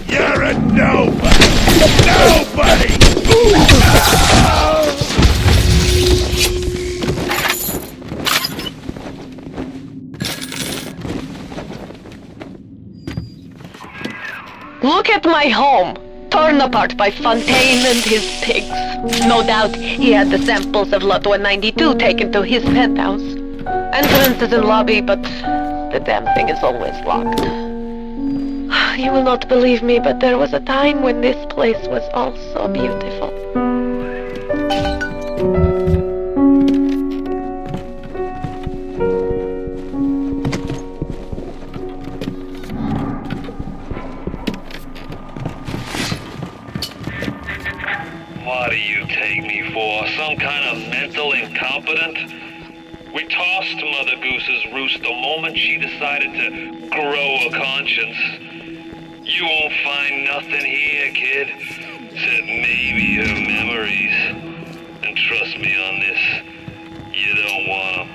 You're a nobody! Nobody! Look at my home, torn apart by Fontaine and his pigs. No doubt he had the samples of Lot 192 taken to his penthouse. Entrance is in lobby, but the damn thing is always locked. You will not believe me, but there was a time when this place was all so beautiful. What do you take me for? Some kind of mental incompetent? We tossed Mother Goose's roost the moment she decided to grow a conscience. You won't find nothing here, kid, except maybe her memories. And trust me on this, you don't want 'em.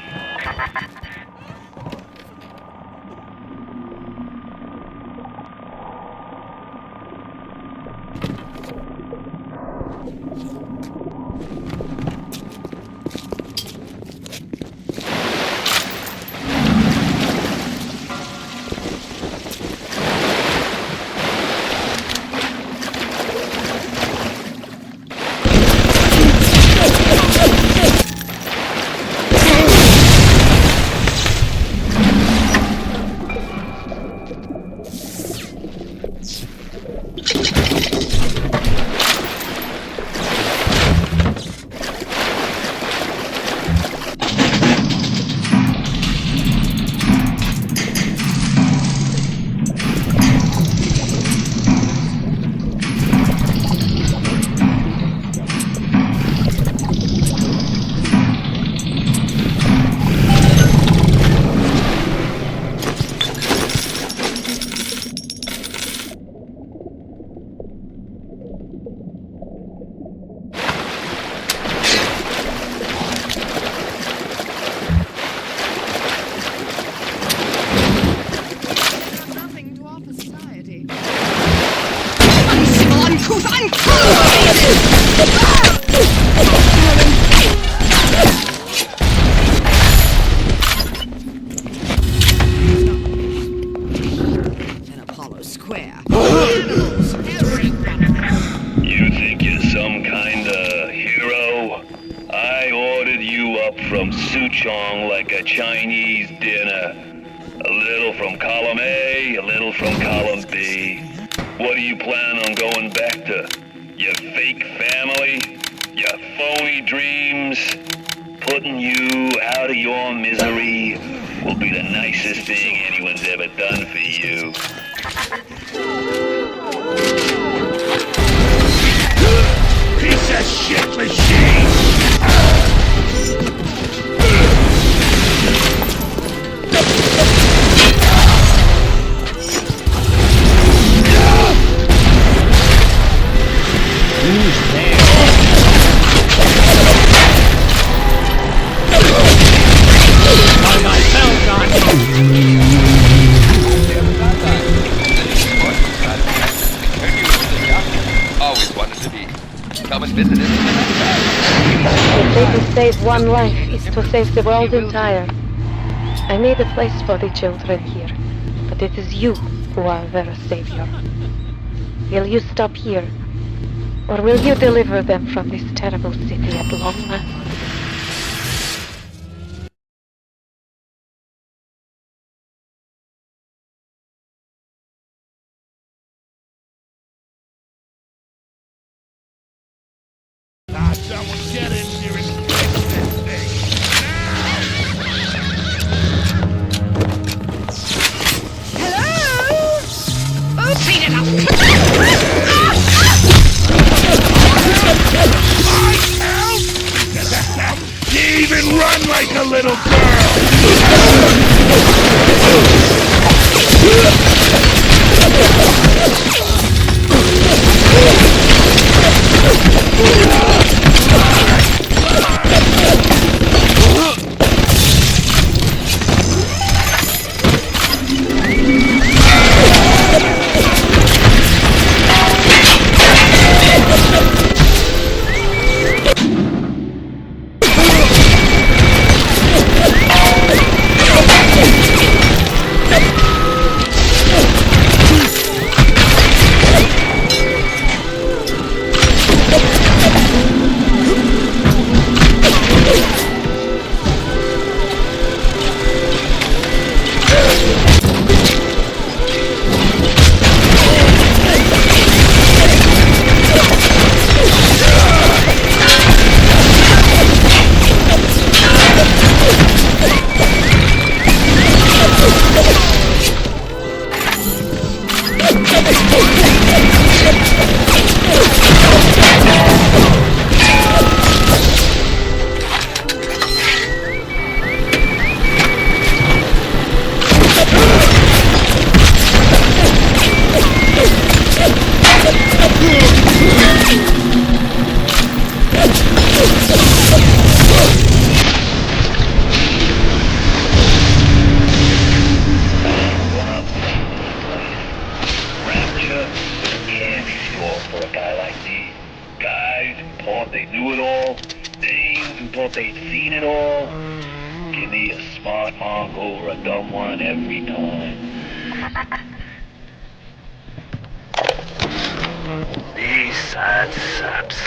You think you're some kind of hero? I ordered you up from Suchong like a Chinese dinner. A little from column A, a little from column B. What do you plan on going back to? Your fake family? Your phony dreams? Putting you out of your misery will be the nicest thing anyone's ever done for you. Piece of shit machine! Who's there? On my cell, John! Always wanted to be. Come and visit us. If they can save one life, it's to save the world entire. I made a place for the children here, but it is you who are their savior. Will you stop here, or will you deliver them from this terrible city at long last? Someone get in here and fix this thing! Hello? Oh, little girl! Rapture can't be short for a guy like me. Guys who thought they knew it all, dames who thought they'd seen it all. Give me a smart honk over a dumb one every time. These sad saps.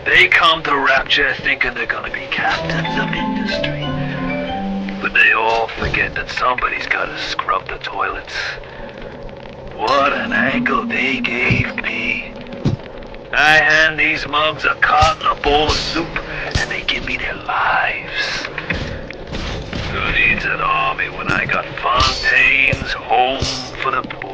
They come to Rapture thinking they're gonna be captains of industry. But they all forget that somebody's gotta scrub the toilets. What an angle they gave me. I hand these mugs a cot and a bowl of soup, and they give me their lives. Who needs an army when I got Fontaine's Home for the Poor?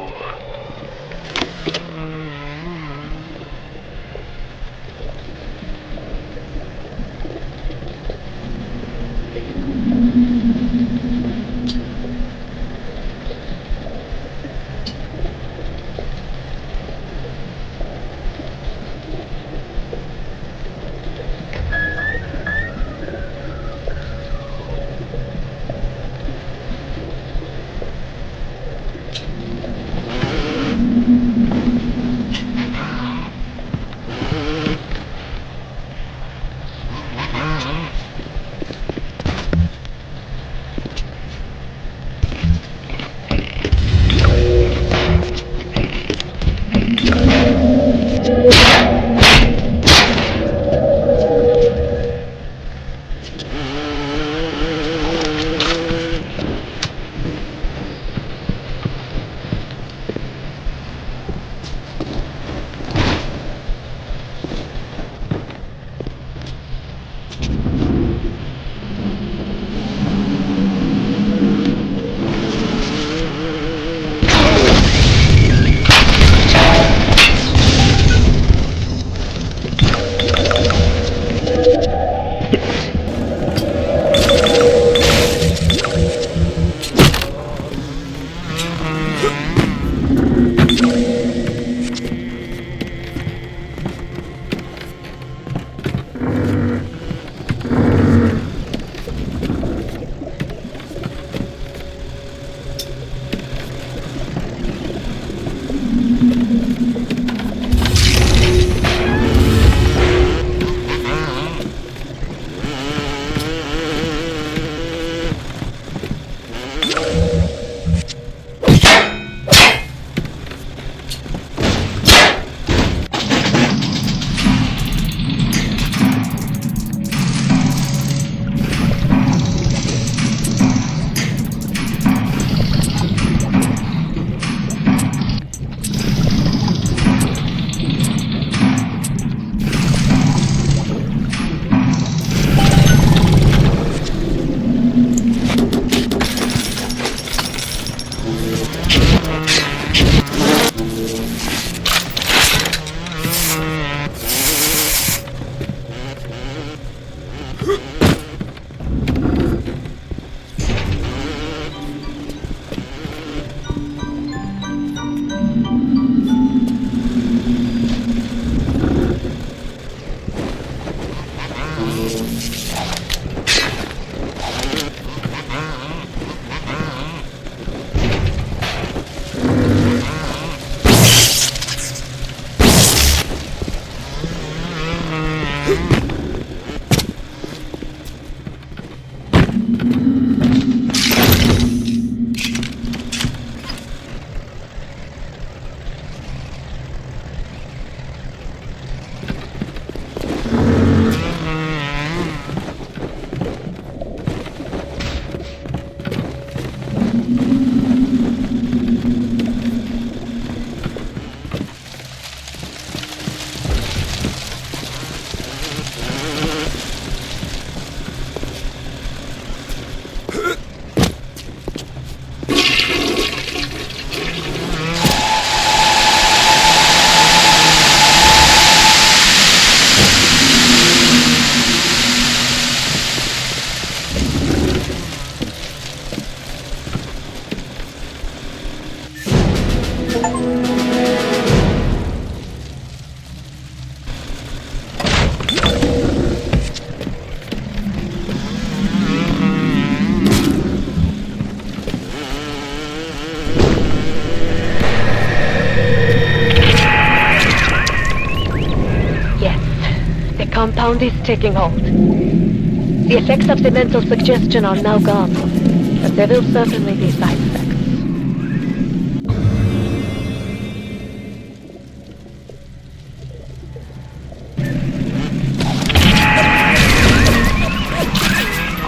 Compound is taking hold. The effects of the mental suggestion are now gone, but there will certainly be side effects.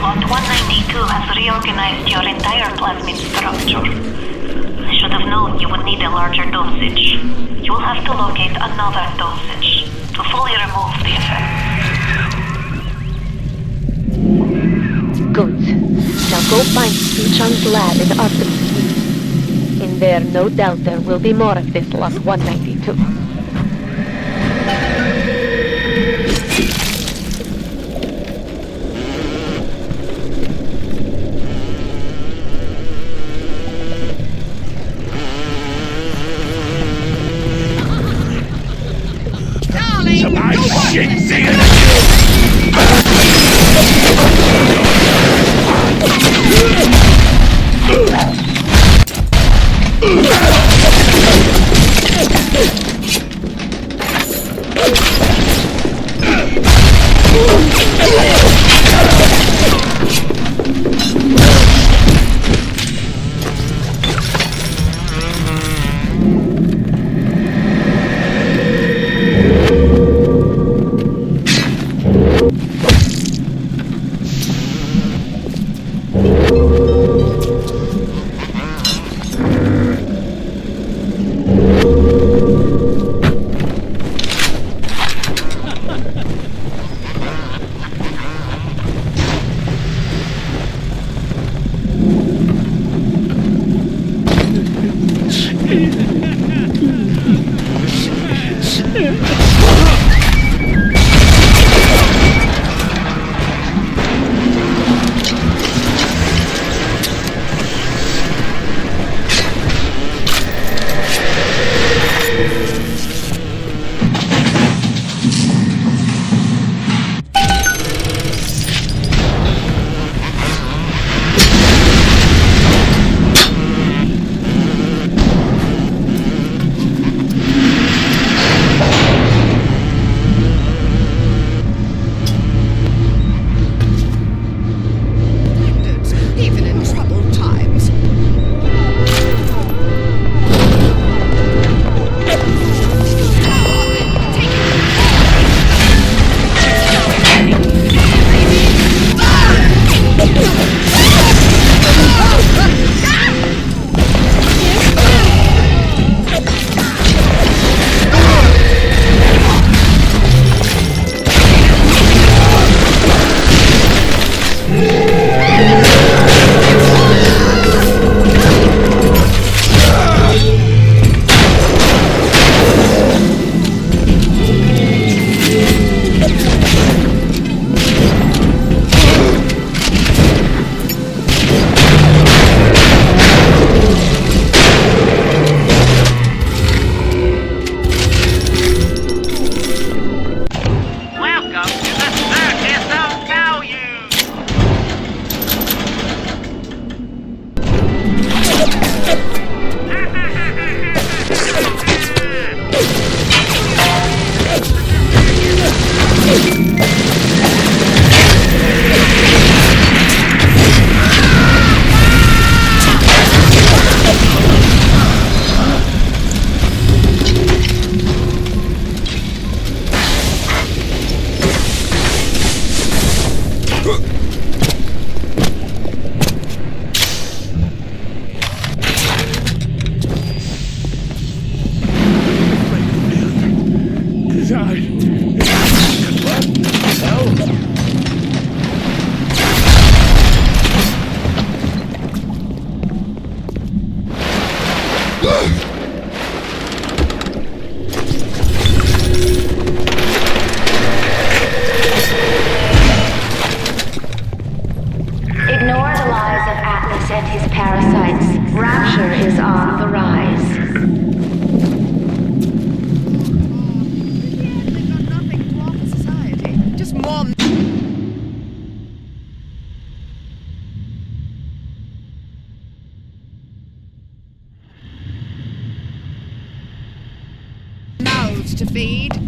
Lot 192 has reorganized your entire plasmid structure. I should have known you would need a larger dosage. You will have to locate another dosage to fully remove the effects. Good. Now go find Suchang's lab in Artemis. In there, no doubt there will be more of this Lot 192. Ignore the lies of Atlas and his parasites. Rapture is on the rise. mouths to feed.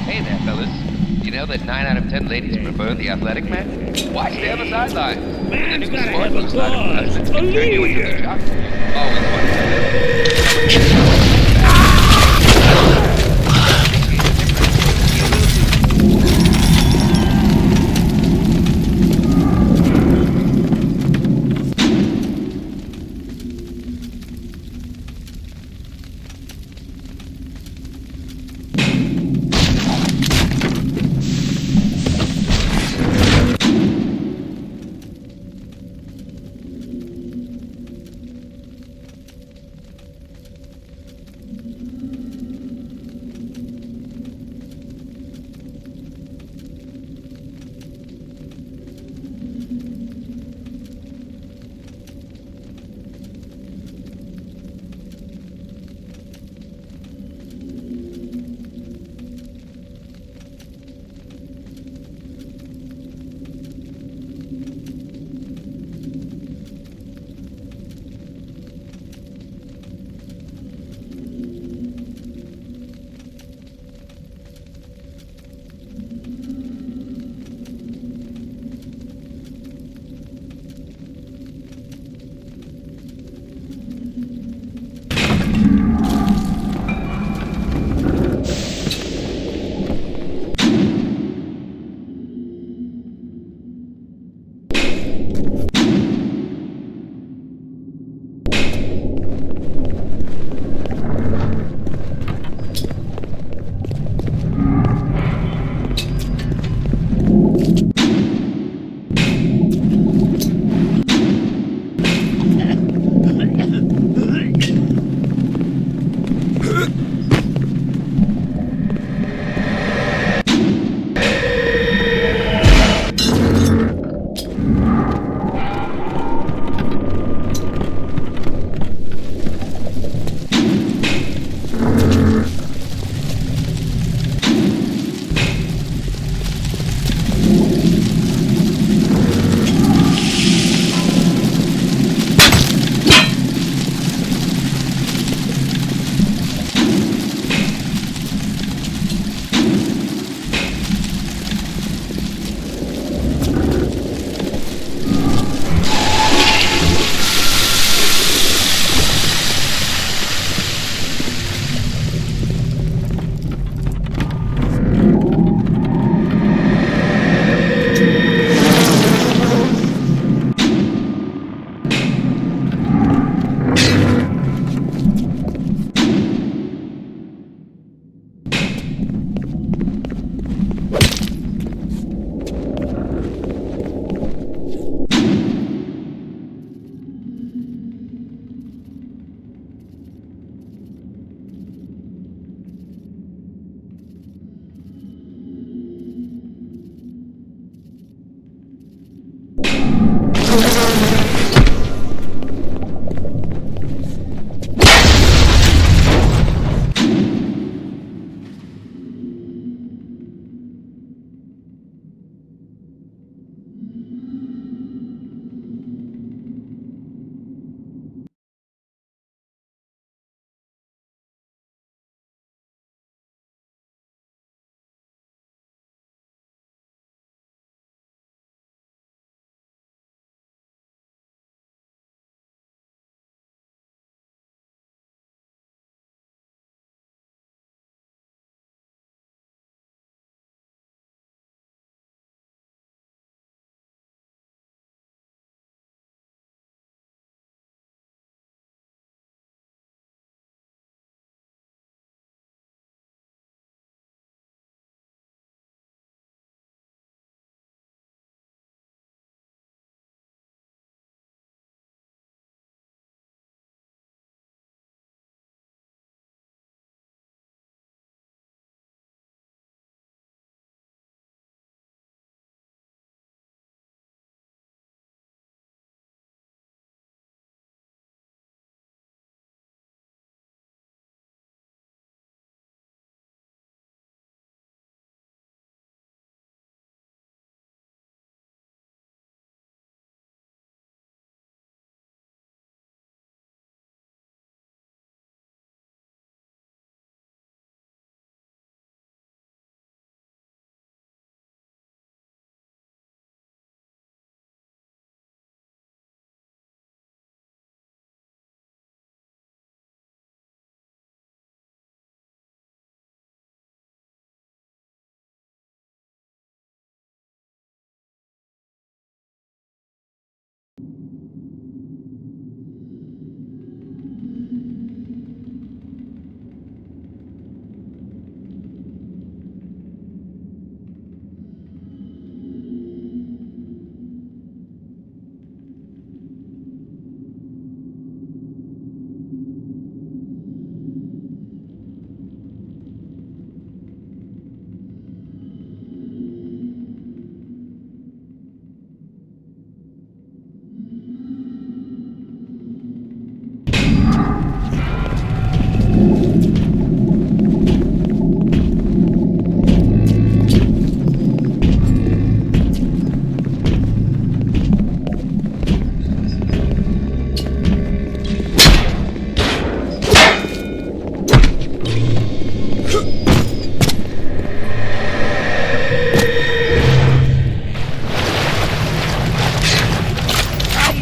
Hey there, fellas. You know that 9 out of 10 ladies prefer the athletic man? Why stay on the sidelines? The new sport looks like a investment. Turn you into the jock. Always wanted to.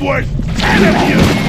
worth 10 of you!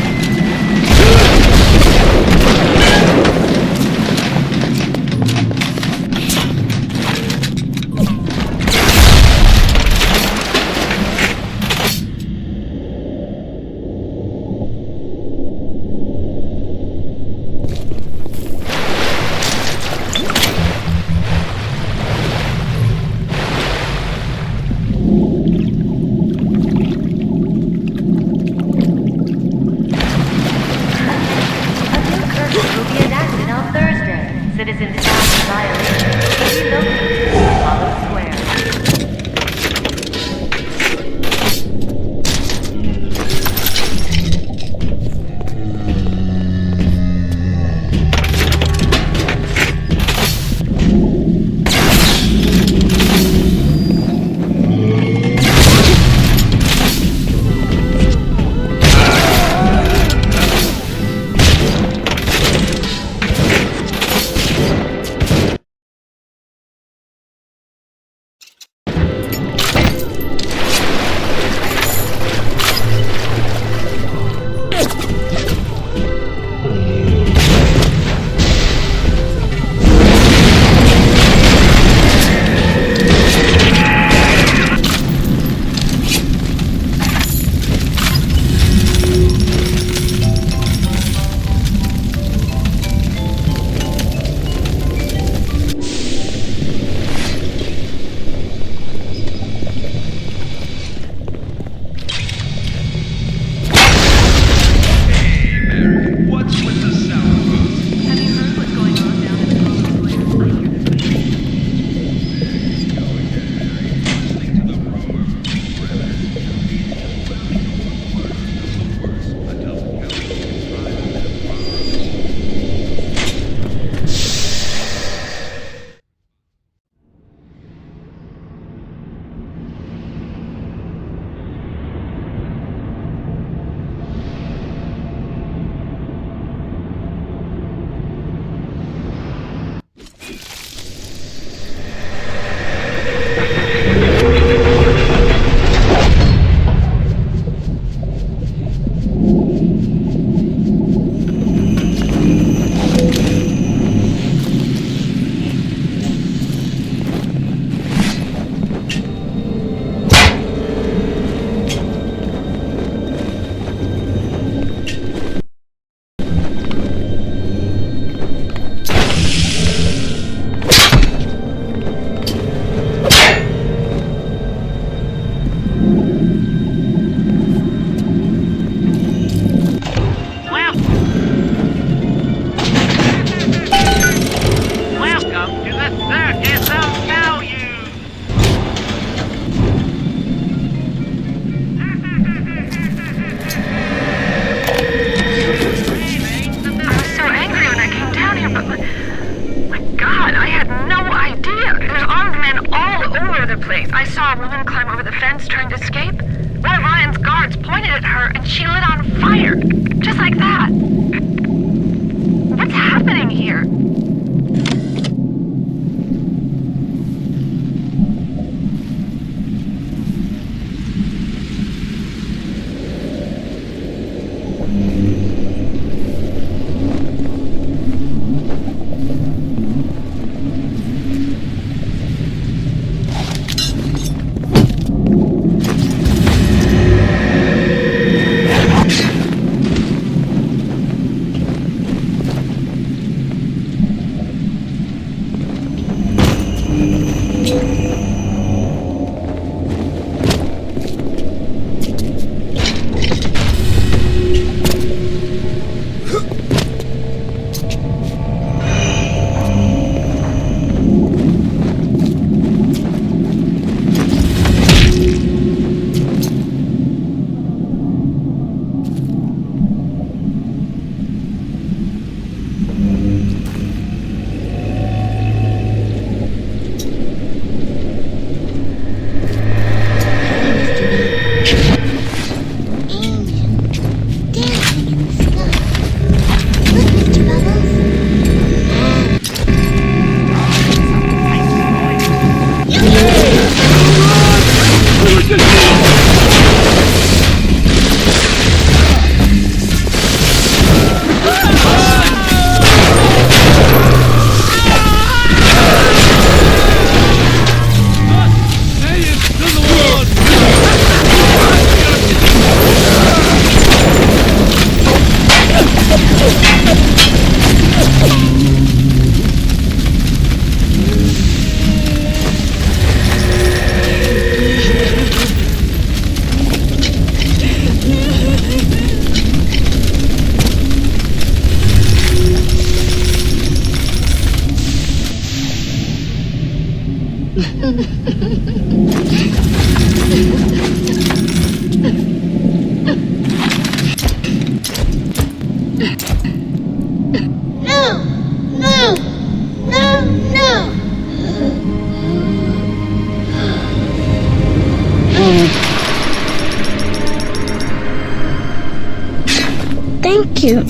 Thank you.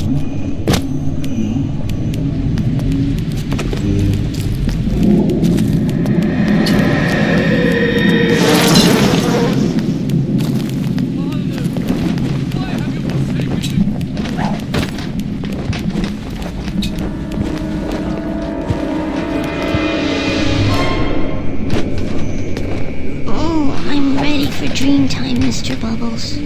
Oh, I'm ready for dream time, Mr. Bubbles.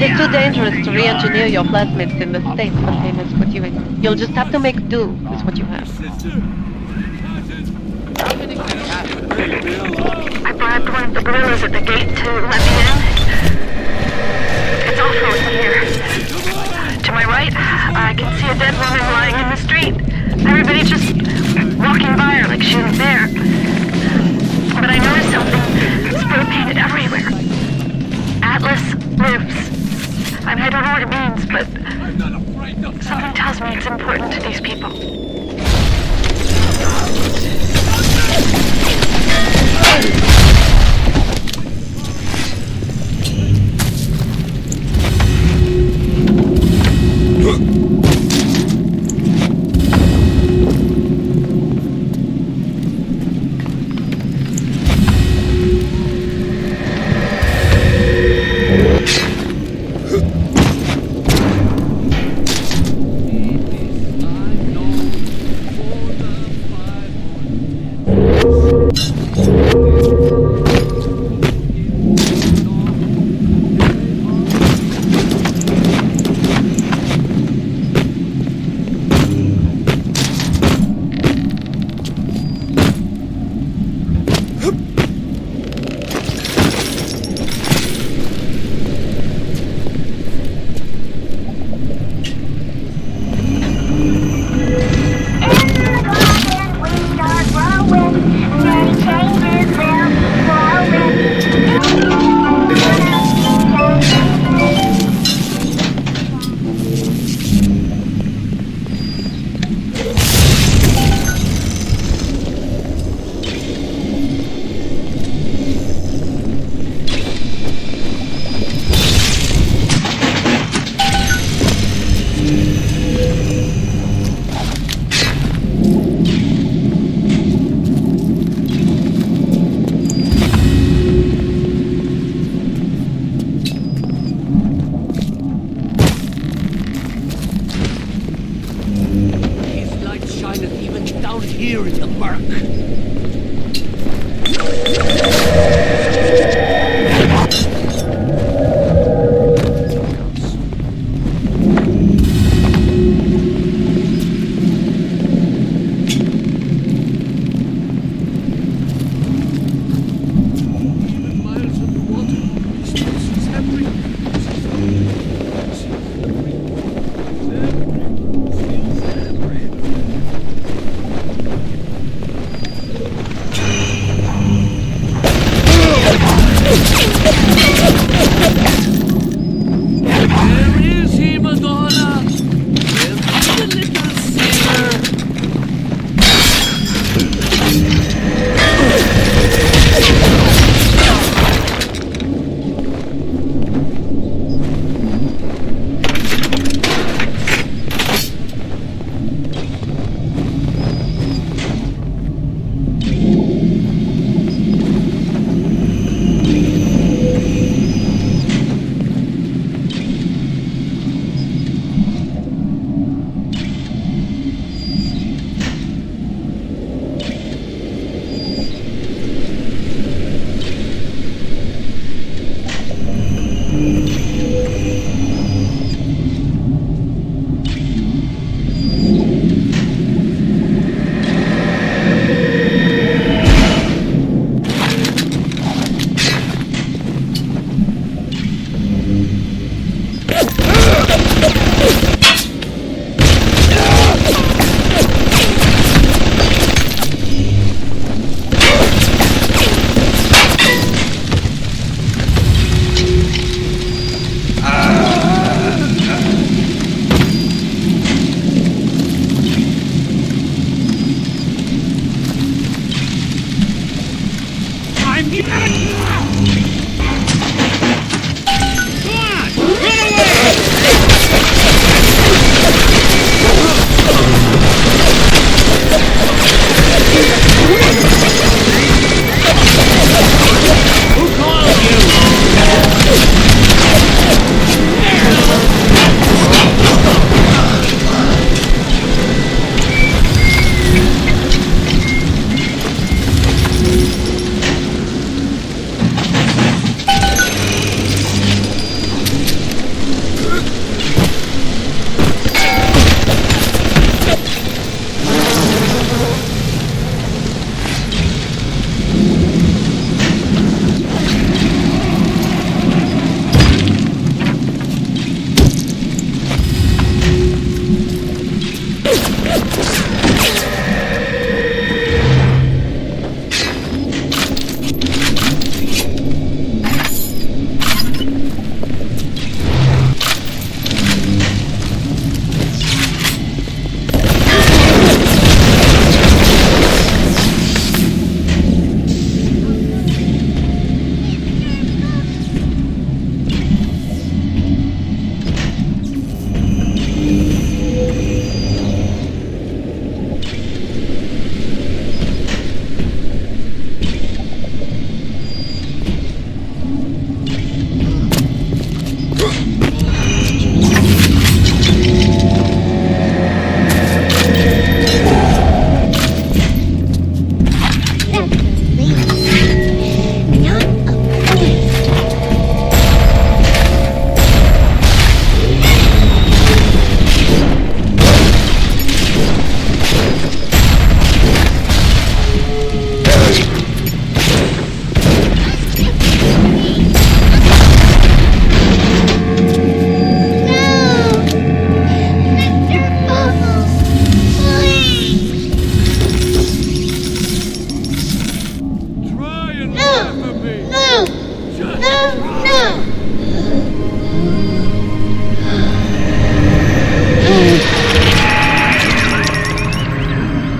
It's too dangerous to re-engineer your plasmids in the state containers put you in. You'll just have to make do with what you have. I bribed one of the gorillas at the gate to let me in. It's awful in here. To my right, I can see a dead woman lying in the street. Everybody's just walking by her like she was there. But I noticed something spray painted everywhere. Atlas lives. I mean, I don't know what it means, but something tells me it's important to these people. here in the murk.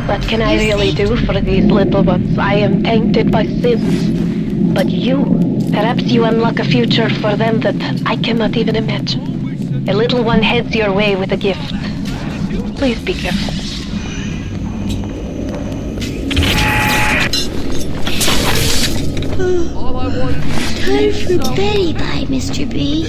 What can I really do for these little ones? I am tainted by sins. But you, perhaps you unlock a future for them that I cannot even imagine. A little one heads your way with a gift. Please be careful. Time for Betty Bye, Mr. B.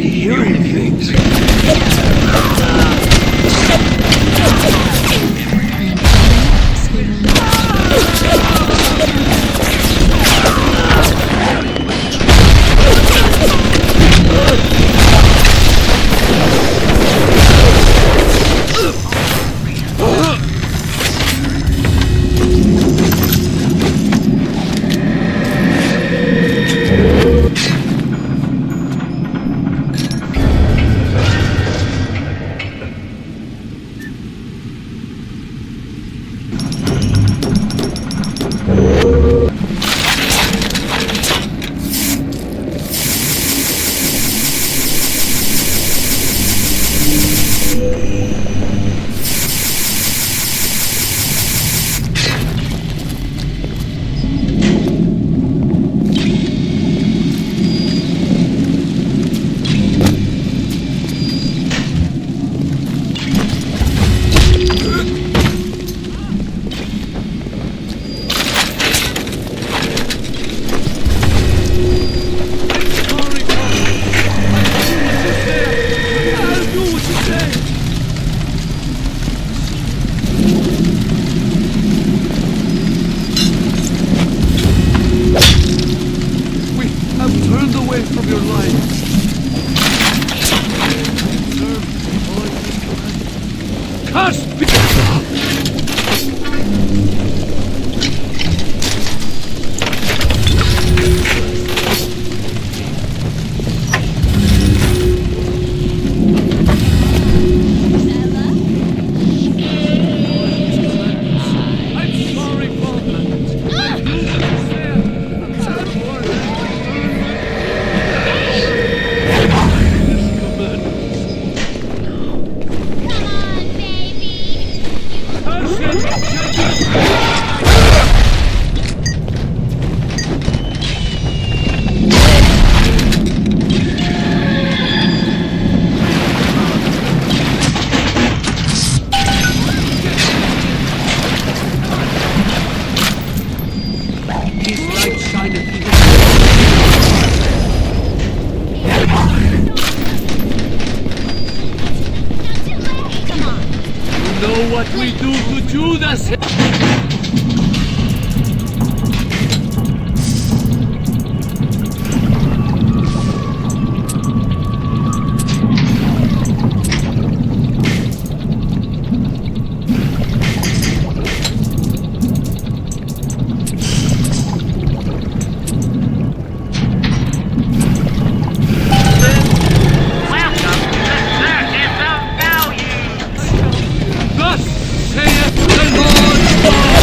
hearing things. What we do to Judas? Thus saith the Lord God.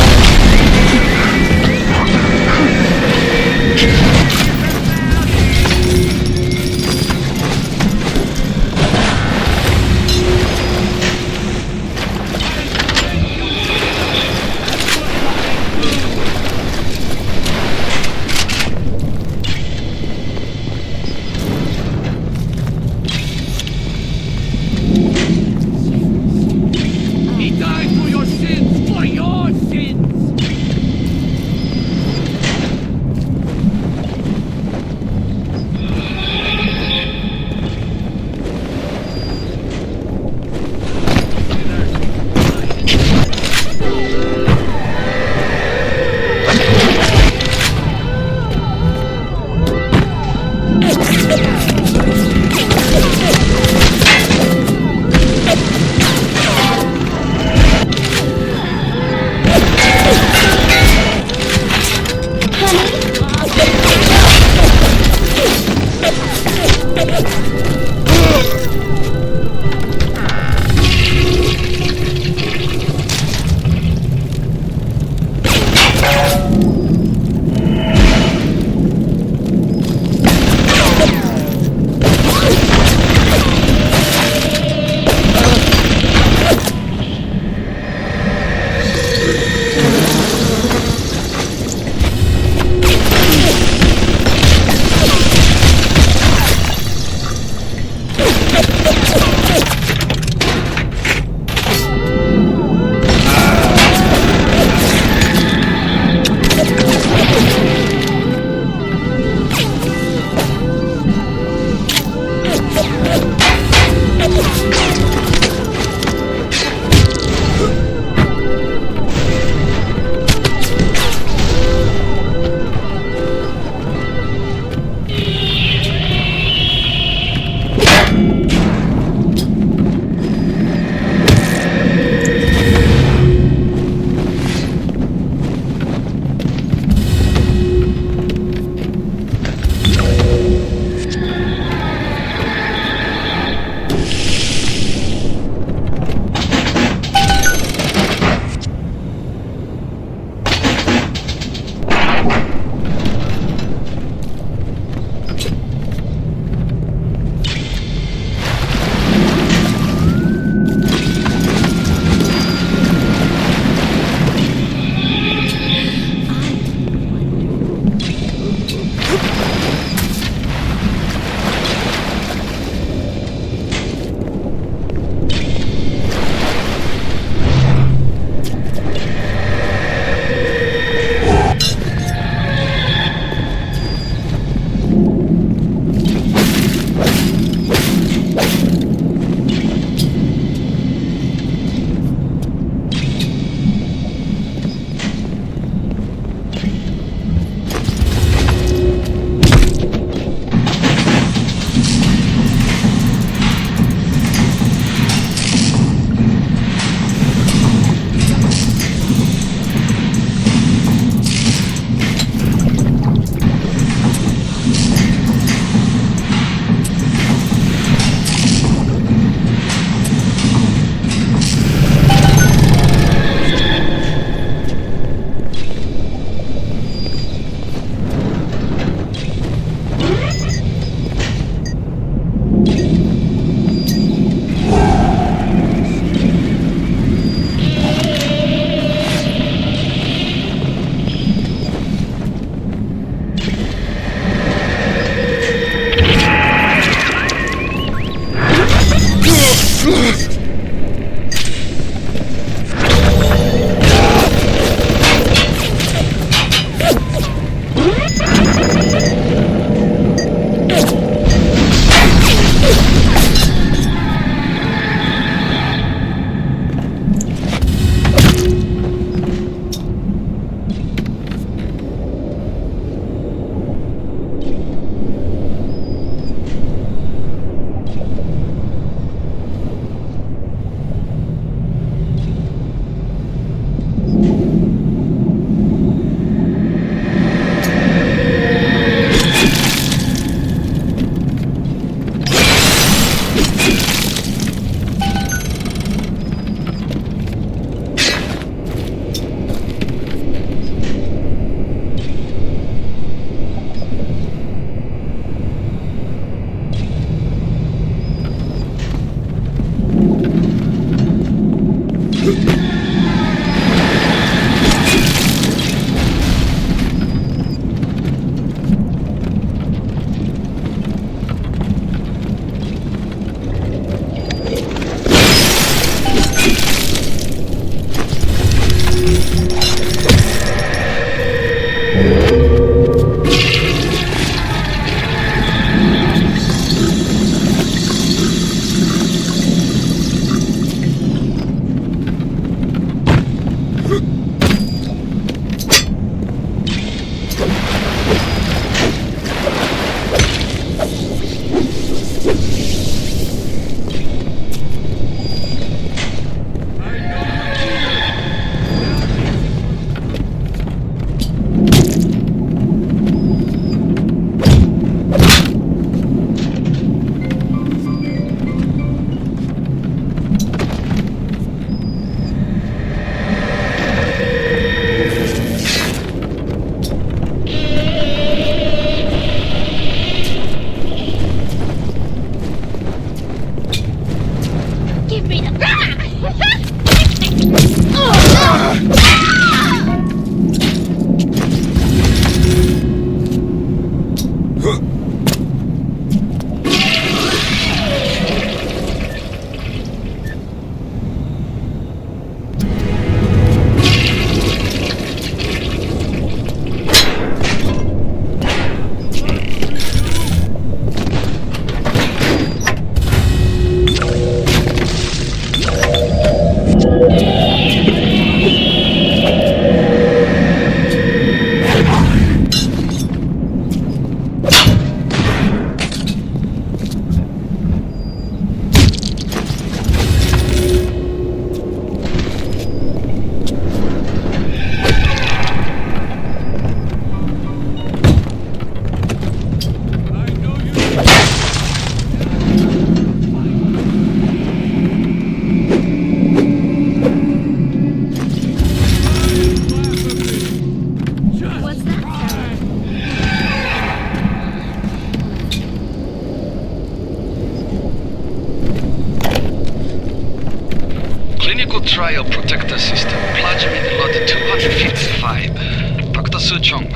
Clinical Trial Protector System, Plasmid Lot 255. Dr. Suchong,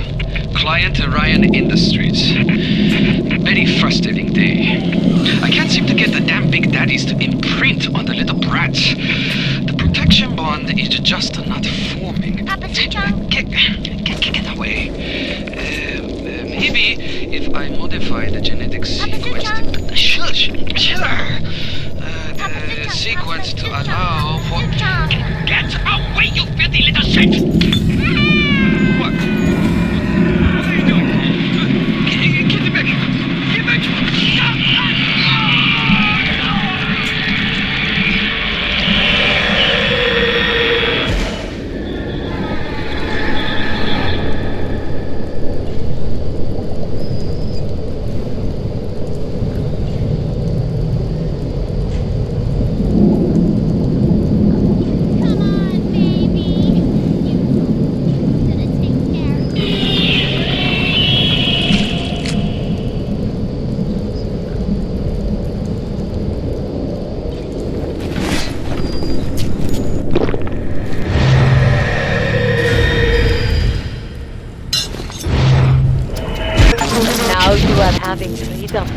Client Ryan Industries. Very frustrating day. I can't seem to get the damn Big Daddies to imprint on the little brats. The protection bond is just not forming. Papa Suchong? Get away. Maybe if I modify the genetic sequence... Shush! The sequence to allow for... Get away, you filthy little shit! What? What are you doing? Get back! Get back! Now you are having freedom.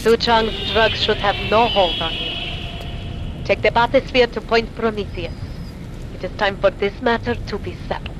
Suchong's drugs should have no hold on you. Take the bathysphere to Point Prometheus. It is time for this matter to be settled.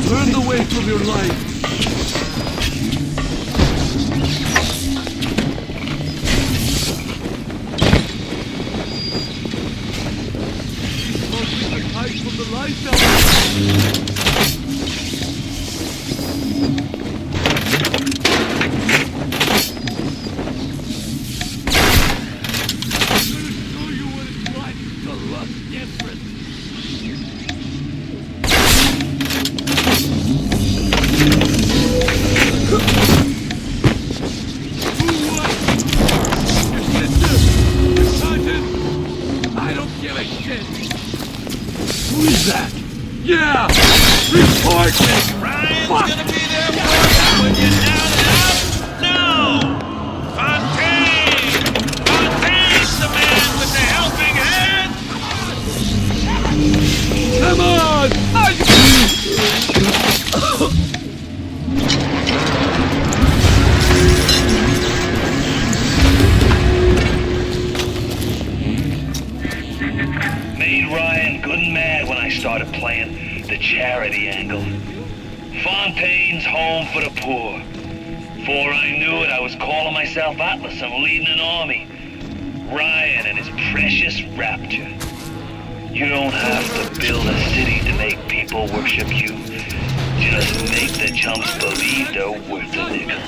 Turned away from your life. The kite from the lighthouse. Who is that? Yeah! Report me! Ryan's gonna be there for you when you're down and out? No! Fontaine! Fontaine's the man with the helping hand! Come on! Made Ryan good and mad when I started playing the charity angle. Fontaine's home for the poor. Before I knew it, I was calling myself Atlas and leading an army. Ryan and his precious rapture. You don't have to build a city to make people worship you. Just make the chumps believe they're worth a nickel.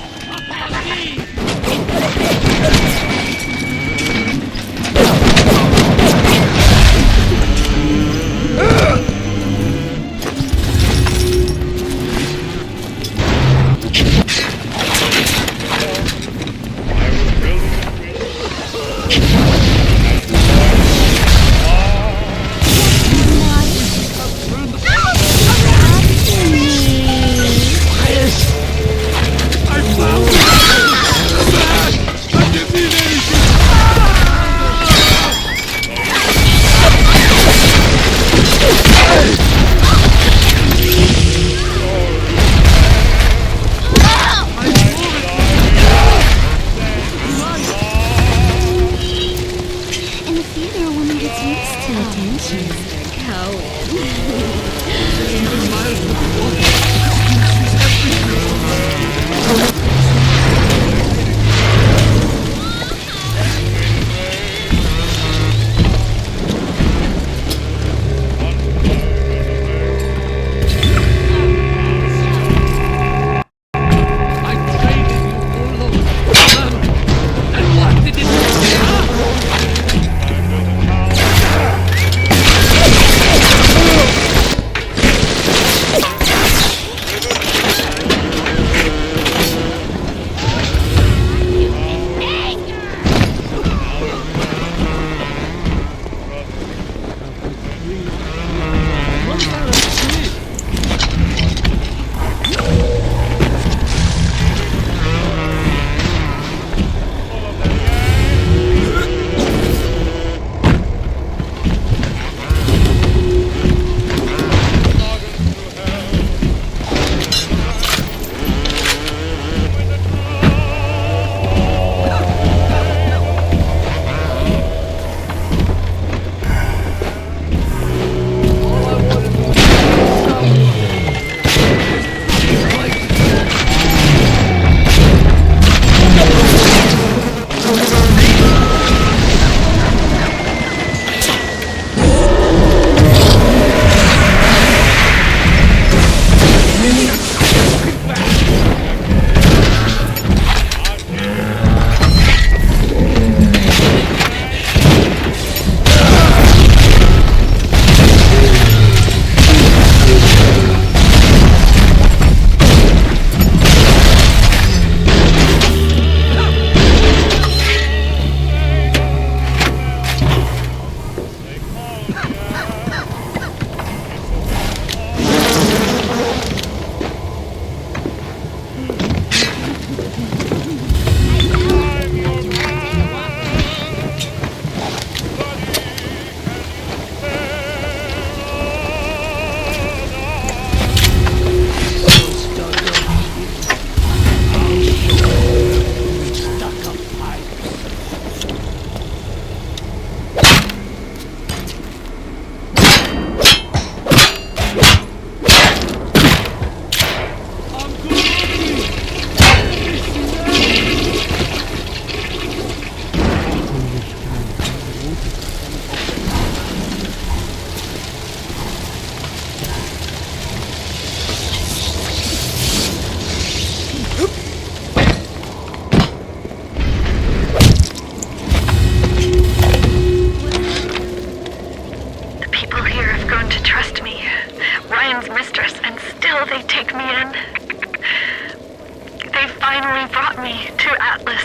finally brought me to Atlas.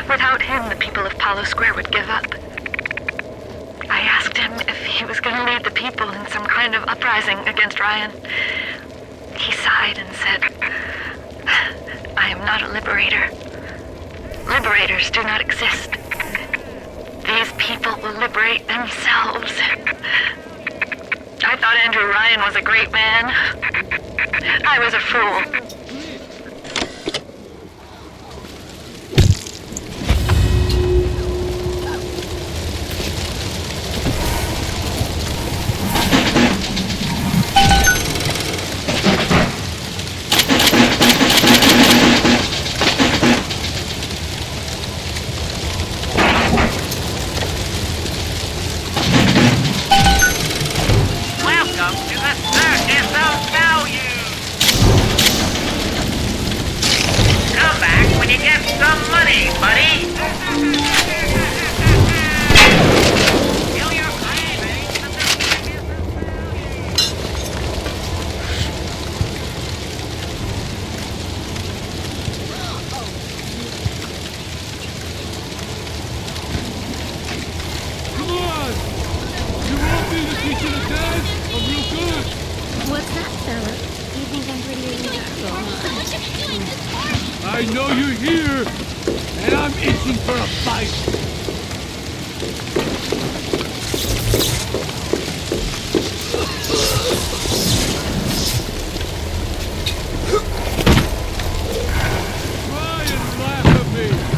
Without him, the people of Palo Square would give up. I asked him if he was going to lead the people in some kind of uprising against Ryan. He sighed and said, I am not a liberator. Liberators do not exist. These people will liberate themselves. I thought Andrew Ryan was a great man. I was a fool. I know you're here, and I'm itching for a fight. Try and laugh at me.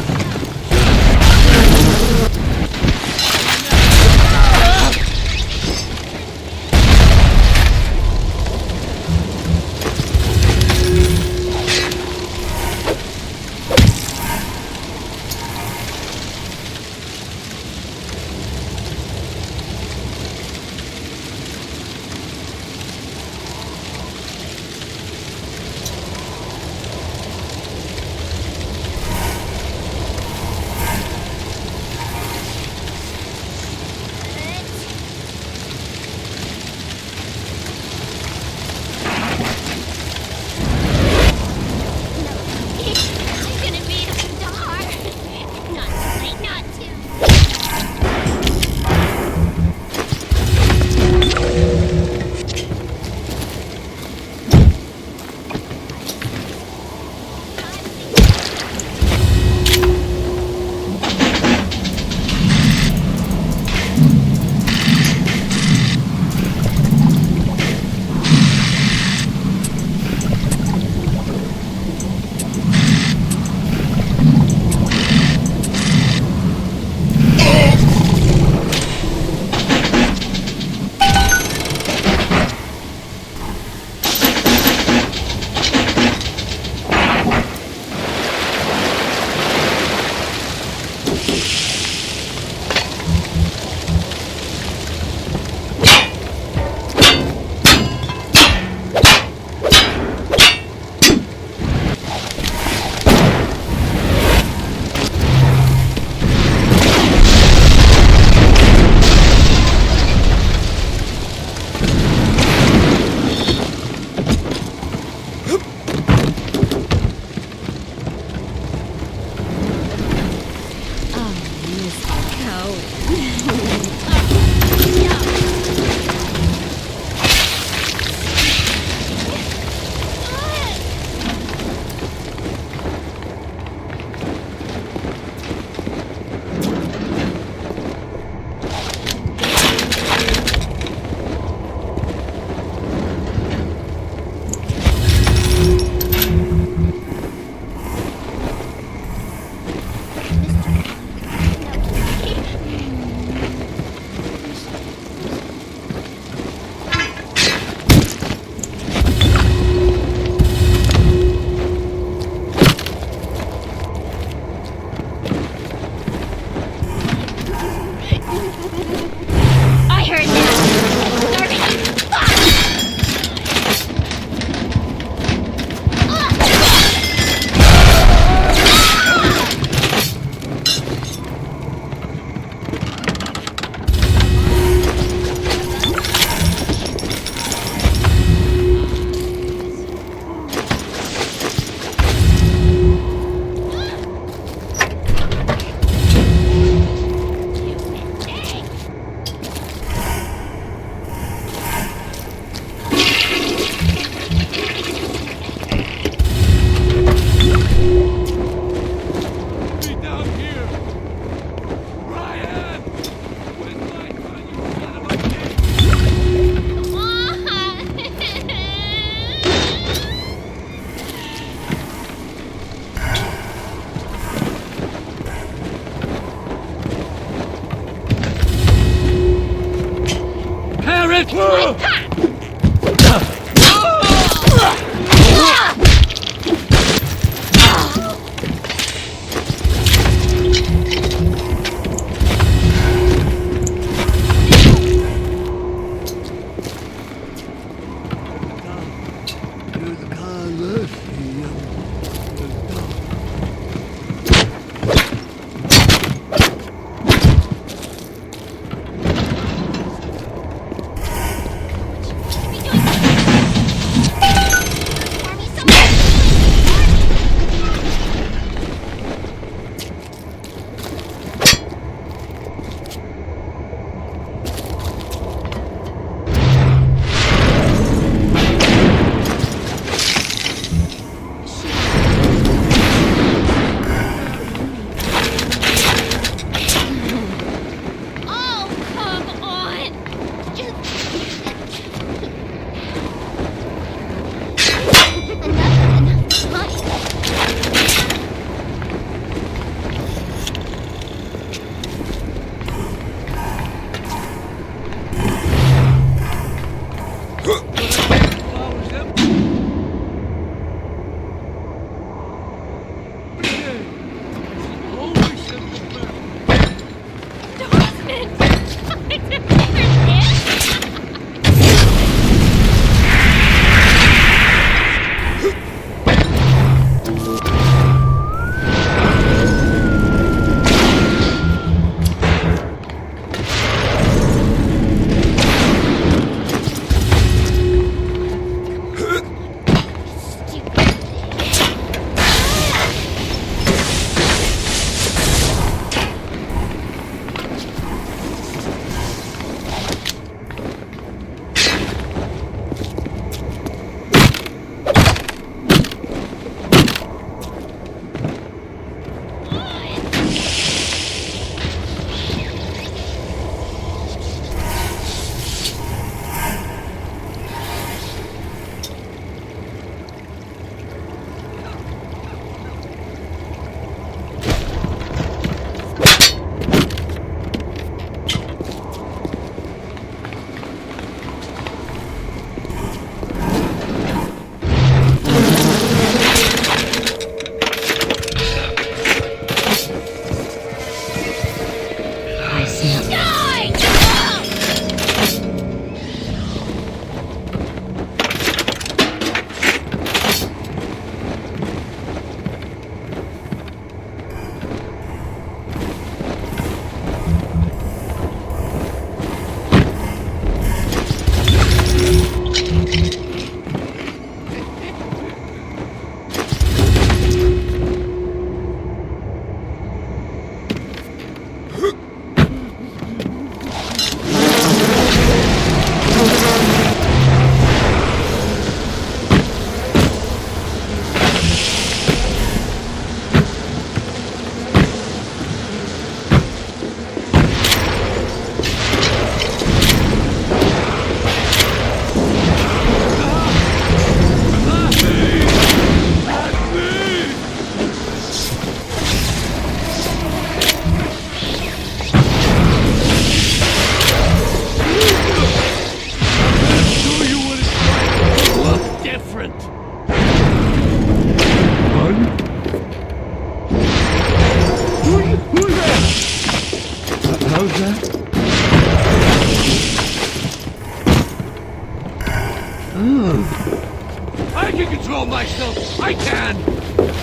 I can control myself! I can!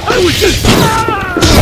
I was just...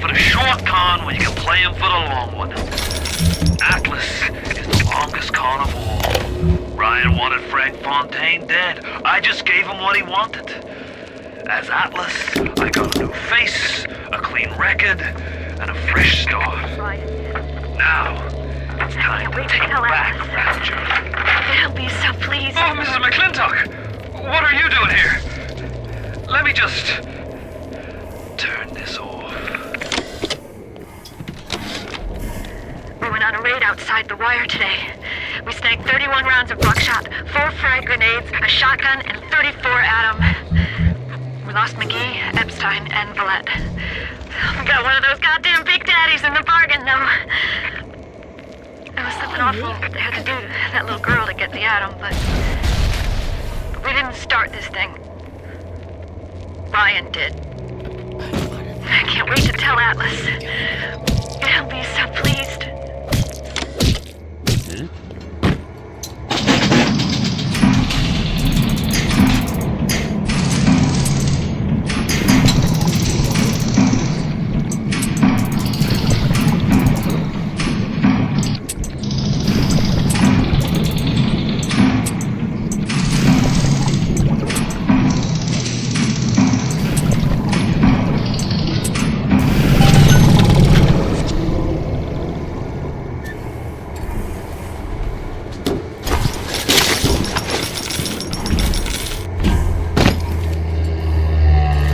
for the short con when you can play him for the long one. Atlas is the longest con of all. Ryan wanted Frank Fontaine dead. I just gave him what he wanted. As Atlas, I got a new face, a clean record, and a fresh start. Now, it's time to take back Rapture. I'll be so pleased. Oh, Mrs. McClintock! What are you doing here? Let me just turn this off. We went on a raid outside the wire today. We snagged 31 rounds of buckshot, 4 frag grenades, a shotgun, and 34 Atom. We lost McGee, Epstein, and Vallette. We got one of those goddamn big daddies in the bargain, though. It was something awful they had to do to that little girl to get the Atom, but we didn't start this thing. Ryan did. I can't wait to tell Atlas. He'll be so pleased.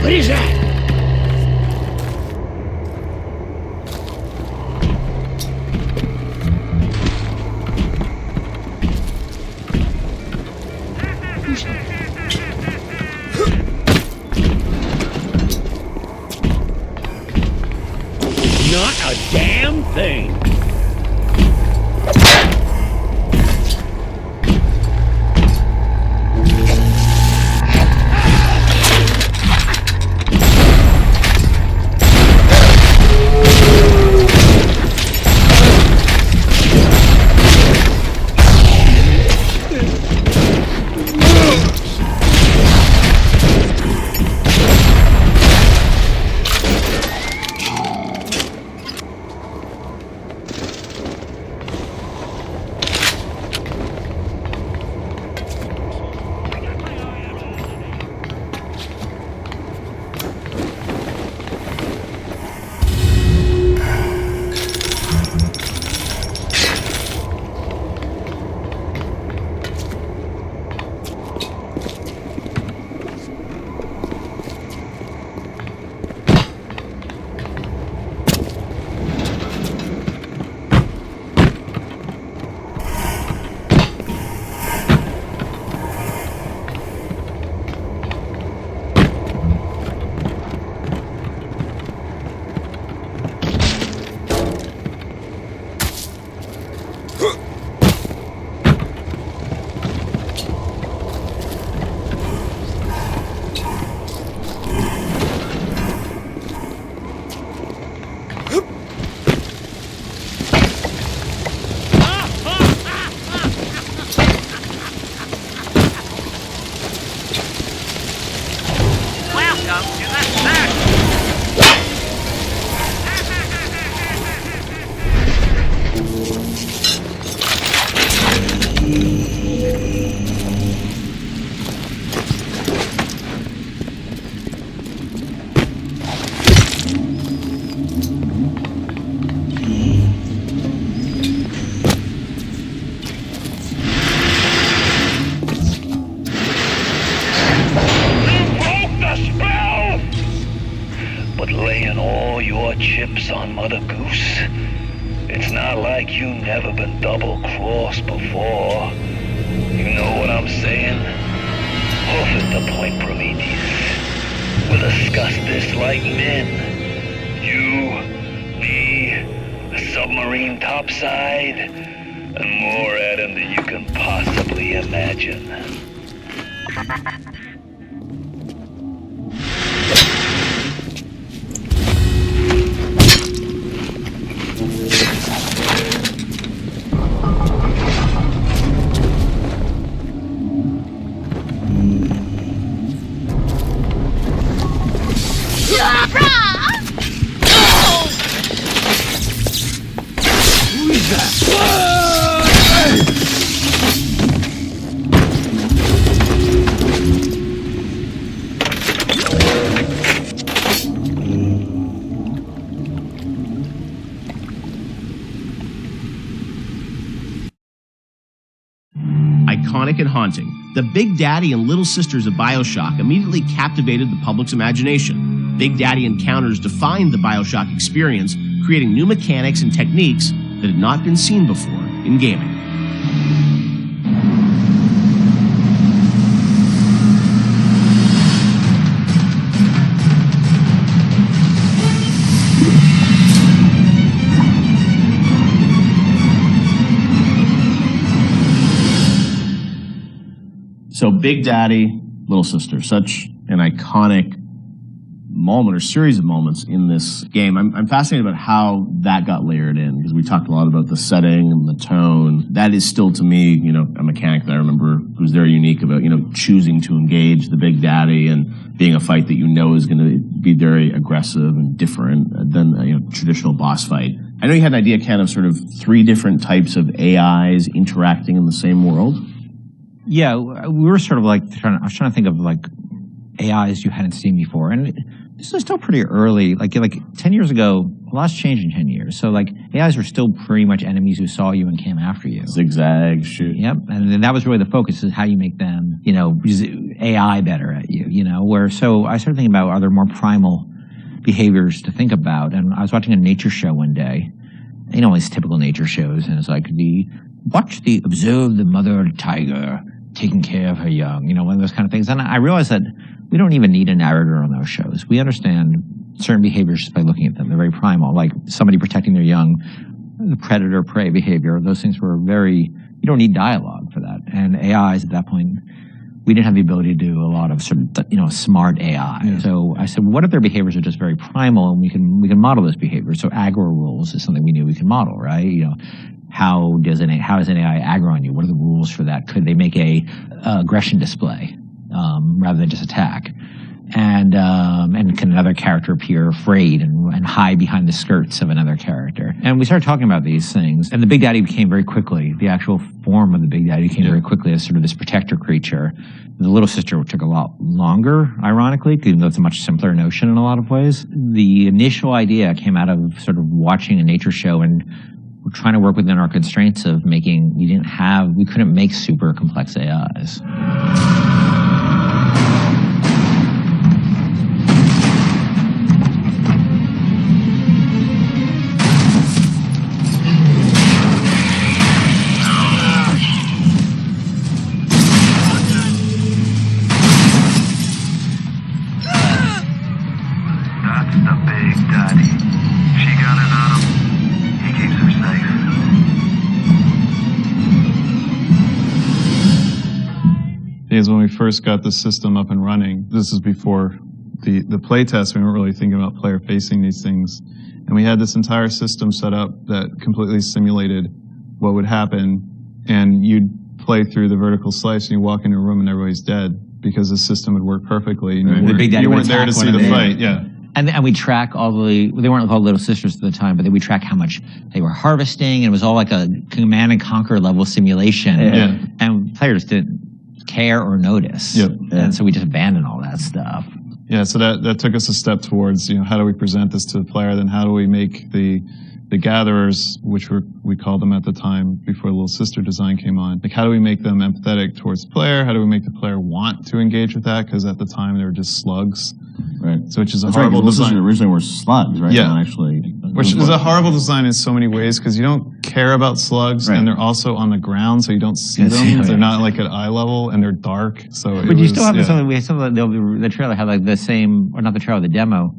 What is that? Not a damn thing. chips on Mother Goose. It's not like you never been double-crossed before. You know what I'm saying? Hoof it the point, Prometheus. We'll discuss this like men. You, me, a submarine topside, and more at him than you can possibly imagine. iconic and haunting, the Big Daddy and Little Sisters of BioShock immediately captivated the public's imagination. Big Daddy encounters defined the BioShock experience, creating new mechanics and techniques that had not been seen before in gaming. So Big Daddy, Little Sister, such an iconic moment or series of moments in this game. I'm fascinated about how that got layered in, because we talked a lot about the setting and the tone. That is still, to me, a mechanic that I remember was very unique about, choosing to engage the Big Daddy and being a fight that is going to be very aggressive and different than a traditional boss fight. I know you had an idea, Ken, of sort of 3 different types of AIs interacting in the same world. Yeah, we were sort of I was trying to think of AIs you hadn't seen before. And this is still pretty early. Like 10 years ago, a lot's changed in 10 years. So AIs were still pretty much enemies who saw you and came after you. Zigzag, shoot. Yep. And then that was really the focus, is how you make them, use AI better at you, so I started thinking about, are there more primal behaviors to think about? And I was watching a nature show one day, these typical nature shows, and it's observe the mother tiger taking care of her young, one of those kind of things. And I realized that we don't even need a narrator on those shows. We understand certain behaviors just by looking at them. They're very primal, like somebody protecting their young, the predator-prey behavior. Those things were you don't need dialogue for that. And AIs at that point, we didn't have the ability to do a lot of sort of, smart AI. Yeah. So I said, what if their behaviors are just very primal, and we can model those behaviors? So aggro rules is something we knew we could model, right? How does an AI aggro on you? What are the rules for that? Could they make a aggression display rather than just attack? And can another character appear afraid and hide behind the skirts of another character? And we started talking about these things, and the Big Daddy became very quickly, the actual form of the Big Daddy became very quickly as sort of this protector creature. The Little Sister took a lot longer, ironically, even though it's a much simpler notion in a lot of ways. The initial idea came out of sort of watching a nature show, and we're trying to work within our constraints of we couldn't make super complex AIs. That's the Big Daddy. She got it on him. He keeps her safe. Because when we first got the system up and running, this is before the play test, we weren't really thinking about player facing these things. And we had this entire system set up that completely simulated what would happen. And you'd play through the vertical slice and you walk into a room and everybody's dead because the system would work perfectly. And you weren't there to see the fight. Yeah. And we track they weren't called Little Sisters at the time, but we track how much they were harvesting, and it was all like a Command and Conquer level simulation. Yeah. And players didn't care or notice. Yep. And so we just abandoned all that stuff. Yeah, so that took us a step towards, how do we present this to the player, then how do we make the gatherers, which we called them at the time before Little Sister design came on, how do we make them empathetic towards the player? How do we make the player want to engage with that? Because at the time they were just slugs. Right. So which is a horrible design. Originally were slugs, right? Yeah. Not actually. Which is a horrible design in so many ways, because you don't care about slugs, and they're also on the ground, so you don't see them. They're not like at eye level, and they're dark. So but you still have some of the trailer had like the same, or not the trailer, the demo,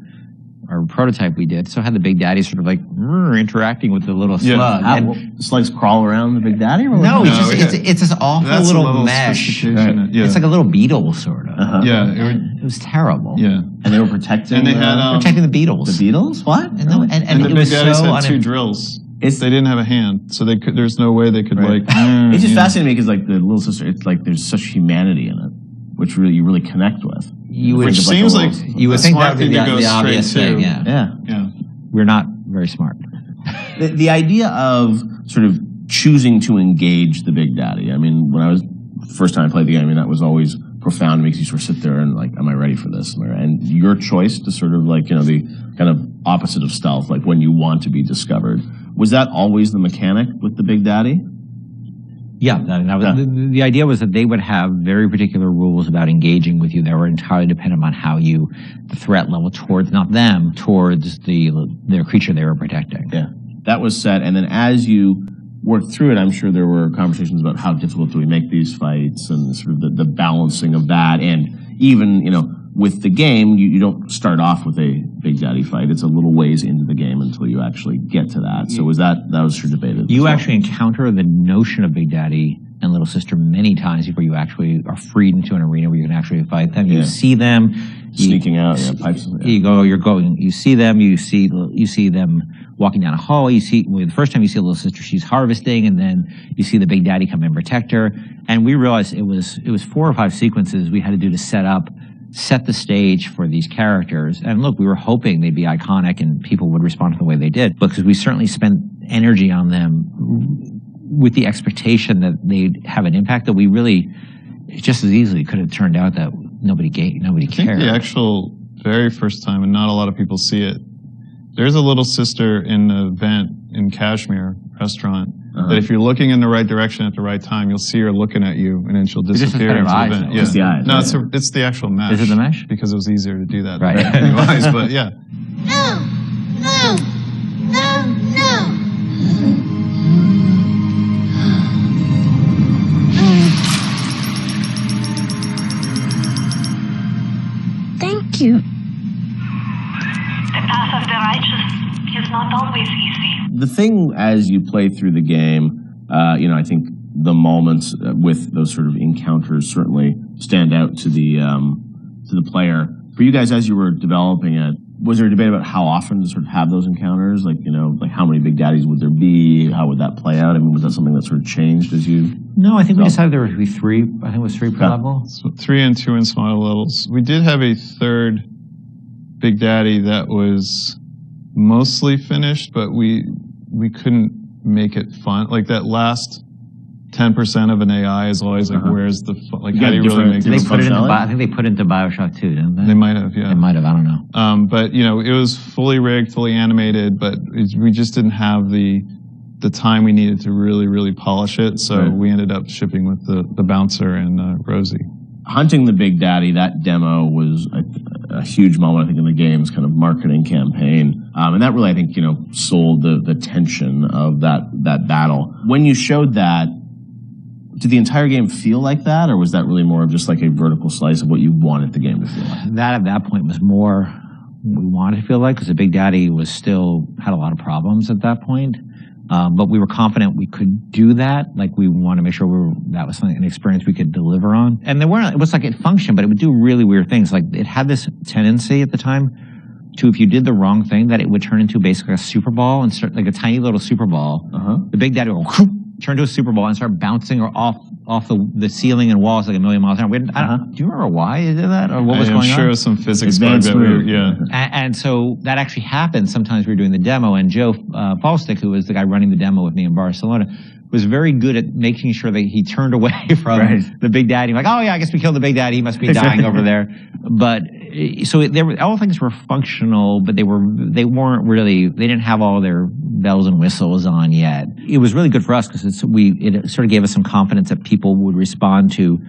or prototype we did. So had the Big Daddy sort of like interacting with the little slug. And slugs crawl around the Big Daddy? No, it's this awful little mesh. Right. Yeah. It's like a little beetle, sort of. Uh-huh. Yeah. It was terrible. Yeah. And they were protecting, and they had, protecting the beetles. The beetles? What? And the Big Daddies had 2 drills. They didn't have a hand, so there's no way they could It's just fascinating because like the Little Sister, it's like there's such humanity in it, which you really connect with. Which seems like you would think that would be the obvious thing. Yeah. We're not very smart. The idea of sort of choosing to engage the Big Daddy. I mean, when I was first time I played the game, that was always profound. It makes you sort of sit there and like, am I ready for this? And your choice to sort of like, the kind of opposite of stealth, like when you want to be discovered. Was that always the mechanic with the Big Daddy? Yeah, the idea was that they would have very particular rules about engaging with you that were entirely dependent on how the threat level towards, not them, towards their creature they were protecting. Yeah, that was set, and then as you worked through it, I'm sure there were conversations about how difficult do we make these fights and sort of the balancing of that, and even, with the game, you don't start off with a Big Daddy fight. It's a little ways into the game until you actually get to that. So that was sure debated. You actually encounter the notion of Big Daddy and Little Sister many times before you actually are freed into an arena where you can actually fight them. You see them sneaking out, pipes. You see them. You see them walking down a hall. The first time you see Little Sister, she's harvesting, and then you see the Big Daddy come and protect her. And we realized it was 4 or 5 sequences we had to do to set the stage for these characters. And look, we were hoping they'd be iconic and people would respond to the way they did, because we certainly spent energy on them with the expectation that they'd have an impact that we really just as easily could have turned out that nobody cared. I think the actual very first time, and not a lot of people see it, there's a Little Sister in the vent in Kashmir restaurant that if you're looking in the right direction at the right time, you'll see her looking at you, and then she'll disappear into the vent. It's the eyes. No, it's the actual mesh. Is it the mesh? Because it was easier to do that. Right. Anyways, but yeah. No! No! No! No! Thank you. The path of the righteous is not always easy. The thing as you play through the game, I think the moments with those sort of encounters certainly stand out to the player. For you guys, as you were developing it, was there a debate about how often to sort of have those encounters? Like how many Big Daddies would there be? How would that play out? I mean, was that something that sort of changed as you? No, I think we decided there would be 3. I think it was 3 per level. So 3 and 2 in smaller levels. We did have a third Big Daddy that was mostly finished, but we couldn't make it fun. Like that last 10% of an AI is always like, where's the fun? Like, how do you really make it fun? I think they put it into BioShock too, didn't they? They might have, yeah. They might have, I don't know. But, it was fully rigged, fully animated, but we just didn't have the time we needed to really, really polish it. So we ended up shipping with the Bouncer and Rosie. Hunting the Big Daddy, that demo was a huge moment, I think, in the game's kind of marketing campaign. And that really, I think, sold the tension of that battle. When you showed that, did the entire game feel like that, or was that really more of just like a vertical slice of what you wanted the game to feel like? That at that point was more what we wanted to feel like, because the Big Daddy had a lot of problems at that point. But we were confident we could do that. Like, we want to make sure that was an experience we could deliver on. And it was like it functioned, but it would do really weird things. Like, it had this tendency at the time to, if you did the wrong thing, that it would turn into basically a super ball and start like a tiny little super ball. The Big Daddy would go, turn to a super ball and start bouncing off the ceiling and walls like a million miles an hour. Do you remember why it did that, or what was going on? I'm sure it was some physics bug that And so that actually happened. Sometimes we were doing the demo, and Joe Falstick, who was the guy running the demo with me in Barcelona, was very good at making sure that he turned away from the Big Daddy. Like, oh yeah, I guess we killed the Big Daddy. He must be dying over there. But so all things were functional, but they weren't really. They didn't have all their bells and whistles on yet. It was really good for us because it sort of gave us some confidence that people would respond to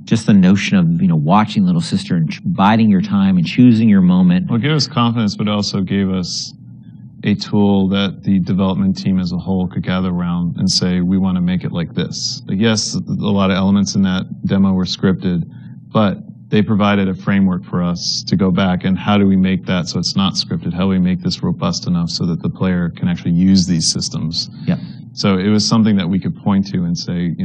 just the notion of watching Little Sister and biding your time and choosing your moment. Well, it gave us confidence, but it also gave us a tool that the development team as a whole could gather around and say, we want to make it like this. Like, yes, a lot of elements in that demo were scripted, but they provided a framework for us to go back and how do we make that so it's not scripted? How do we make this robust enough so that the player can actually use these systems? Yeah. So it was something that we could point to and say,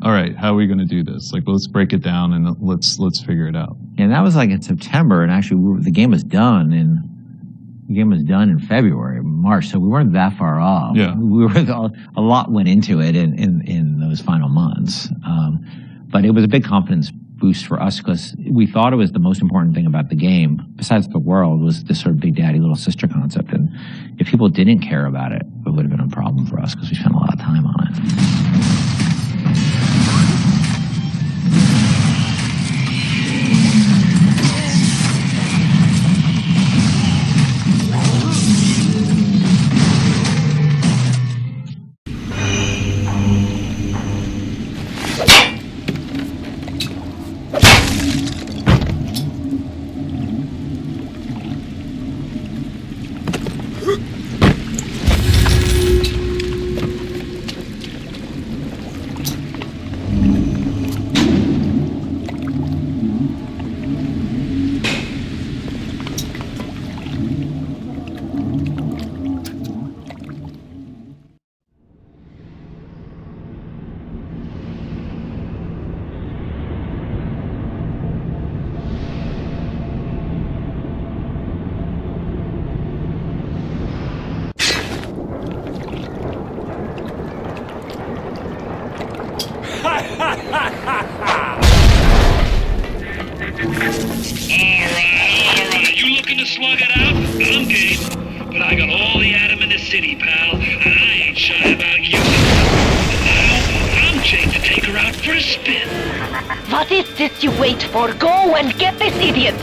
all right, how are we going to do this? Like, let's break it down and let's figure it out. And that was like in September, and actually the game was done in February, March, so we weren't that far off. Yeah. A lot went into it in those final months. But it was a big confidence boost for us because we thought it was the most important thing about the game, besides the world, was this sort of Big Daddy, Little Sister concept. And if people didn't care about it, it would have been a problem for us because we spent a lot of time on it. What is this you wait for? Go and get this idiot!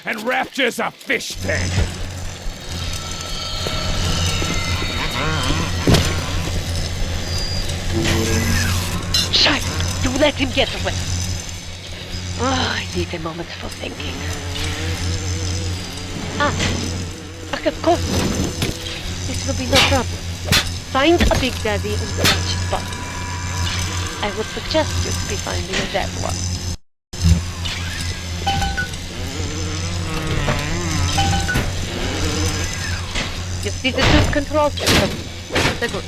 And Rapture's a fish tank. Shite! You let him get away. Oh, I need a moment for thinking. Of course. This will be no problem. Find a Big Daddy in the right spot. I would suggest you to be finding a dead one. You see the suit control system? The good.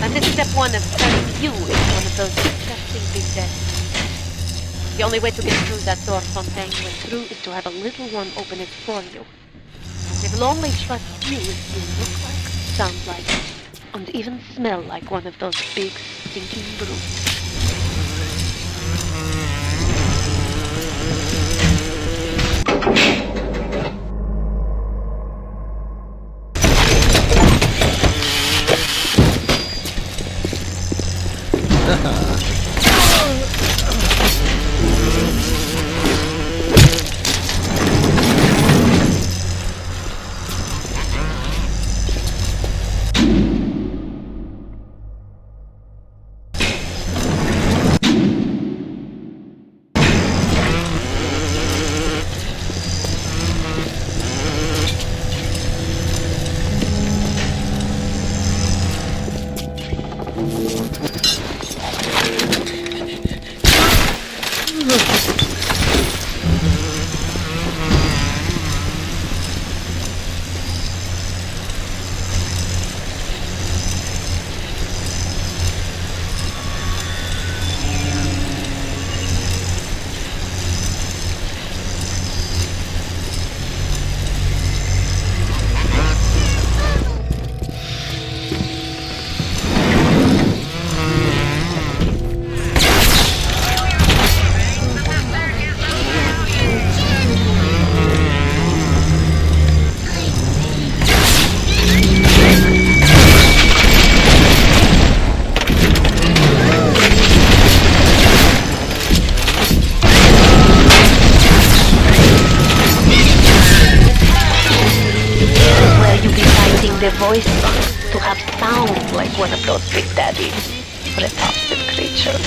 And this step one of turning you into one of those disgusting Big Daddies. The only way to get through that door Fontaine went through is to have a little one open it for you. And they will only trust you if you look like, sound like, and even smell like one of those big, stinking brutes. The voice to have sound like one of those Big Daddy repulsive creatures.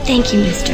Thank you, mister.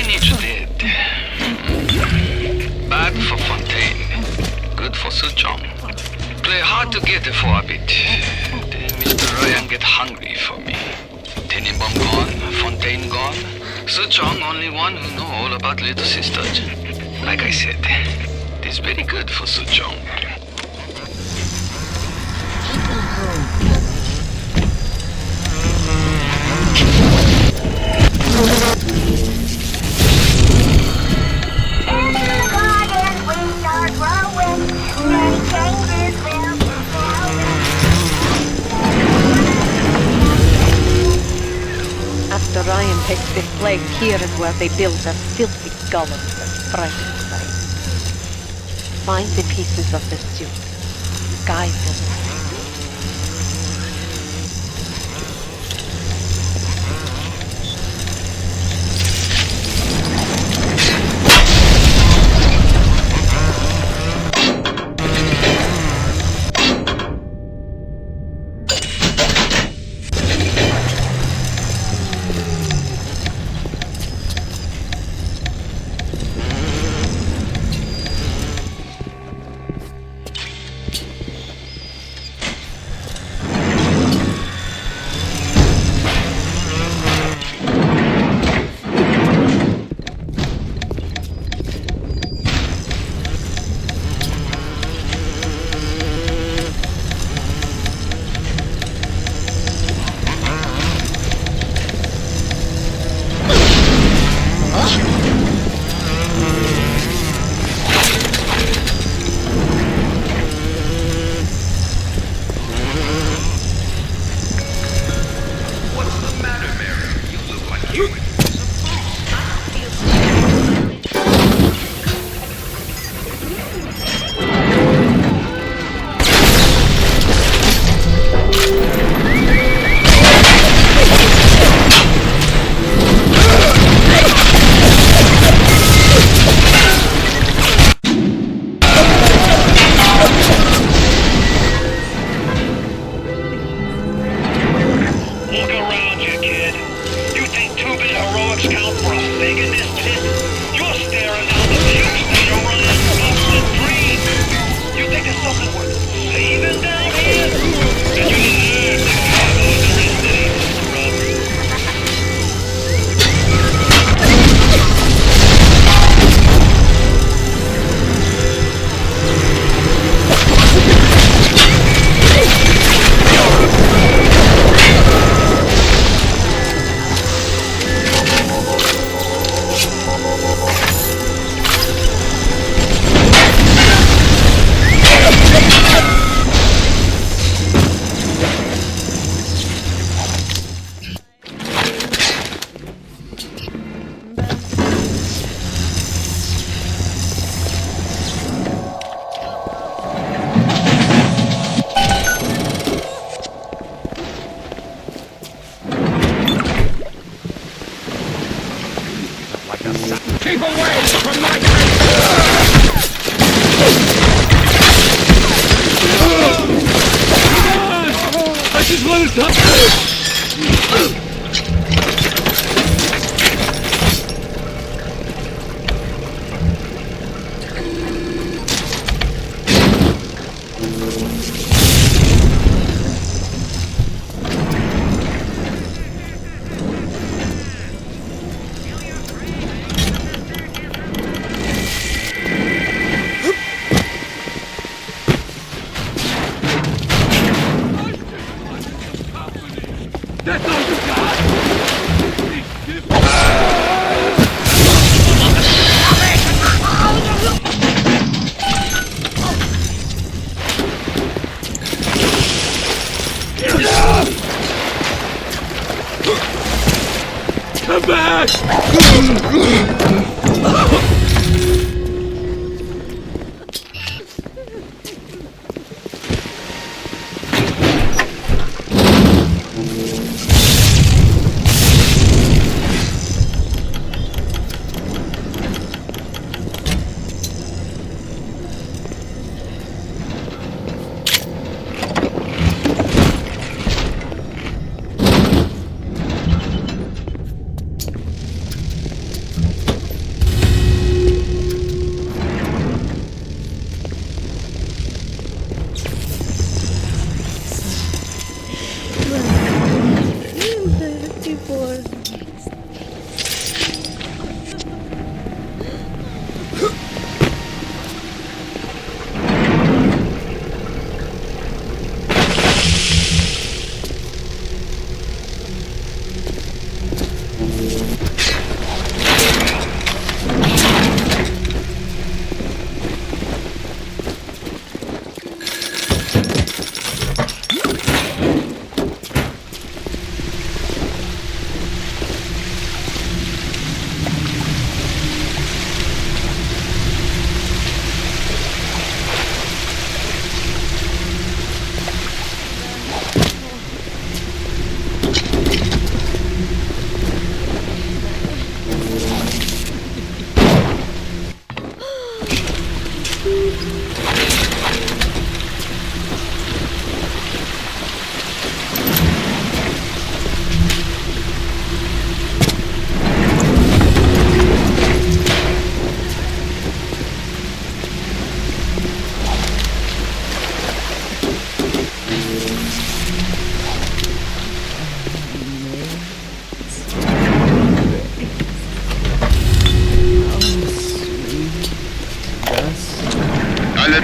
Ryan is dead. Bad for Fontaine. Good for Suchong. Play hard to get for a bit. Then Mr. Ryan get hungry for me. Tenenbaum gone, Fontaine gone. Suchong only one who know all about little sisters. Like I said, it is very good for Suchong. After Ryan takes this place, here is where they build a filthy golem that frightens me. Find the pieces of the suit. Guide them. Keep away from my... I just want to touch it! Come back!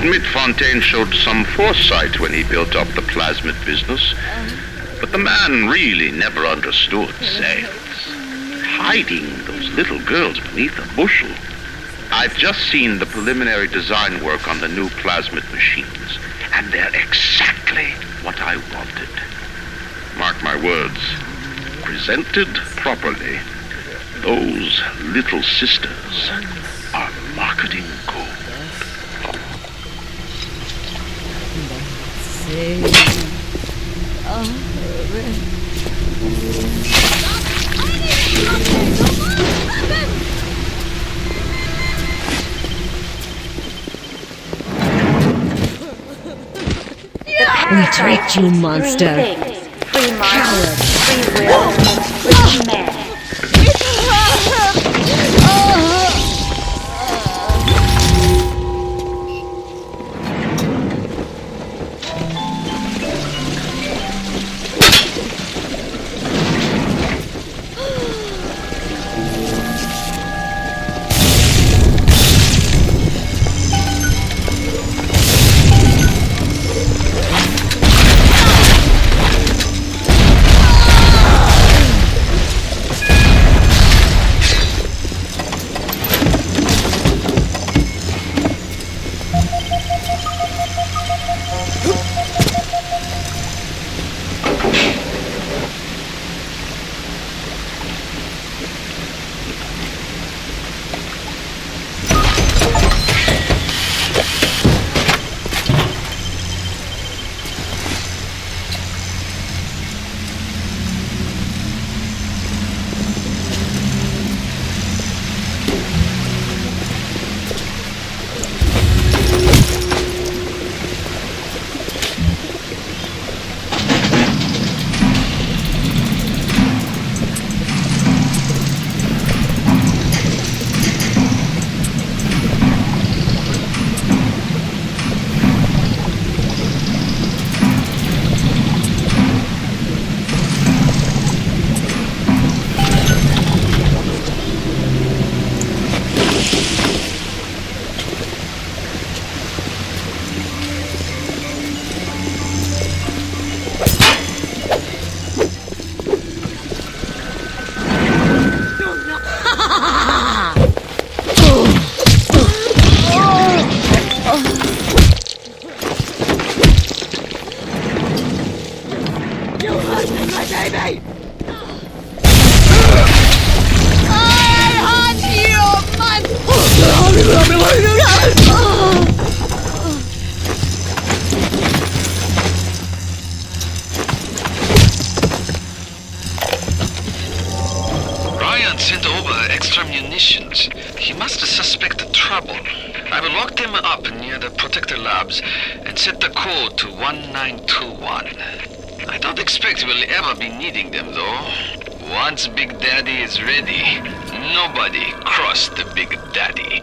admit Fontaine showed some foresight when he built up the plasmid business. But the man really never understood sales. Hiding those little girls beneath a bushel. I've just seen the preliminary design work on the new plasmid machines, and they're exactly what I wanted. Mark my words, presented properly, those little sisters are marketing gold. We tricked you, monster. Free mind, free will, and free man. Ryan sent over extra munitions. He must have suspected trouble. I will lock them up near the protector labs and set the code to 1921. I don't expect we'll ever be needing them, though. Once Big Daddy is ready, nobody cross the Big Daddy.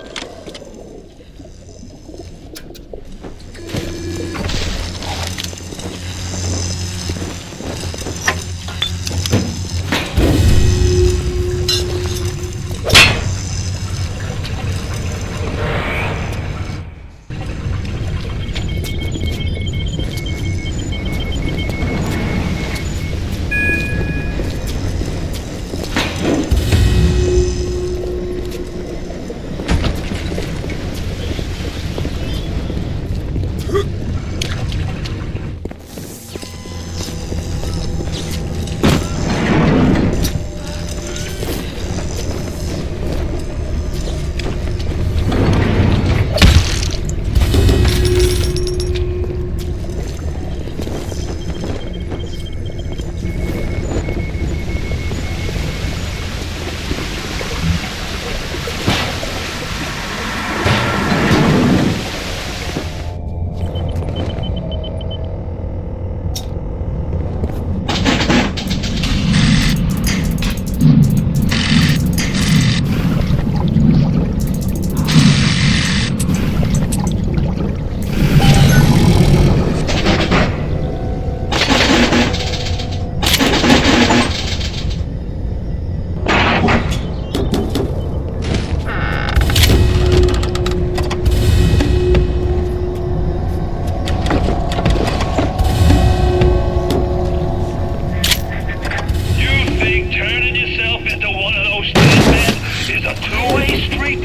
is a two-way street.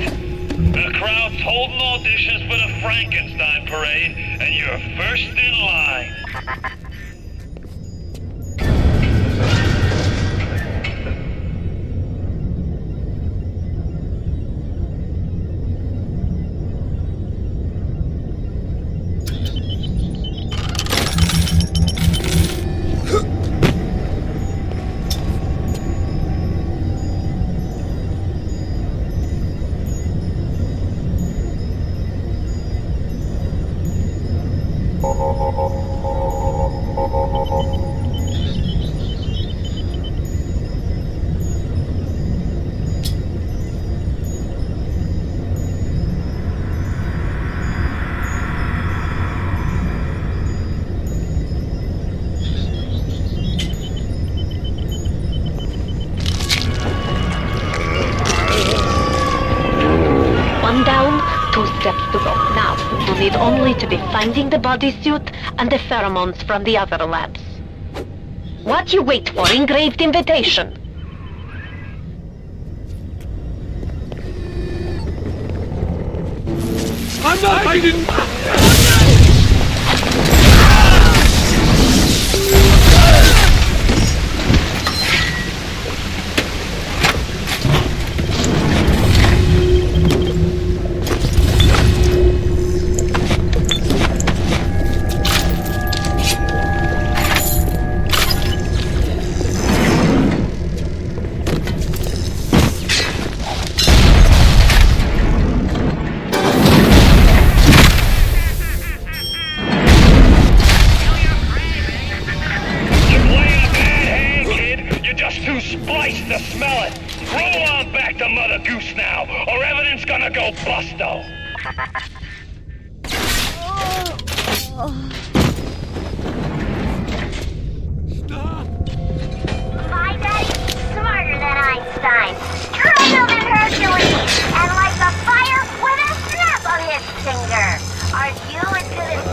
The crowd's holding auditions for the Frankenstein parade, and you're first in line. One down, 2 steps to go. Now, you need only to be finding the bodysuit and the pheromones from the other labs. What you wait for? Engraved invitation. I'm not fighting! To smell it. Roll on back to Mother Goose now, or everything's gonna go busto. My daddy's smarter than Einstein, stronger than Hercules, and like a fire with a snap of his finger. Are you into this?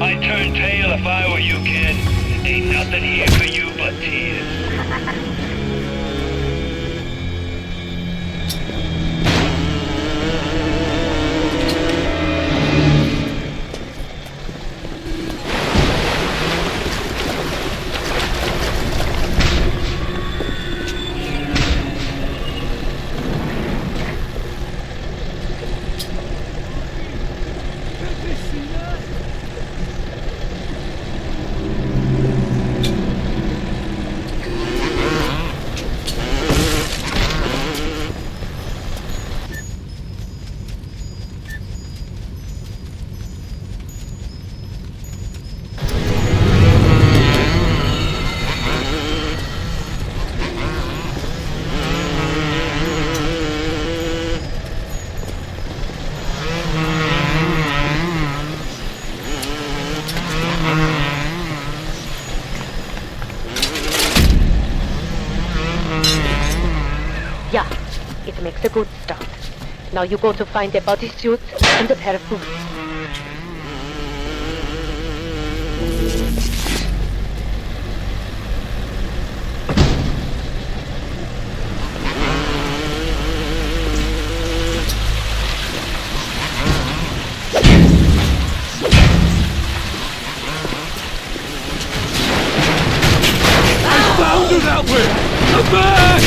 I'd turn tail if I were you, kid. Ain't nothing here for you but tears. Yeah, it makes a good start. Now you go to find a bodysuit and a pair of boots. Found her that way! Come back!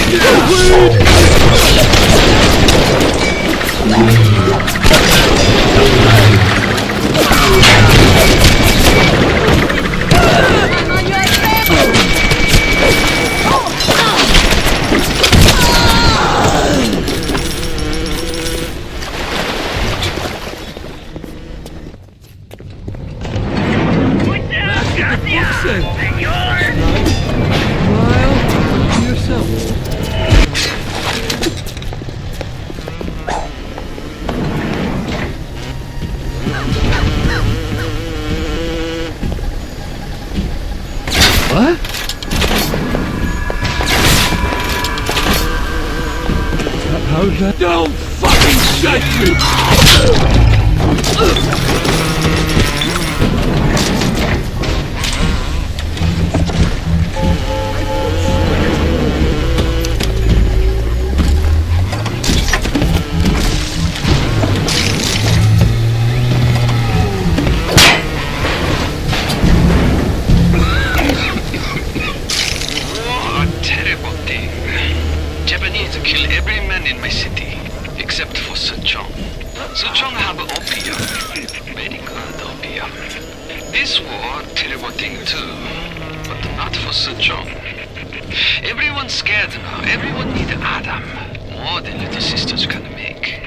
I'm on your trail! What? How's that? Don't fucking shut me! Japanese kill every man in my city, except for Suchong. Suchong have opium. Very good opium. This war, terrible thing too, but not for Suchong. Everyone's scared now. Everyone need Adam. More than little sisters can make.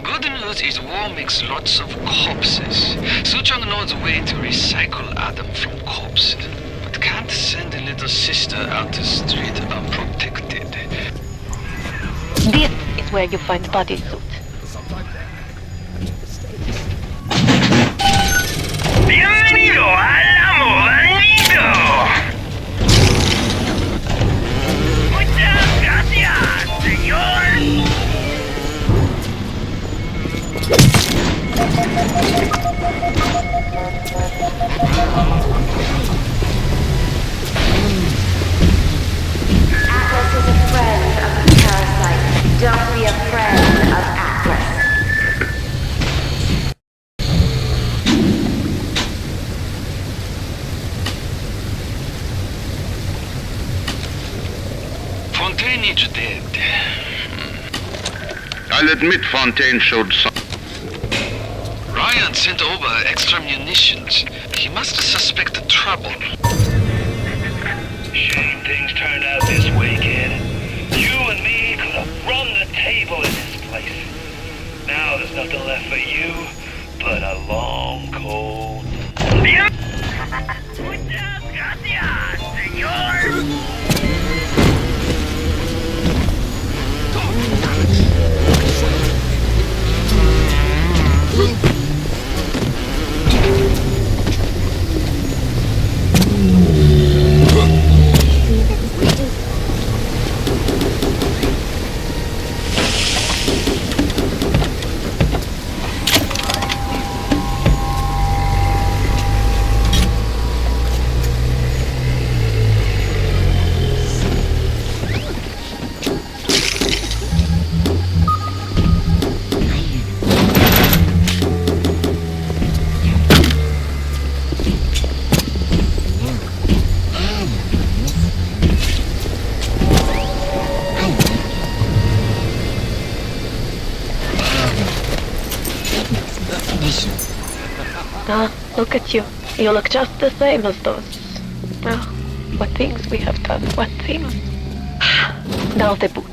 Good news is war makes lots of corpses. Suchong knows a way to recycle Adam from corpses, but can't send a little sister out the street unprotected. This is where you find bodysuit. Bienvenido al amo venido. Muchas gracias, señor. Atlas is a friend of the parasite. Don't be a friend of Atlas. Fontaine is dead. I'll admit Fontaine showed some... Ryan sent over extra munitions. He must suspect trouble. Shame things turned out this way, kid. You and me could have run the table in this place. Now there's nothing left for you but a long, cold... Muchas gracias, señor. Look at you. You look just the same as those. Oh, what things we have done. What things. Now the boots.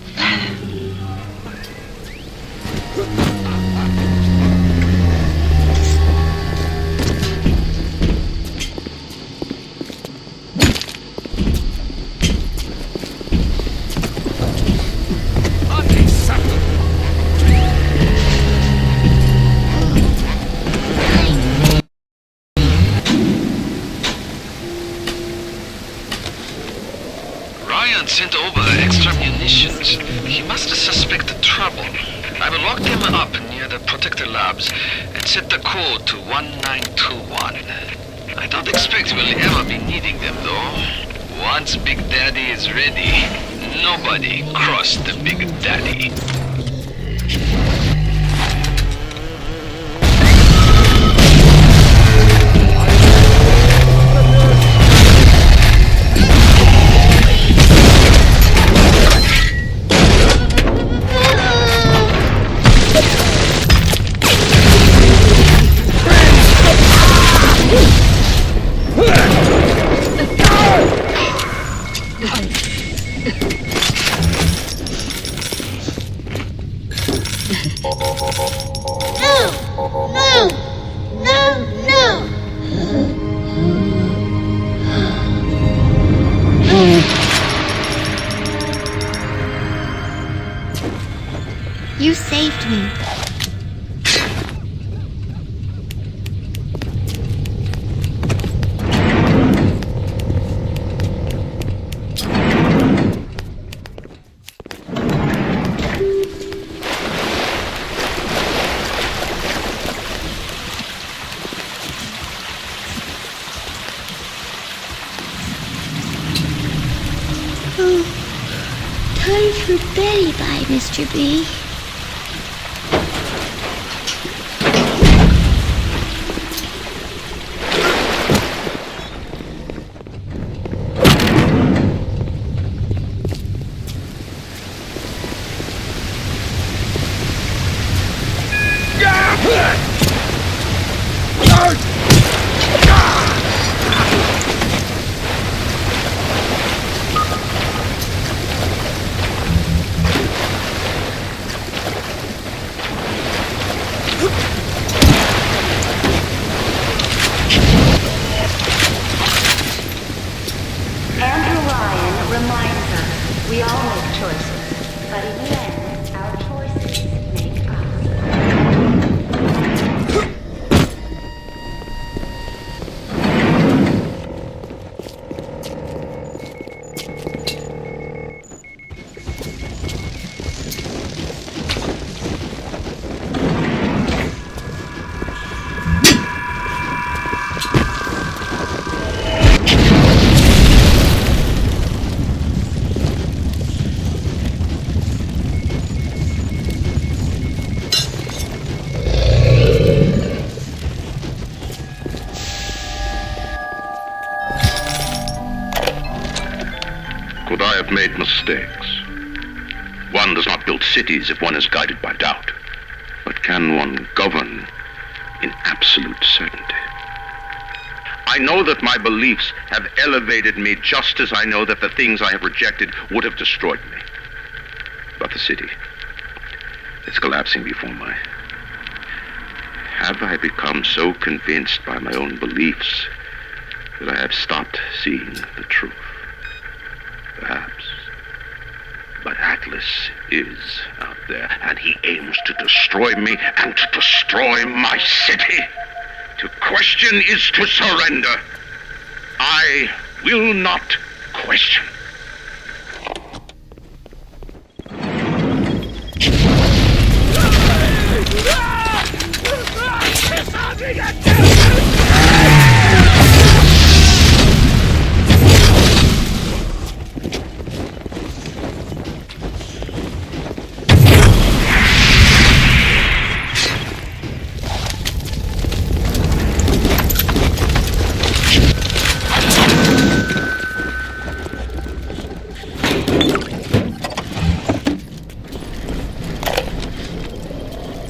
Sent over extra munitions. He must suspect trouble. I will lock them up near the protector labs and set the code to 1921. I don't expect we'll ever be needing them though. Once Big Daddy is ready, nobody cross the Big Daddy. You saved me. Time for Betty bye, Mr. B. Andrew Ryan reminds us we all make choices, but in the end, our choices make us. Could I have made mistakes? One does not build cities if one is guided by doubt. But can one govern in absolute certainty? I know that my beliefs have elevated me just as I know that the things I have rejected would have destroyed me. But the city is collapsing before my... Have I become so convinced by my own beliefs that I have stopped seeing the truth? Perhaps. But Atlas is out there, and he aims to destroy me and to destroy my city. To question is to surrender. I will not question.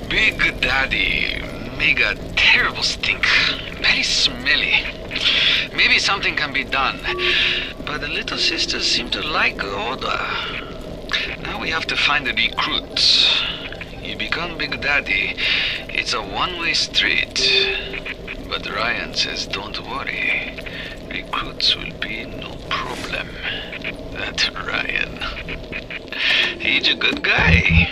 Big Daddy make a terrible stink. Very smelly. Maybe something can be done. But the little sisters seem to like order. Now we have to find the recruits. You become Big Daddy, it's a one-way street. But Ryan says don't worry. Recruits will be no problem. That Ryan. He's a good guy.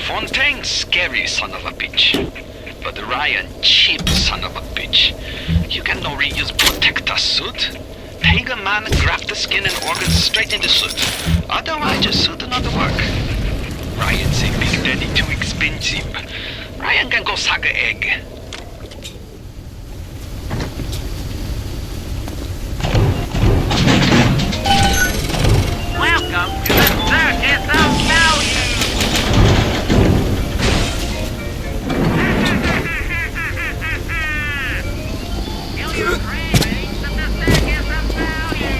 Fontaine, scary son of a bitch. But Ryan, cheap son of a bitch. You can no reuse protector suit. pagan man graft the skin and organs straight into suit. Otherwise, your suit will not work. Ryan say Big Daddy too expensive. Ryan can go suck an egg. Welcome to the Circus of Value! Feel your cravings at the Circus of Value!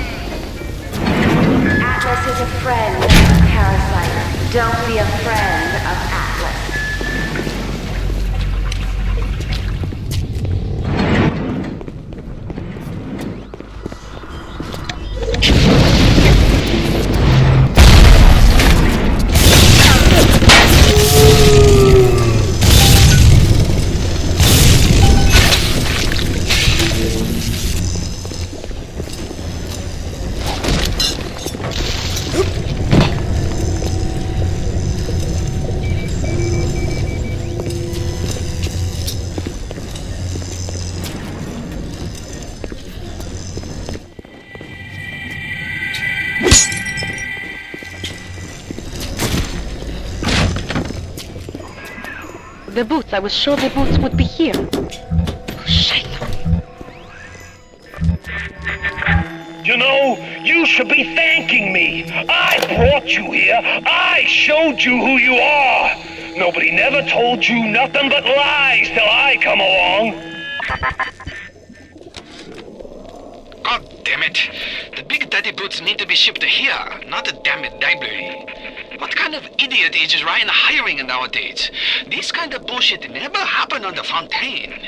Atlas is a friend of Parasite. Don't be a friend of Atlas. The boots. I was sure the boots would be here. You know, you should be thanking me. I brought you here. I showed you who you are. Nobody never told you nothing but lies till I come along. God damn it. The Big Daddy boots need to be shipped here, not the damn it library. What kind of idiot is Ryan hiring nowadays? This kind of bullshit never happened on the Fontaine.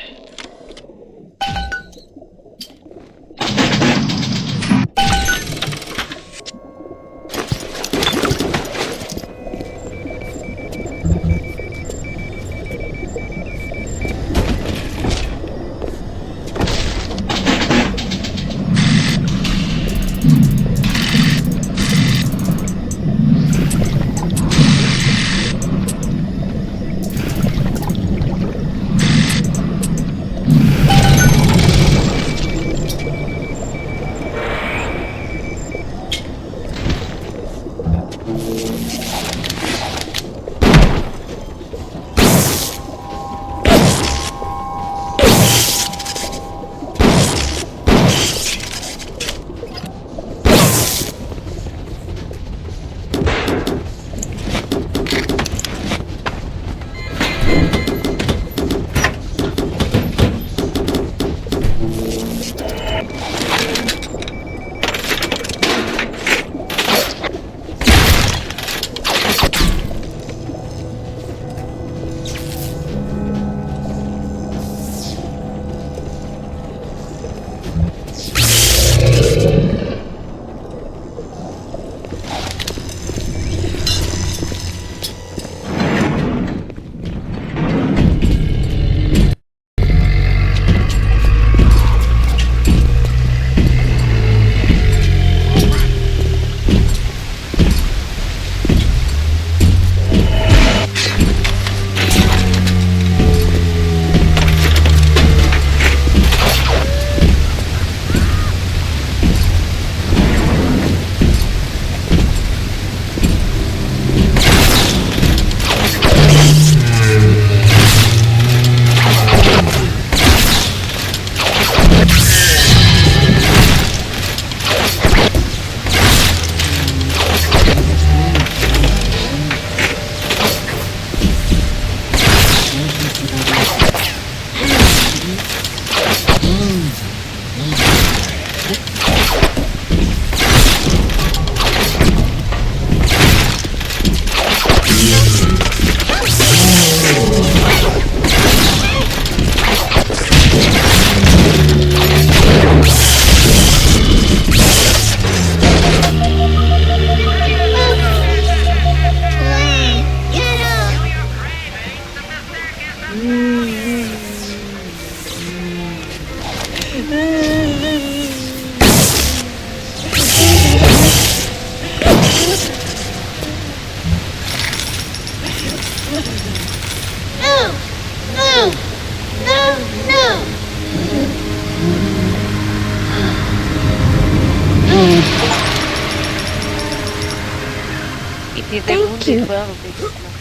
He's a Thank wounded you. well-behaved man.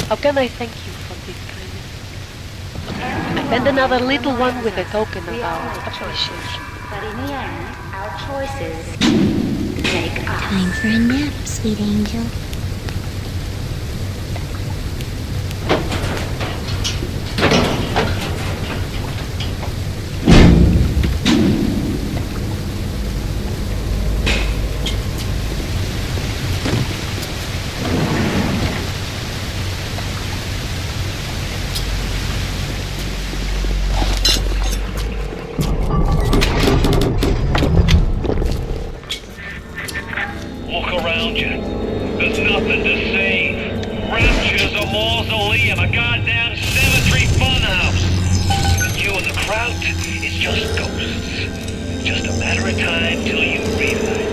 How can I thank you for this kindness? And another little one with a token of our appreciation. But in the end, our choices make us. Time for a nap, sweet angel. Look around you. There's nothing to see. Rapture's a mausoleum, a goddamn cemetery funhouse. And you and the crowd, it's just ghosts. Just a matter of time till you realize it.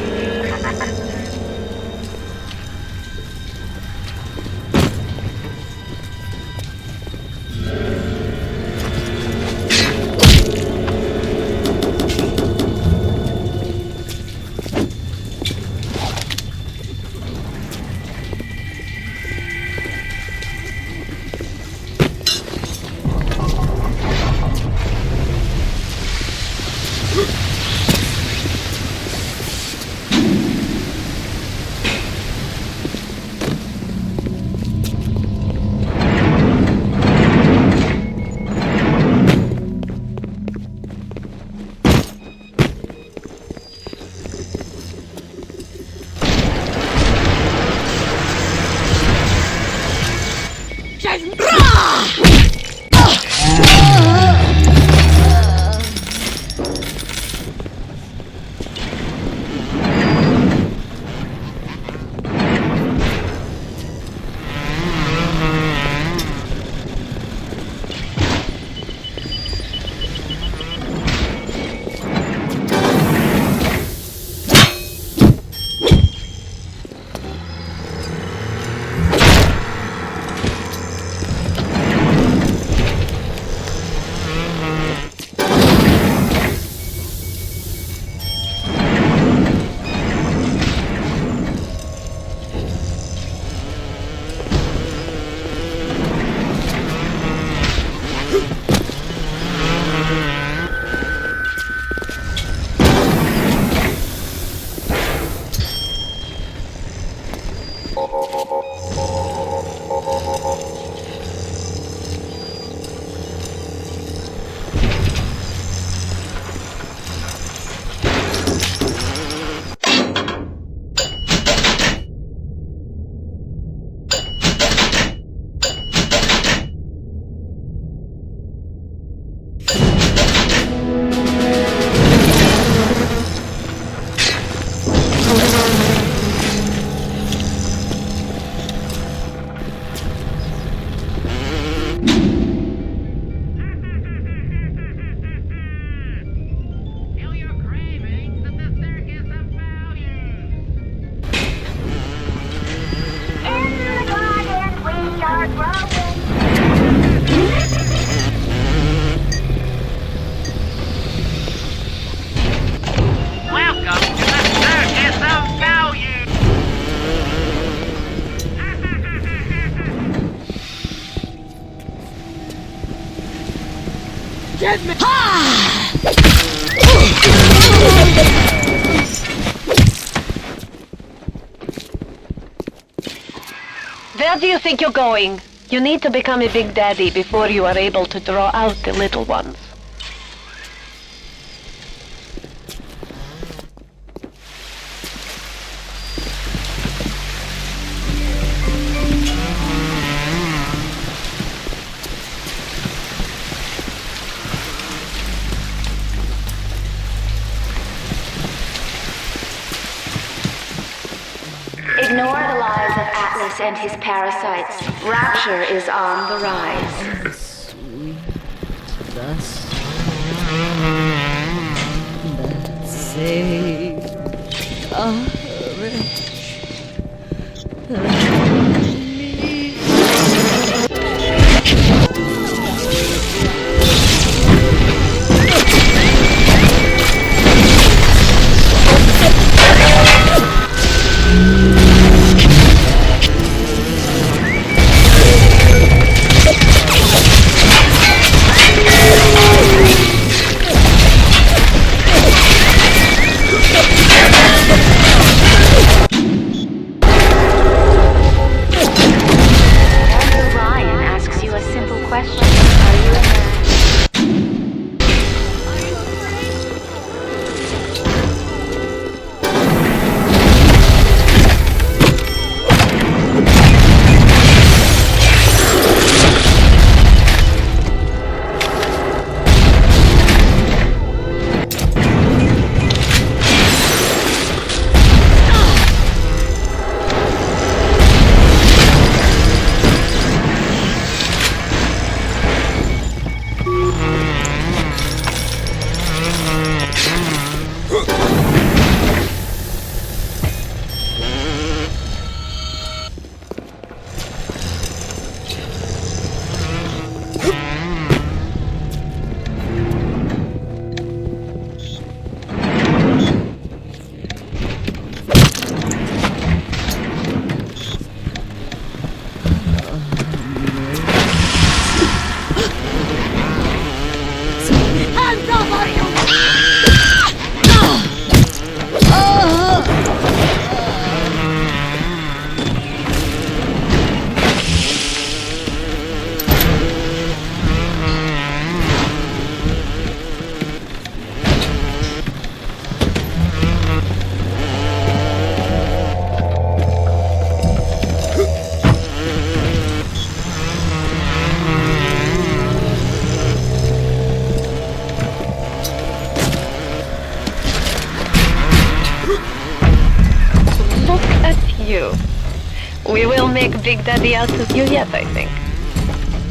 Where do you think you're going? You need to become a big daddy before you are able to draw out the little ones. Ignore the lies of Atlas and his parasites. Rapture is on the rise. Sweet. Thus. Sage. Andrew Ryan asks you a simple question. Are you a man? We will make Big Daddy out of you yet, I think.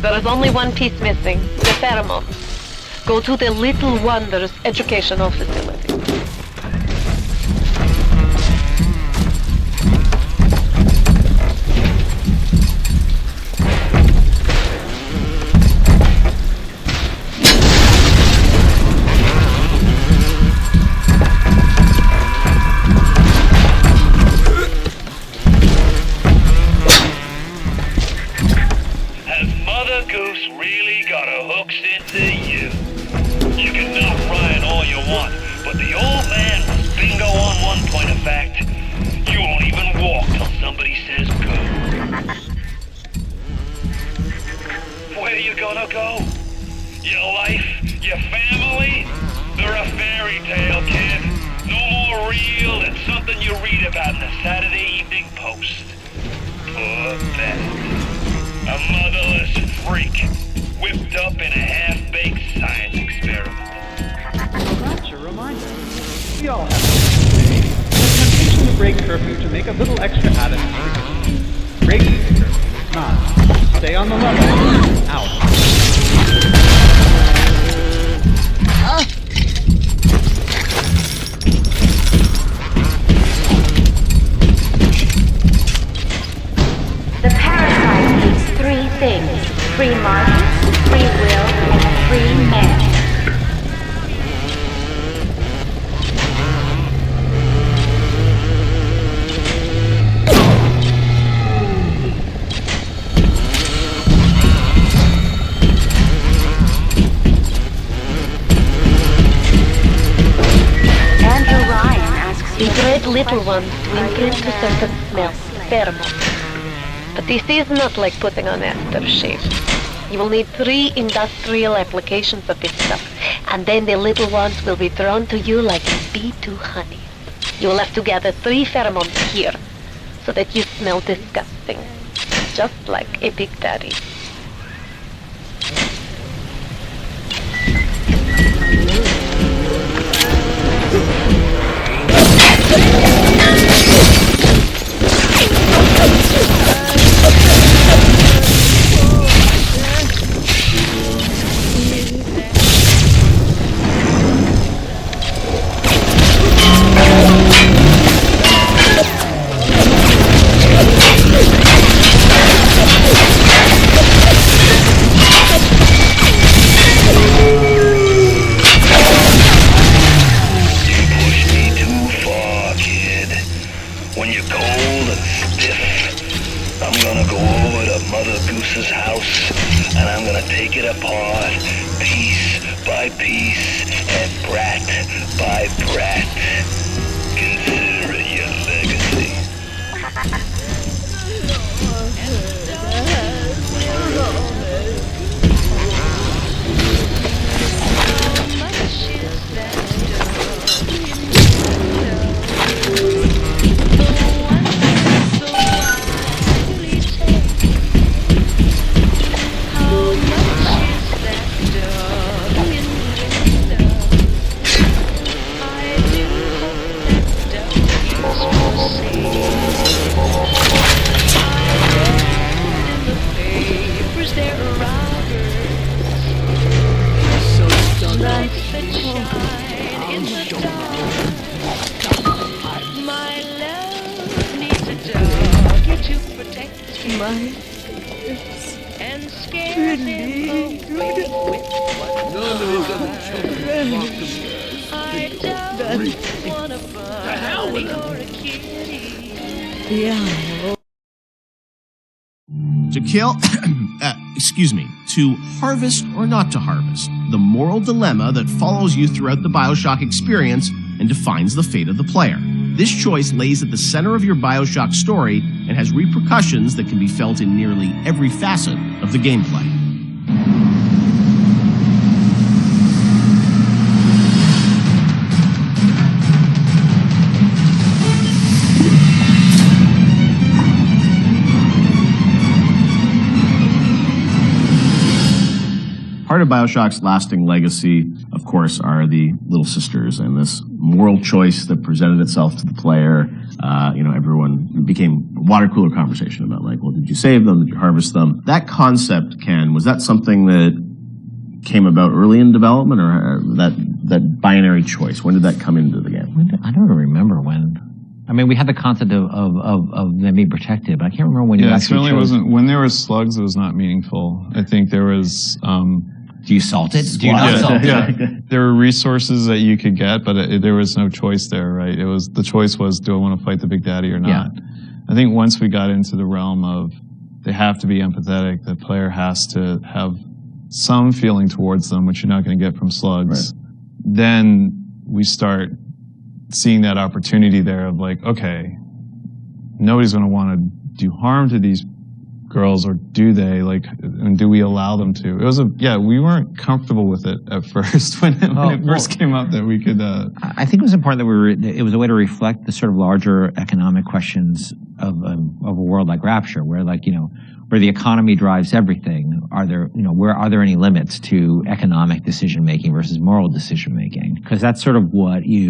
There is only one piece missing, the pheromones. Go to the Little Wonders educational facility. Little ones twinkle to certain smells, pheromones. But this is not like putting on aftershave. You will need 3 industrial applications of this stuff, and then the little ones will be drawn to you like a bee to honey. You will have to gather 3 pheromones here, so that you smell disgusting, just like a Big Daddy. my and scare them away with I don't wanna bunny or a kitty. Yeah. To kill, to harvest or not to harvest, the moral dilemma that follows you throughout the BioShock experience and defines the fate of the player. This choice lays at the center of your BioShock story and has repercussions that can be felt in nearly every facet of the gameplay. Part of BioShock's lasting legacy, of course, are the little sisters and this moral choice that presented itself to the player. Everyone became a water cooler conversation about like, well, did you save them? Did you harvest them? That concept, Ken, was that something that came about early in development, or that binary choice? When did that come into the game? I don't remember when. I mean, we had the concept of them being protected, but I can't remember when you actually certainly wasn't. When there were slugs, it was not meaningful. I think there was. Do you salt it? Do you not salt it? There were resources that you could get, but there was no choice there, right? The choice was, do I want to fight the Big Daddy or not? Yeah. I think once we got into the realm of they have to be empathetic, the player has to have some feeling towards them, which you're not going to get from slugs. Right. Then we start seeing that opportunity there of like, okay, nobody's going to want to do harm to these girls, or do they? Like, and do we allow them to? It was we weren't comfortable with it at first when it first came up that we could. I think it was important that it was a way to reflect the sort of larger economic questions of a world like Rapture, where where the economy drives everything. Are there any limits to economic decision making versus moral decision making? Because that's sort of what the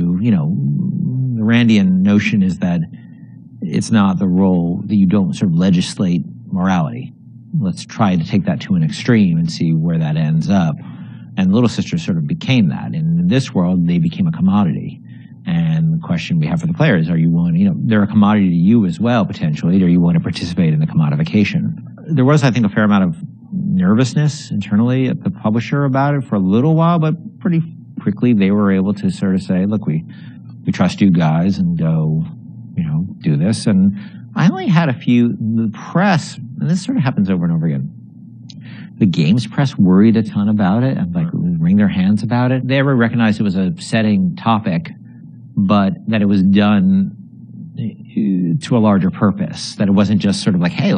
Randian notion is that it's not the role that you don't sort of legislate morality. Let's try to take that to an extreme and see where that ends up. And Little Sisters sort of became that. And in this world, they became a commodity. And the question we have for the players, are you willing, they're a commodity to you as well, potentially, or you want to participate in the commodification? There was, I think, a fair amount of nervousness internally at the publisher about it for a little while, but pretty quickly they were able to sort of say, look, we trust you guys and go, do this. And I only had the press, and this sort of happens over and over again. The games press worried a ton about it and wring their hands about it. They ever recognized it was a setting topic, but that it was done to a larger purpose. That it wasn't just sort of like, hey,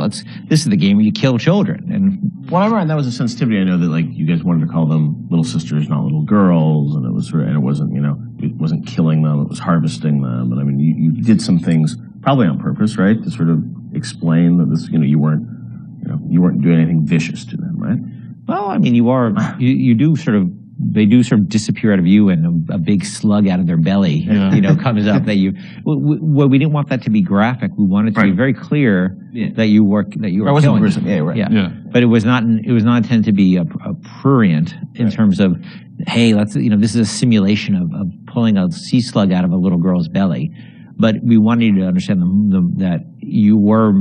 this is the game where you kill children. And whatever, and that was a sensitivity. I know that you guys wanted to call them little sisters, not little girls, and it wasn't, it wasn't killing them, it was harvesting them. And I mean, you did some things probably on purpose, right, to sort of explain that this, you weren't doing anything vicious to them, right? Well, I mean, they do sort of disappear out of view, and a big slug out of their belly, comes up. We didn't want that to be graphic. We wanted to be very clear that you were killing them. Yeah. But it was not intended to be a prurient in terms of, hey, this is a simulation of pulling a sea slug out of a little girl's belly. But we wanted you to understand that you were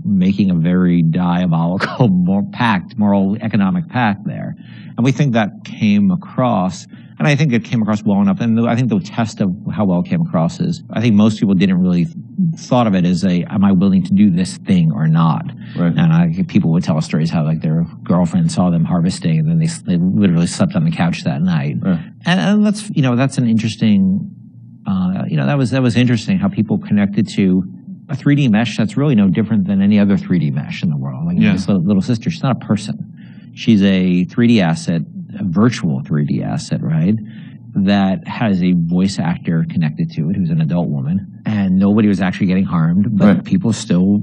making a very diabolical moral economic pact there. And we think that came across, and I think it came across well enough. And I think the test of how well it came across is, I think most people didn't really thought of it as am I willing to do this thing or not? Right. And people would tell us stories how their girlfriend saw them harvesting, and then they literally slept on the couch that night. Right. And that's an interesting, that was interesting how people connected to a 3D mesh that's really no different than any other 3D mesh in the world. This little sister, she's not a person. She's a 3D asset, a virtual 3D asset, right? That has a voice actor connected to it who's an adult woman. And nobody was actually getting harmed, but people still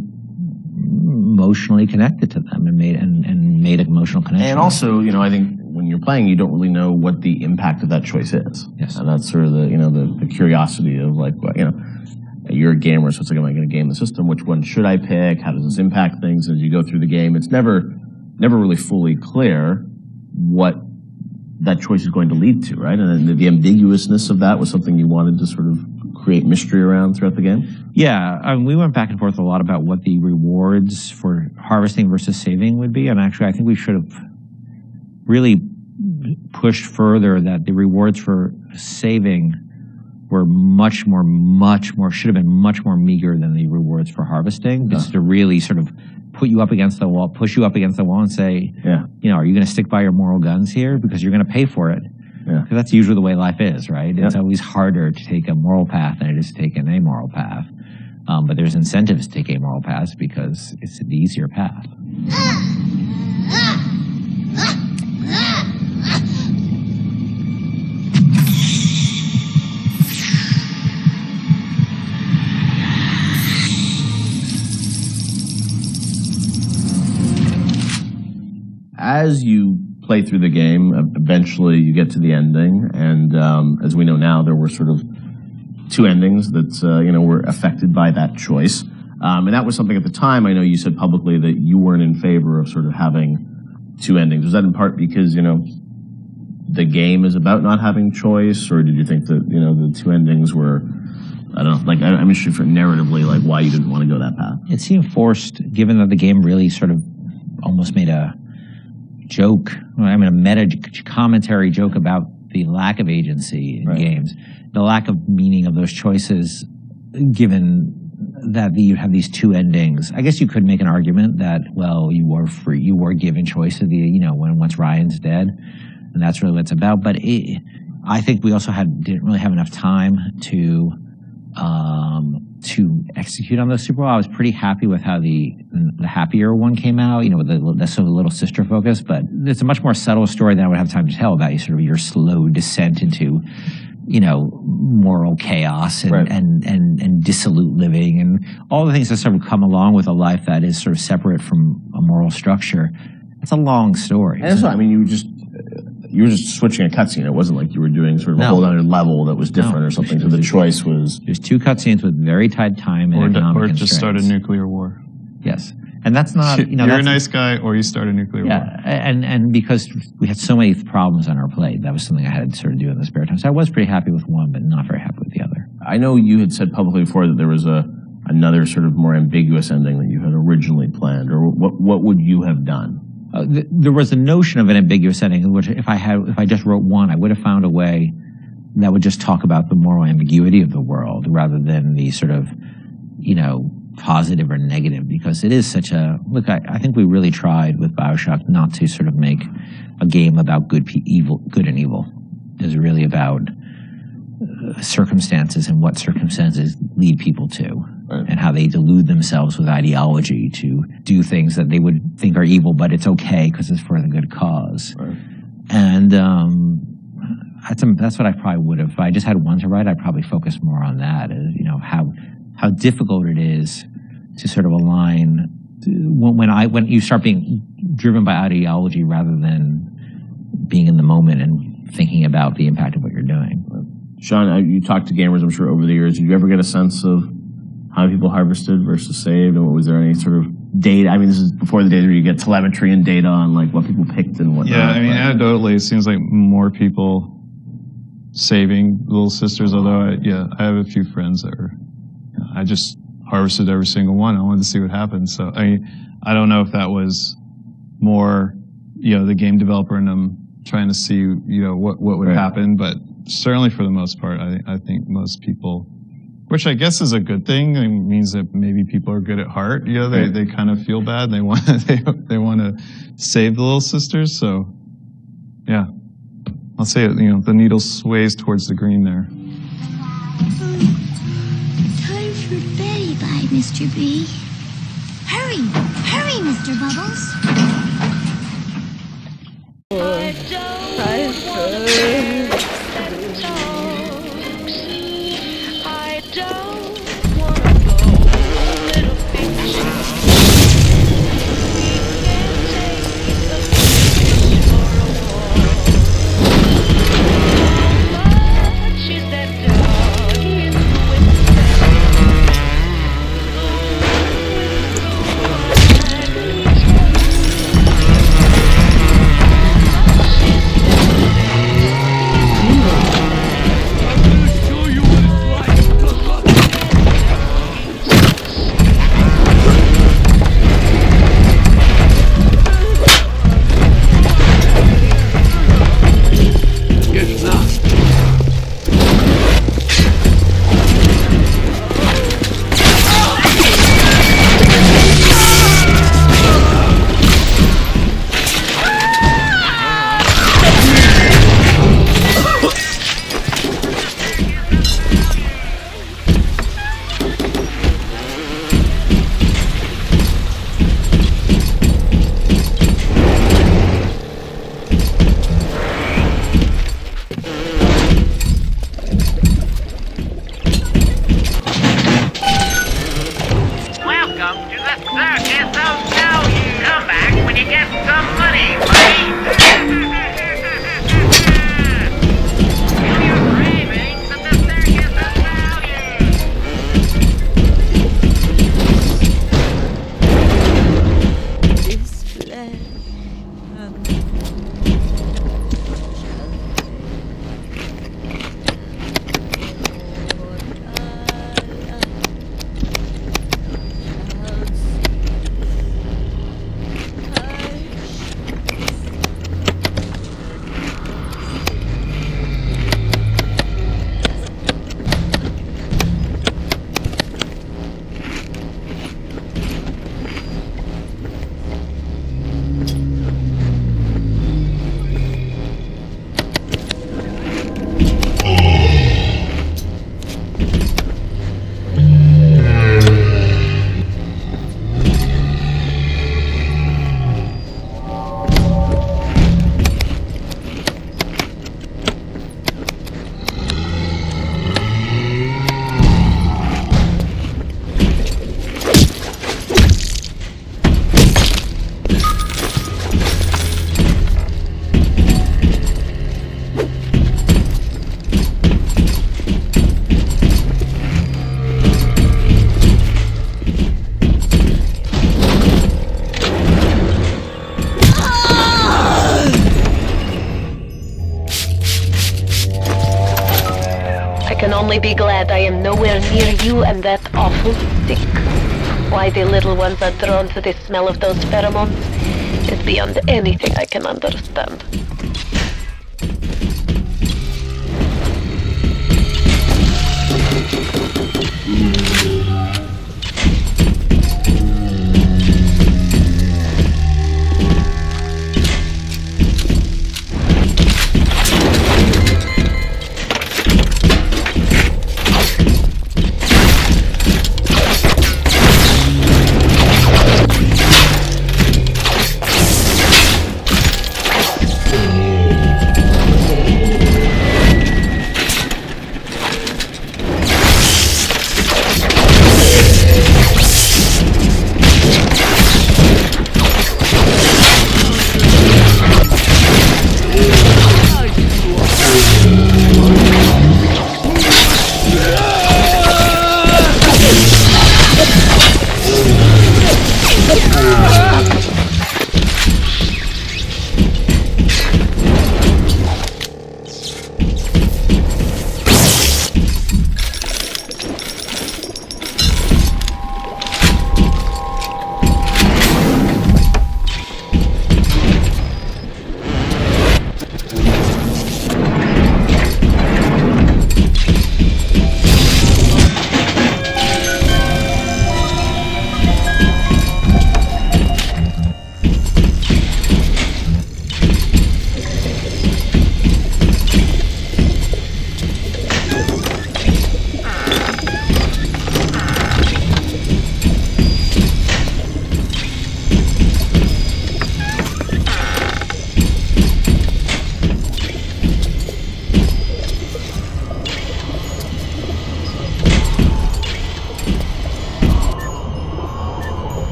emotionally connected to them and made an emotional connection. And also, I think when you're playing, you don't really know what the impact of that choice is. Yes. And that's sort of the curiosity of you're a gamer, so it's like, am I going to game the system? Which one should I pick? How does this impact things as you go through the game? It's never really fully clear what that choice is going to lead to, right? And the ambiguousness of that was something you wanted to sort of create mystery around throughout the game? Yeah, we went back and forth a lot about what the rewards for harvesting versus saving would be, and actually I think we should have really pushed further that the rewards for saving were much more, should have been much more meager than the rewards for harvesting, just to really sort of put you up against the wall, push you up against the wall and say, you know, are you going to stick by your moral guns here? Because you're going to pay for it. Because that's usually the way life is, right? It's always harder to take a moral path than it is to take an amoral path. But there's incentives to take amoral paths because it's the easier path. As you play through the game, eventually you get to the ending, and as we know now, there were sort of two endings that you know, were affected by that choice. And that was something at the time, I know you said publicly that you weren't in favor of sort of having two endings. Was that in part because, you know, the game is about not having choice, or did you think that, you know, the two endings were, I don't know, like, I'm interested for narratively, like, why you didn't want to go that path? It seemed forced, given that the game really sort of almost made a joke, I mean, a meta commentary joke about the lack of agency in games, the lack of meaning of those choices, given that you have these two endings. I guess you could make an argument that, well, you were free, you were given choice of the, you know, once Ryan's dead, and that's really what it's about. But I think we also didn't really have enough time to execute on those super well. I was pretty happy with how the happier one came out, you know, with the sort of little sister focus, but it's a much more subtle story than I would have time to tell about sort of your slow descent into, you know, moral chaos and dissolute living and all the things that sort of come along with a life that is sort of separate from a moral structure. It's a long story. And that's what I mean, you were just switching a cutscene. It wasn't like you were doing sort of a whole other level that was different or something. So the choice was... There's two cutscenes with very tight time and economic constraints. Or just start a nuclear war. Yes. And that's not... You know, you're a nice guy, or you start a nuclear war. And because we had so many problems on our plate, that was something I had to sort of do in the spare time. So I was pretty happy with one, but not very happy with the other. I know you had said publicly before that there was another sort of more ambiguous ending that you had originally planned, or what would you have done? There was a notion of an ambiguous ending, which if I just wrote one, I would have found a way that would just talk about the moral ambiguity of the world rather than the sort of, you know, positive or negative, because it is such a, look, I think we really tried with BioShock not to sort of make a game about good and evil. It was really about circumstances and what circumstances lead people to. And how they delude themselves with ideology to do things that they would think are evil, but it's okay because it's for the good cause. And that's what I probably would have. If I just had one to write, I'd probably focus more on that. You know, how difficult it is to sort of align when you start being driven by ideology rather than being in the moment and thinking about the impact of what you're doing. Sean, you talked to gamers, I'm sure, over the years. Did you ever get a sense of how people harvested versus saved, and was there any sort of data? I mean, this is before the days where you get telemetry and data on like what people picked and whatnot. Yeah, I mean, anecdotally, it seems like more people saving little sisters. Although, I have a few friends that I just harvested every single one. I wanted to see what happened. So, I mean, I don't know if that was more, you know, the game developer and them trying to see, you know, what would happen, but certainly for the most part, I think most people. Which I guess is a good thing. It means that maybe people are good at heart. You know, they kind of feel bad. They want they want to save the little sisters. So, yeah, I'll say it. You know, the needle sways towards the green there. Time for beddy-bye, Mr. B. Hurry, Mr. Bubbles. I don't want don't wanna go, little bitch. We can't take the fish for a walk. How much is that dog in the winter? be glad I am nowhere near you and that awful stick. Why the little ones are drawn to the smell of those pheromones is beyond anything I can understand.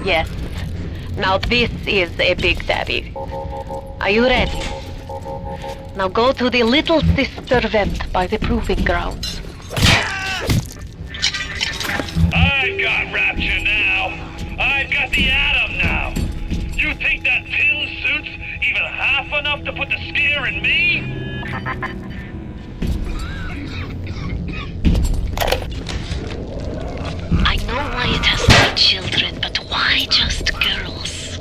Yes. Now this is a Big Daddy. Are you ready? Now go to the Little Sister vent by the proving grounds. I've got Rapture now. I've got the Atom now. You think that pill suit's even half enough to put the scare in me? I know why it has to be children, but why just girls?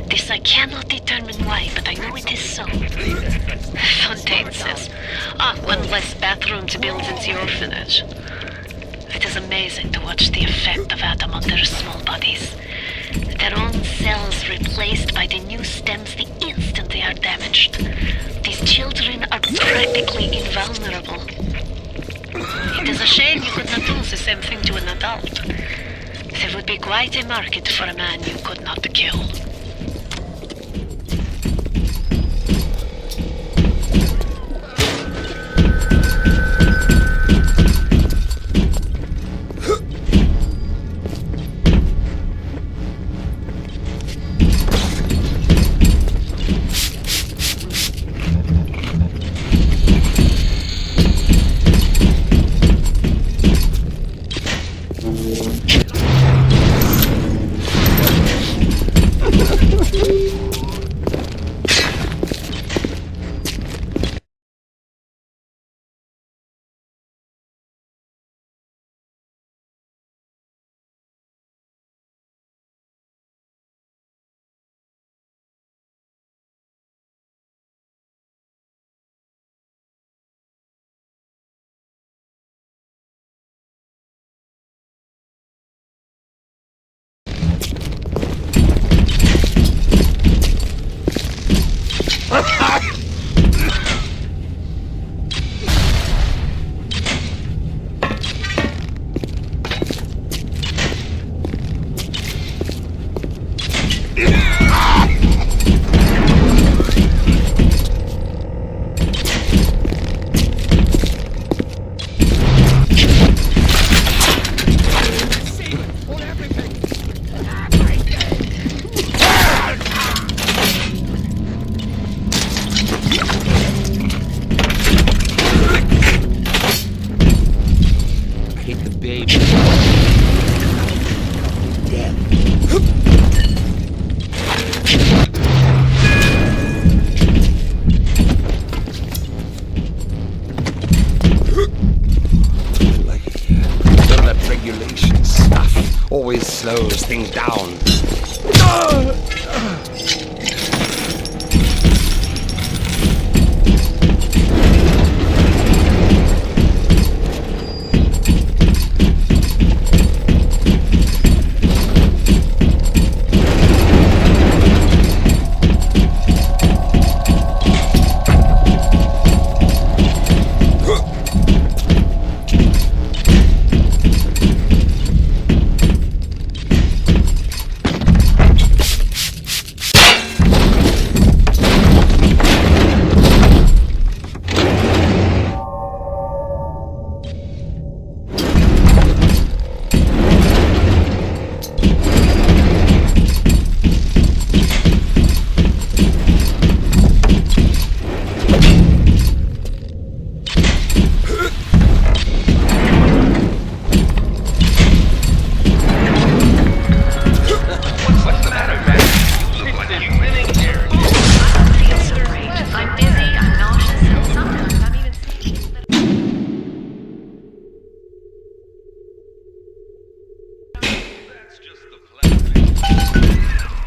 This I cannot determine why, but I know it is so. Fontaine says, one less bathroom to build into the orphanage. It is amazing to watch the effect of Atom on their small bodies. Their own cells replaced by the new stems the instant they are damaged. These children are practically invulnerable. It is a shame you could not do the same thing to an adult. There would be quite a market for a man you could not kill. Always slows things down.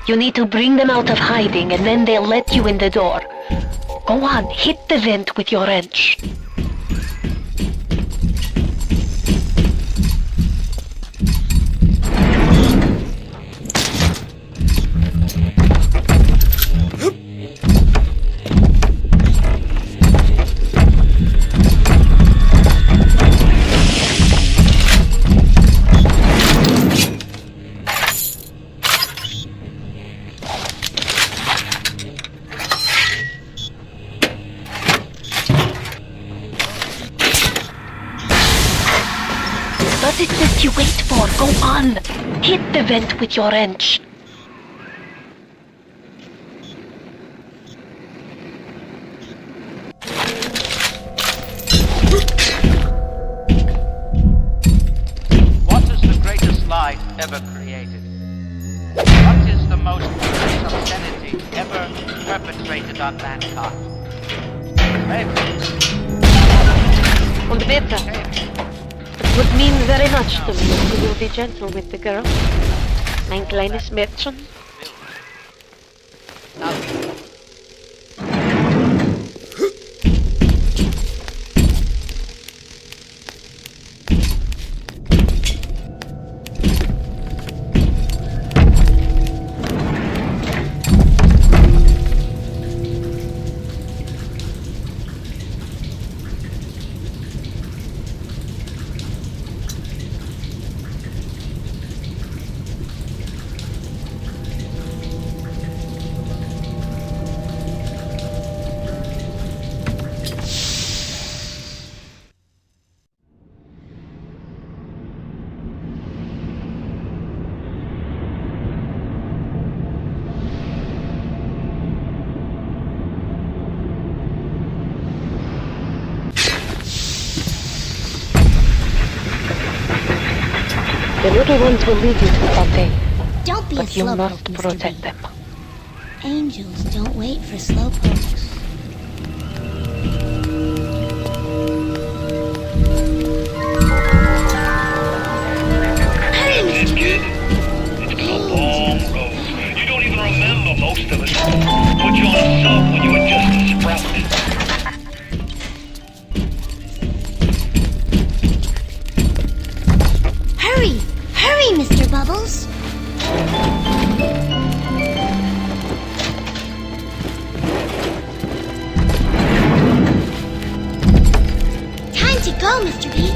You need to bring them out of hiding and then they'll let you in the door. Go on, hit the vent with your wrench. What is this you wait for? Go on! Hit the vent with your wrench. What is the greatest lie ever created? What is the most cruel obscenity ever perpetrated on mankind? Und bitte. It would mean very much to me if you will be gentle with the girl. Mein kleines Mädchen. The little ones will lead you to Fontaine. Don't be a But you slowpoke, must Mr. protect B. them. Angels don't wait for slowpokes. That's it, kid. It's been a long road. You don't even remember most of it. Put you on a sub when you were just a sprout. Hurry! Hurry, Mr. Bubbles! go, Mr. B.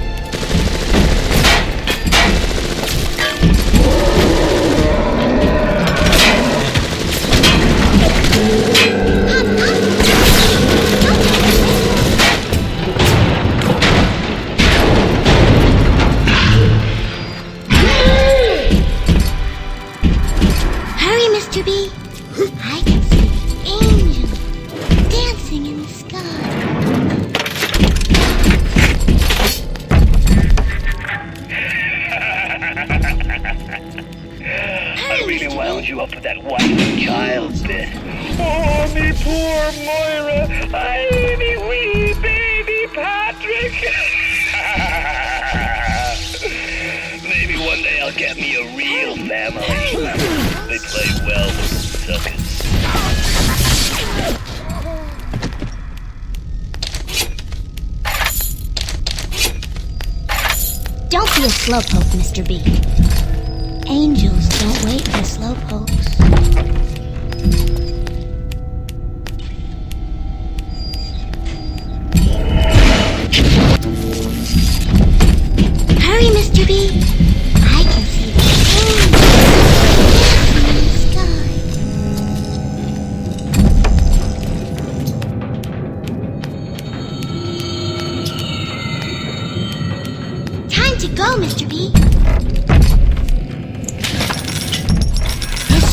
Hurry, Mr. B. I can see the angel dancing in the sky. I really wound you up with that wife and child bit. Oh, me poor Moira. Me wee baby Patrick. Maybe one day I'll get me a real family. They play well with suckers. Don't be a slowpoke, Mr. B. Angels don't wait for slowpokes. Hurry, Mr. B. I can see the angels dancing in the sky. Time to go, Mr. B. This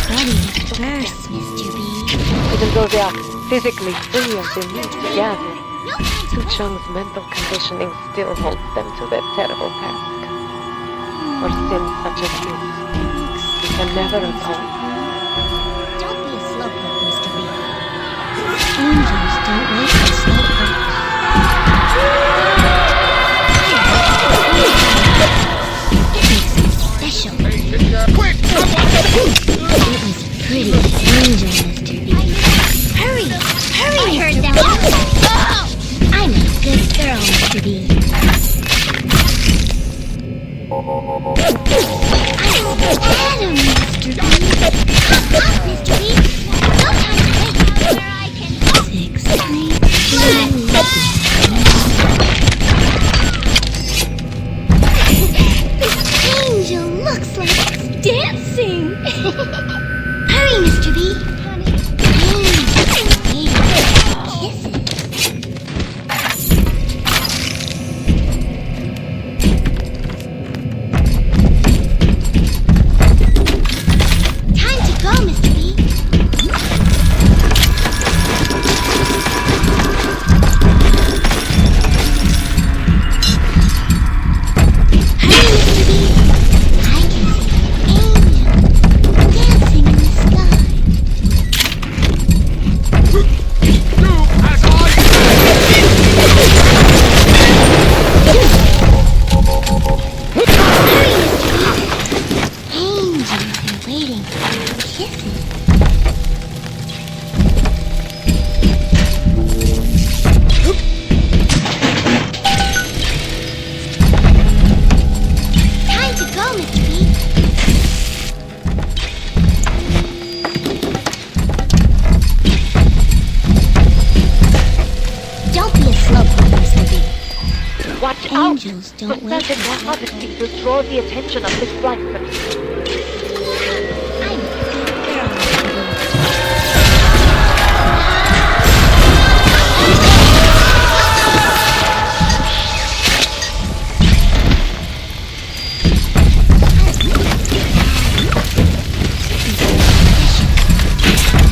body bursts, Mr. B. Even though they are physically free as they move together, Su Chung's mental conditioning still holds them to their terrible task. For sins such as this, we can never atone. Don't be a slowpoke, Mr. B. Angels don't wait for slowpokes. It makes me special. Quick! It was pretty angel, Mr. B. Hurry! Hurry! I heard that. Oh! I'm a good girl, Mr. B. Adam, Mr. B. Hop, Mr. B. No time to wait. Where I can 16. This angel looks like it's dancing. Hurry, Mr. B. Kisses. Time to go, Mr. B. Hurry, Mr. B. I can see an angel dancing in the sky. Angels are waiting for your kisses. Time to go, Mr. B. Don't be a slowpoke, Mr. B. Watch Angels out! don't The wait magic for Majesty will draw the attention of this flight first. I'm a good girl, Mr. B.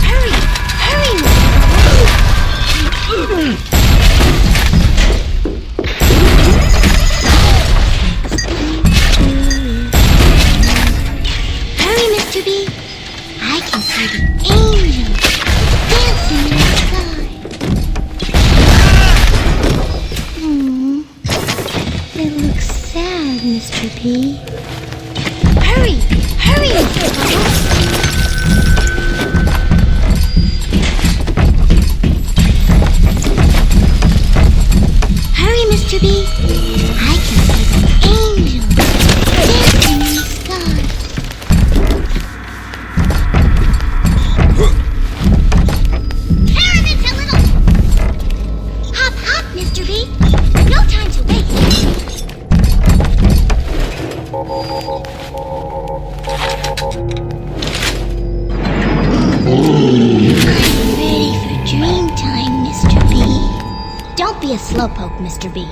Hurry! Hurry, Hurry, Mr. B. I can see the angel dancing in the sky. It looks sad, Mr. B. Hurry! Hurry, Mr. Bubble! Hurry, Mr. B. I can see the angel dancing in the sky. Pyramids a little! Hop, hop, Mr. B. No time to wait. be a slowpoke, Mr. B.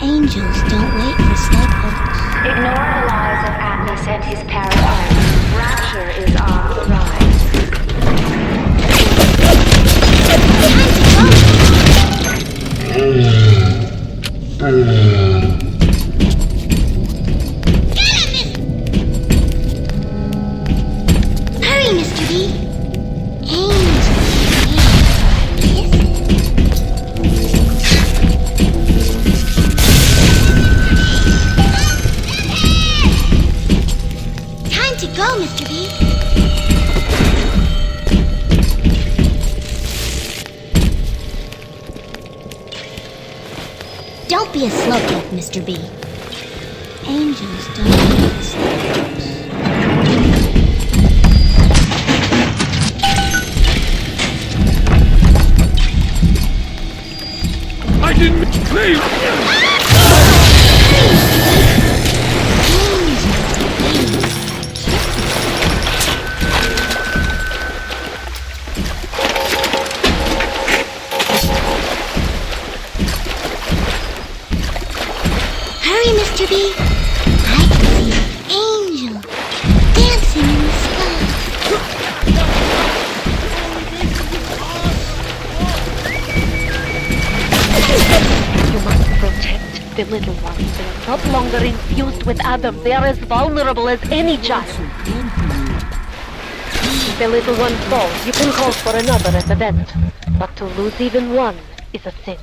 Angels don't wait for slowpokes. Ignore the lies of Atlas and his paradigm. Rapture is on the rise. Hurry, Mr. B. Time to go, Mr. B. Don't be a slowpoke, Mr. B. Angels don't need slowpokes. I didn't leave! Hurry, Mr. B. I can see an angel dancing in the sky. You must protect the little ones. They are not longer infused with Adam. They are as vulnerable as any child. If the little one falls, you can call for another at the vent. But to lose even one is a sin.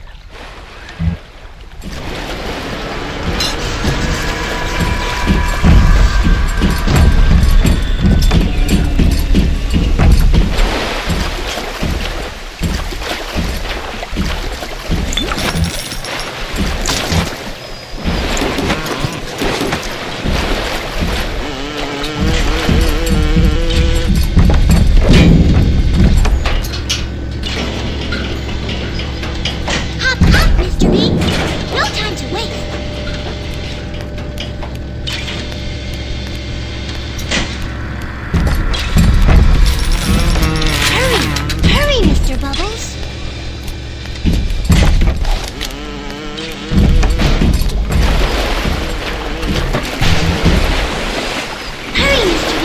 Mr. B. No time to waste. Hurry! Hurry, Mr. Bubbles! Hurry, Mr. B.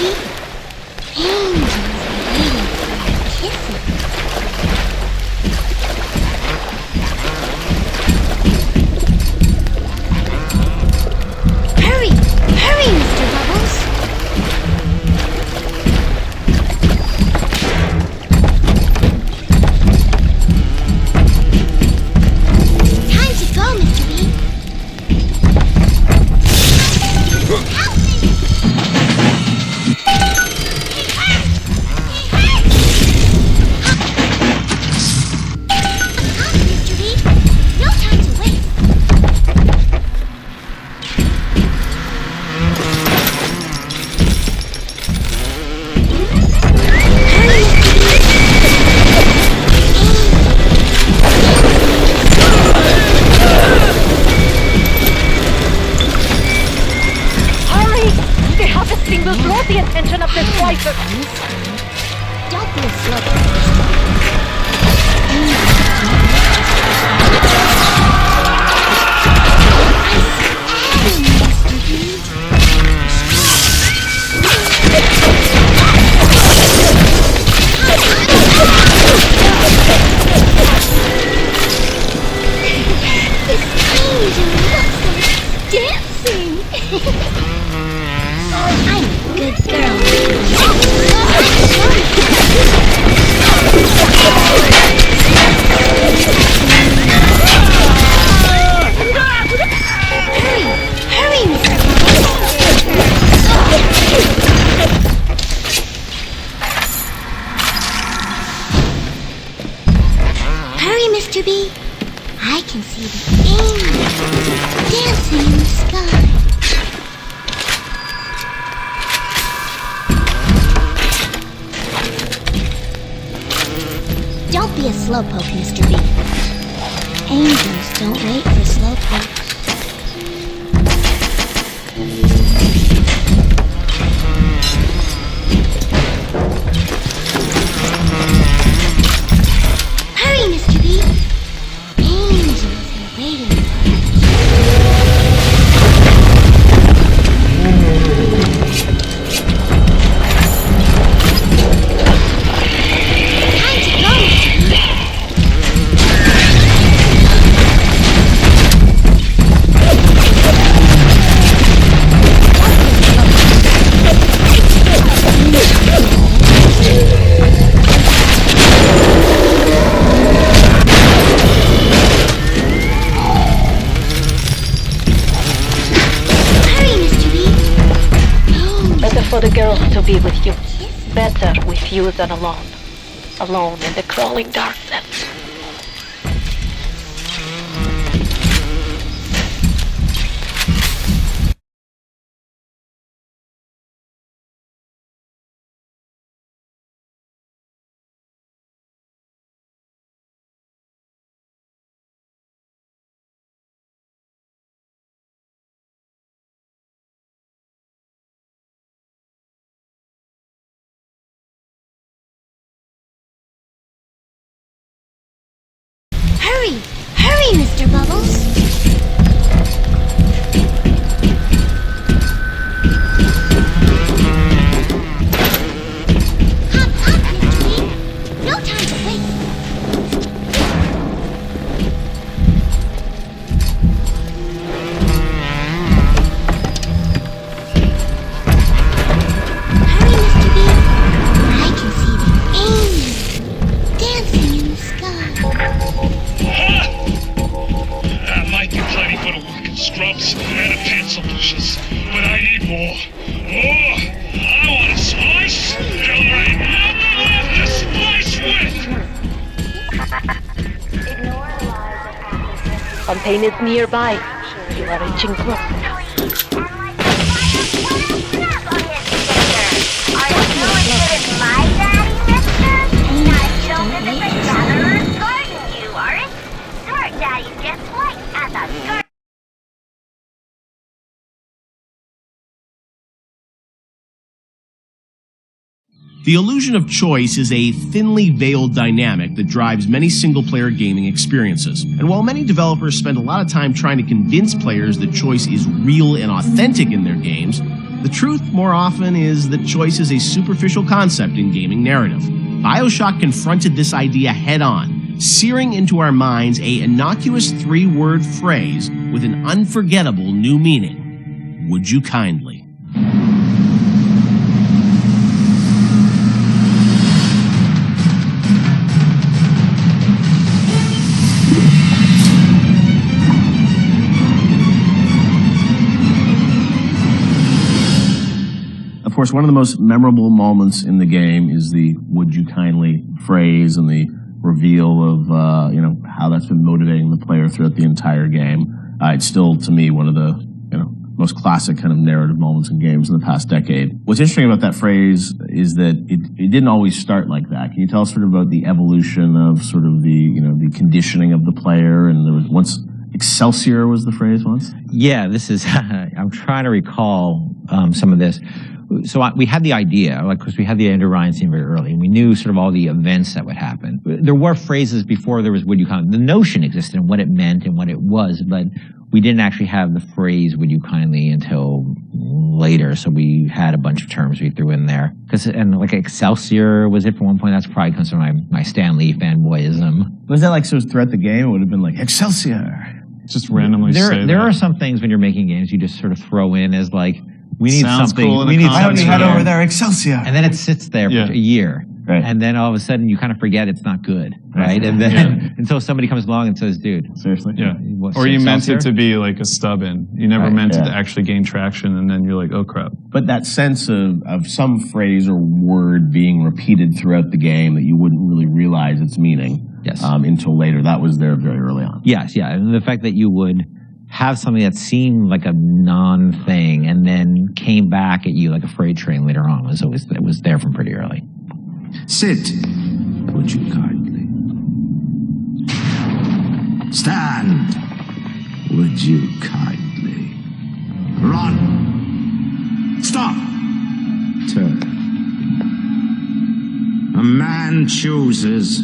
Angels are waiting for your kisses. Hurry! Hurry, Mr. Bubbles! Time to go, Mr. B. Help me! Mr. B. No time to waste. Hurry! The harvesting will draw the attention of the slicer. Don't be a slowpoke. This angel looks like it's dancing. I'm a good girl. Hurry! Hurry, Mr. Hurry, Mr. B. I can see the angel dancing in the sky. Don't be a slowpoke, Mr. B. Angels don't wait for slowpokes. Hurry, Mr. B. Angels with you. Better with you than alone. Alone in the crawling darkness. Hurry! Hurry, Mr. Bubbles! Hop up, Mr. Bean! No time to waste! Hurry, Mr. Bean! I can see them aiming, dancing in the sky. That might be plenty for the working scrubs and the pencil pushers, but I need more. More! I want a slice! Till there ain't nothing left to slice with! Fontaine is nearby. You are reaching close. The illusion of choice is a thinly veiled dynamic that drives many single-player gaming experiences. And while many developers spend a lot of time trying to convince players that choice is real and authentic in their games, the truth more often is that choice is a superficial concept in gaming narrative. BioShock confronted this idea head-on, searing into our minds a innocuous 3-word phrase with an unforgettable new meaning. Would you kindly? Of course, one of the most memorable moments in the game is the "would you kindly" phrase and the reveal of how that's been motivating the player throughout the entire game. It's still, to me, one of the most classic kind of narrative moments in games in the past decade. What's interesting about that phrase is that it didn't always start like that. Can you tell us sort of about the evolution of sort of the conditioning of the player? And there was once Excelsior was the phrase once? Yeah, this is, I'm trying to recall some of this. So we had the idea, because we had the Andrew Ryan scene very early, and we knew sort of all the events that would happen. There were phrases before there was "would you kindly." The notion existed and what it meant and what it was, but we didn't actually have the phrase "would you kindly" until later. So we had a bunch of terms we threw in there. And like Excelsior was it for one point. That's probably comes from my Stan Lee fanboyism. Was that like so throughout the game? It would have been like Excelsior. Just randomly There are some things when you're making games you just sort of throw in as like, we need Sounds something. cool We need Why don't something. you head over there, Excelsior? And then it sits there for a year. Right. And then all of a sudden you kind of forget it's not good. Right. And then until somebody comes along and says, dude. Seriously? Yeah. What's Or you meant Excelsior? it to be like a stub in. You never meant it to actually gain traction, and then you're like, oh crap. But that sense of some phrase or word being repeated throughout the game that you wouldn't really realize its meaning until later, that was there very early on. Yes, yeah. And the fact that you would have something that seemed like a non-thing and then came back at you like a freight train later on it was there from pretty early. Sit, would you kindly? Stand, would you kindly? Run! Stop! Turn. A man chooses,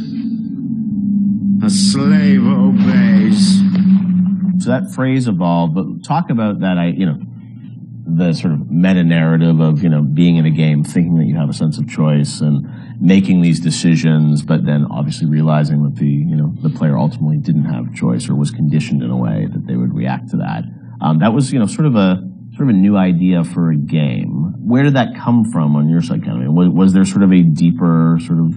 a slave obeys. So that phrase evolved, but talk about that, the sort of meta-narrative of, being in a game, thinking that you have a sense of choice and making these decisions, but then obviously realizing that the player ultimately didn't have choice or was conditioned in a way that they would react to that. That was, sort of a new idea for a game. Where did that come from on your side, kind of? Was there sort of a deeper sort of,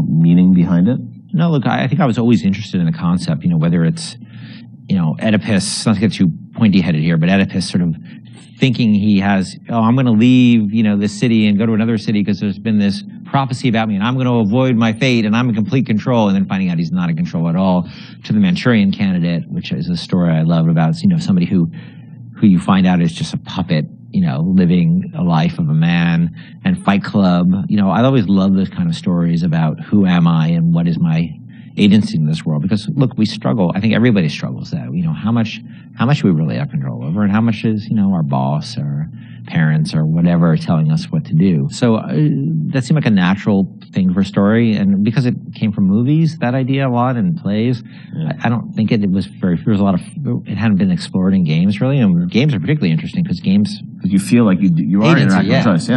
meaning behind it? No, look, I think I was always interested in the concept, whether it's, Oedipus, not to get too pointy-headed here, but Oedipus sort of thinking he has, I'm going to leave, this city and go to another city because there's been this prophecy about me and I'm going to avoid my fate and I'm in complete control, and then finding out he's not in control at all, to the Manchurian Candidate, which is a story I love about, somebody who you find out is just a puppet, living a life of a man, and Fight Club. I always love those kind of stories about who am I and what is my agency in this world, because look, we struggle. I think everybody struggles though. How much we really have control over, and how much is our boss or parents or whatever telling us what to do. So that seemed like a natural thing for a story, and because it came from movies, that idea a lot, and plays, I don't think it was very. There was a lot of it hadn't been explored in games really, and games are particularly interesting because you feel like you are interacting with choice,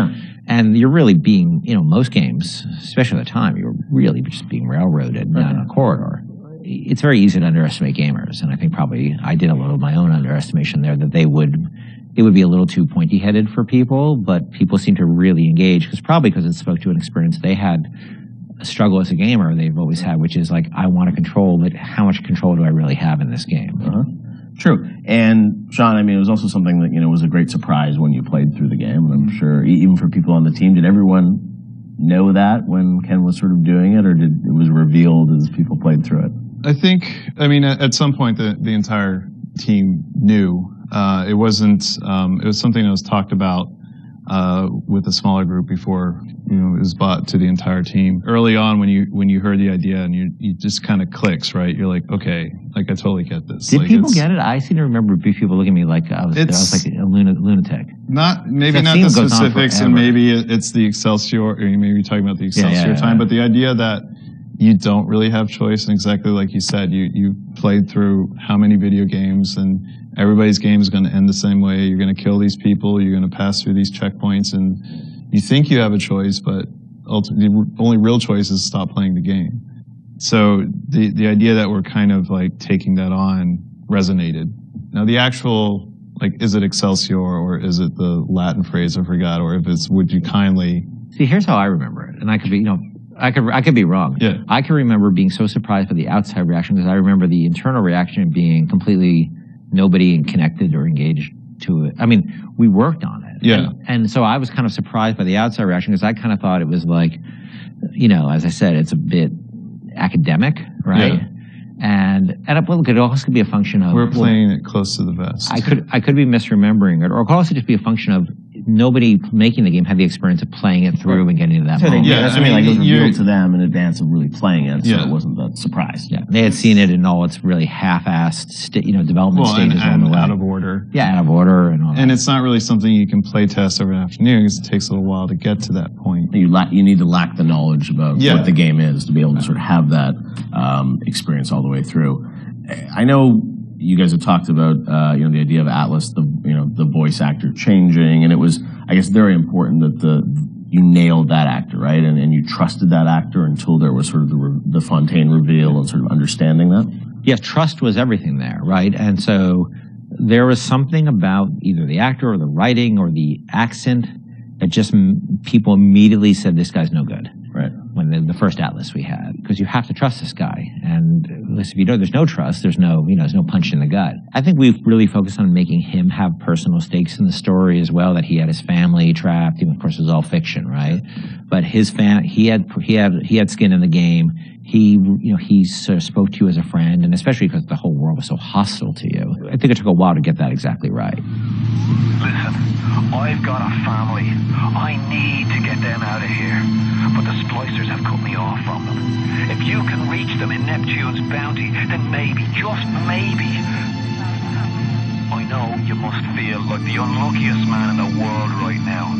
and you're really being, most games, especially at the time, you're really just being railroaded down a corridor. It's very easy to underestimate gamers, and I think probably I did a little of my own underestimation there, that it would be a little too pointy-headed for people, but people seem to really engage, because it spoke to an experience they had, a struggle as a gamer they've always had, which is like, I want to control, but how much control do I really have in this game? True. And Sean, it was also something that, was a great surprise when you played through the game. And I'm sure even for people on the team, did everyone know that when Ken was sort of doing it, or it was revealed as people played through it? I think, at some point the entire team knew. It wasn't, it was something that was talked about with a smaller group before, it was brought to the entire team. Early on, when you heard the idea, and you just kind of clicks, right? You're like, okay, I totally get this. Did people get it? I seem to remember people looking at me like I was like a lunatic. Maybe not the specifics, and maybe it's the Excelsior, or maybe you're talking about the Excelsior time, but the idea that you don't really have choice, and exactly like you said, you played through how many video games, and everybody's game is going to end the same way. You're going to kill these people, you're going to pass through these checkpoints, and you think you have a choice, but ultimately the only real choice is stop playing the game. So the idea that we're kind of like taking that on resonated. Now the actual, is it Excelsior, or is it the Latin phrase I forgot, or if it's would you kindly... See, here's how I remember it, and I could be, I could be wrong. Yeah. I can remember being so surprised by the outside reaction, because I remember the internal reaction being completely nobody connected or engaged to it. We worked on it. Yeah. And so I was kind of surprised by the outside reaction, because I kind of thought it was like, as I said, it's a bit academic, right? Yeah. And it could also be a function of... We're playing it close to the vest. I could be misremembering it, or it could also just be a function of nobody making the game had the experience of playing it through and getting to that moment. Yeah, it was revealed to them in advance of really playing it, so it wasn't that surprise. Yeah, they had seen it in all its really half-assed, development stages and on the way. out of order. Yeah, out of order and all that. And it's not really something you can play test over an afternoon, because it takes a little while to get to that point. You need to lack the knowledge about what the game is to be able to sort of have that experience all the way through. I know you guys have talked about the idea of Atlas, the voice actor changing, and it was, I guess, very important that you nailed that actor, right? And you trusted that actor until there was sort of the Fontaine reveal and sort of understanding that. Yeah, trust was everything there, right? And so there was something about either the actor or the writing or the accent that just people immediately said, this guy's no good. Right. When the first Atlas we had, because you have to trust this guy, and if there's no trust, there's no punch in the gut. I think we've really focused on making him have personal stakes in the story as well. That he had his family trapped. Of course, it was all fiction, right? But he had skin in the game. He sort of spoke to you as a friend, and especially because the whole world was so hostile to you. I think it took a while to get that exactly right. Listen, I've got a family. I need to get them out of here. But the splicers have cut me off from them. If you can reach them in Neptune's bounty, then maybe, just maybe... I know you must feel like the unluckiest man in the world right now,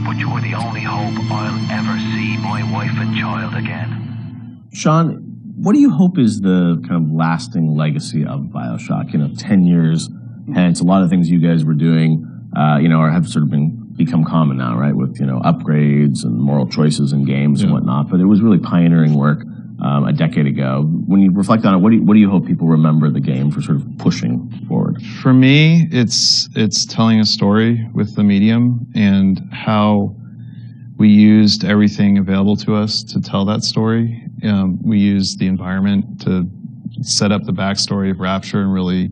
but you're the only hope I'll ever see my wife and child again. Sean, what do you hope is the kind of lasting legacy of BioShock? 10 years, hence a lot of things you guys were doing, have sort of become common now, right? With, upgrades and moral choices in games and whatnot. But it was really pioneering work a decade ago. When you reflect on it, what do you hope people remember the game for sort of pushing forward? For me, it's telling a story with the medium, and how we used everything available to us to tell that story. We used the environment to set up the backstory of Rapture and really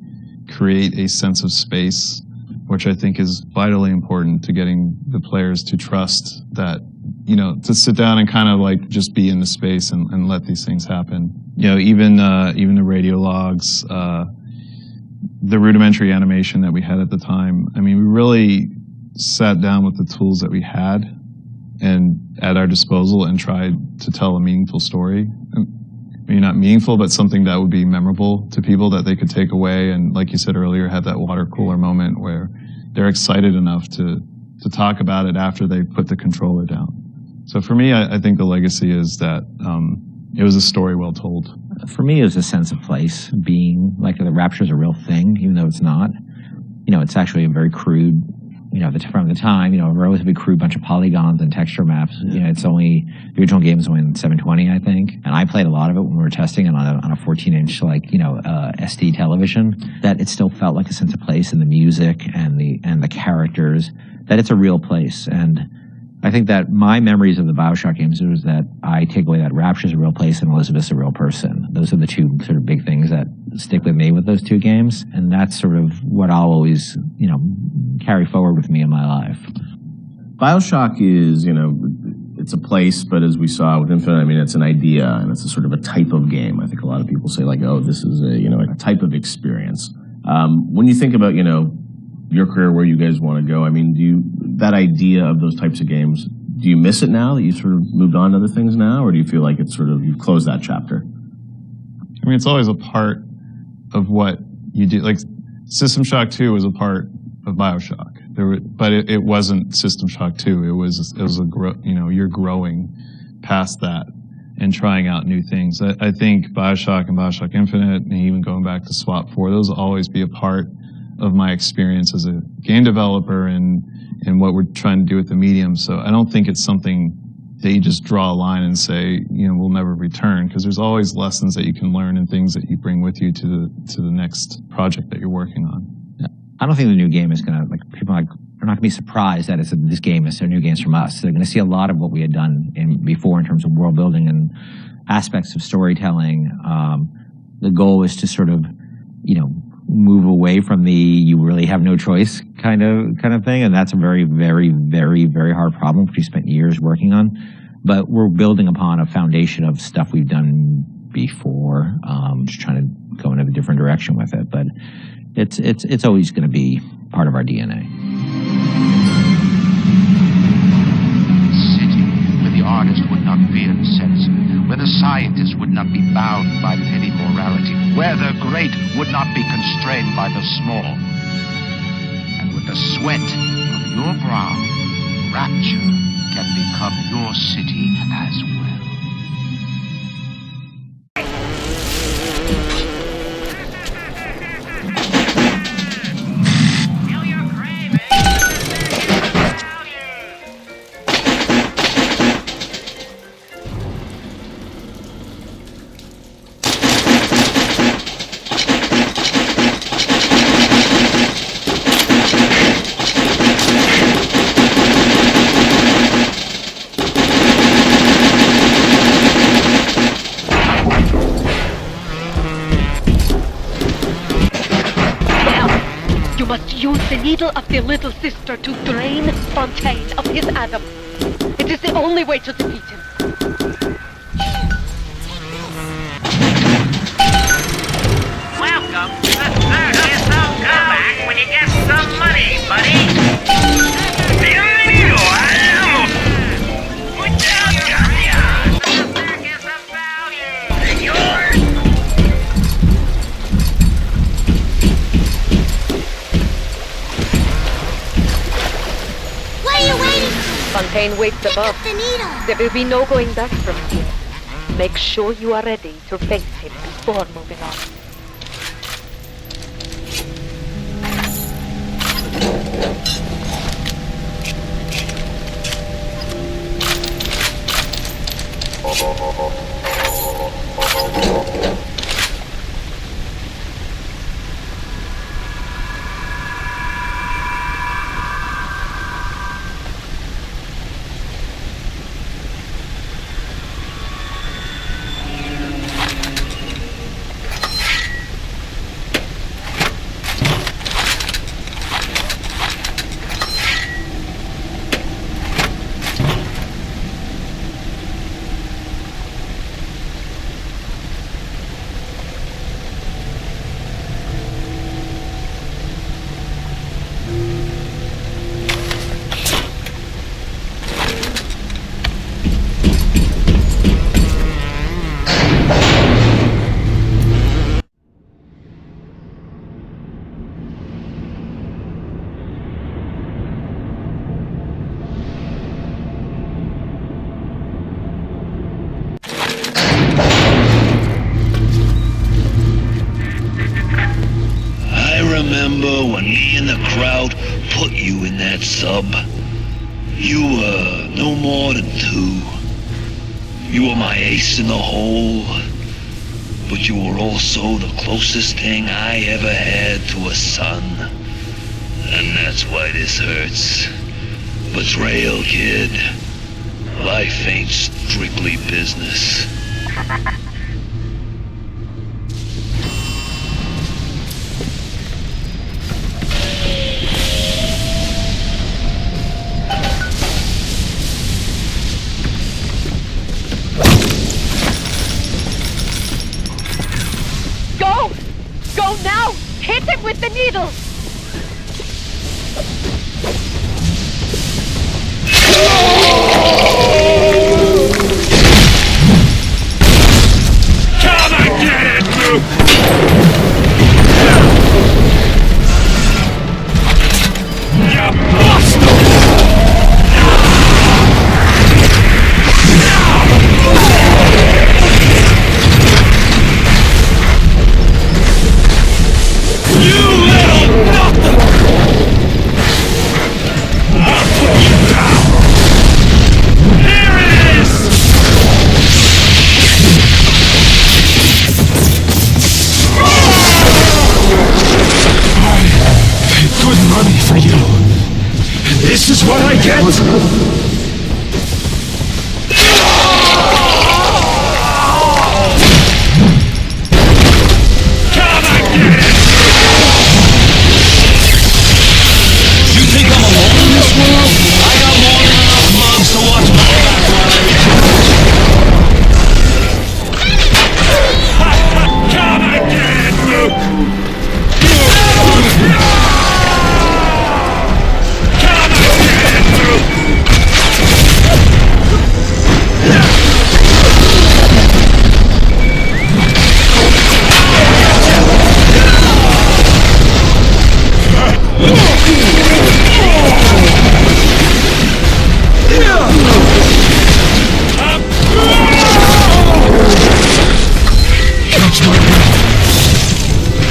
create a sense of space, which I think is vitally important to getting the players to trust that, you know, to sit down and kind of like just be in the space and let these things happen. You know, even the radio logs, the rudimentary animation that we had at the time. I mean, we really sat down with the tools that we had and at our disposal and tried to tell a meaningful story. Maybe not meaningful, but something that would be memorable to people that they could take away. And like you said earlier, have that water cooler moment where they're excited enough to talk about it after they put the controller down. So for me, I think the legacy is that it was a story well told. For me, it was a sense of place, being like the Rapture is a real thing, even though it's not. You know, it's actually a very crude, you know, from the time, you know, a relatively crude bunch of polygons and texture maps. You know, it's only, the original game is only in 720, I think. And I played a lot of it when we were testing it on a 14-inch, like, you know, SD television, that it still felt like a sense of place in the music and the characters, that it's a real place. And I think that my memories of the BioShock games was that I take away that Rapture's a real place and Elizabeth's a real person. Those are the two sort of big things that stick with me with those two games. And that's sort of what I'll always, you know, carry forward with me in my life. BioShock is, you know, it's a place, but as we saw with Infinite, I mean, it's an idea and it's a sort of a type of game. I think a lot of people say like, oh, this is a, you know, a type of experience. When you think about, you know, your career, where you guys want to go, I mean, that idea of those types of games, do you miss it now that you've sort of moved on to other things now, or do you feel like it's sort of, you've closed that chapter? I mean, it's always a part of what you do. Like, System Shock 2 was a part of BioShock, but it wasn't System Shock 2. It was you know, you're growing past that and trying out new things. I think BioShock and BioShock Infinite, and even going back to SWAT 4, those will always be a part of my experience as a game developer and what we're trying to do with the medium. So I don't think it's something that you just draw a line and say, you know, we'll never return, because there's always lessons that you can learn and things that you bring with you to the next project that you're working on. Yeah. I don't think the new game is going to, like, people are not going to be surprised that this game is new games from us. They're going to see a lot of what we had done before in terms of world building and aspects of storytelling. The goal is to sort of, you know, move away from the you really have no choice kind of thing, and that's a very, very, very, very hard problem which we spent years working on. But we're building upon a foundation of stuff we've done before, just trying to go in a different direction with it. But it's always going to be part of our DNA. City where the artist would not fear the censor, where the scientist would not be bound by petty morality, where the great would not be constrained by the small. And with the sweat of your brow, Rapture can become your city as well. Use the needle of the little sister to drain Fontaine of his Adam. It is the only way to defeat him. Welcome to the 30th comeback when you get some money, buddy. Fontaine waits above. There will be no going back from here. Make sure you are ready to face him before moving on. drought put you in that sub. You were no more than 2. You were my ace in the hole, but you were also the closest thing I ever had to a son. And that's why this hurts. Betrayal, kid. Life ain't strictly business. Go! Go now! Hit him with the needle! Come and get it, Luke! You bastard! You little nothing! I'll put you down! Here it is! I paid good money for you. And this is what I get? Come and get it! You think I'm alone in this world? I got more than enough moms to watch my back while I recharge. Come and get it, Luke! Come and get it, Luke! Catch my breath.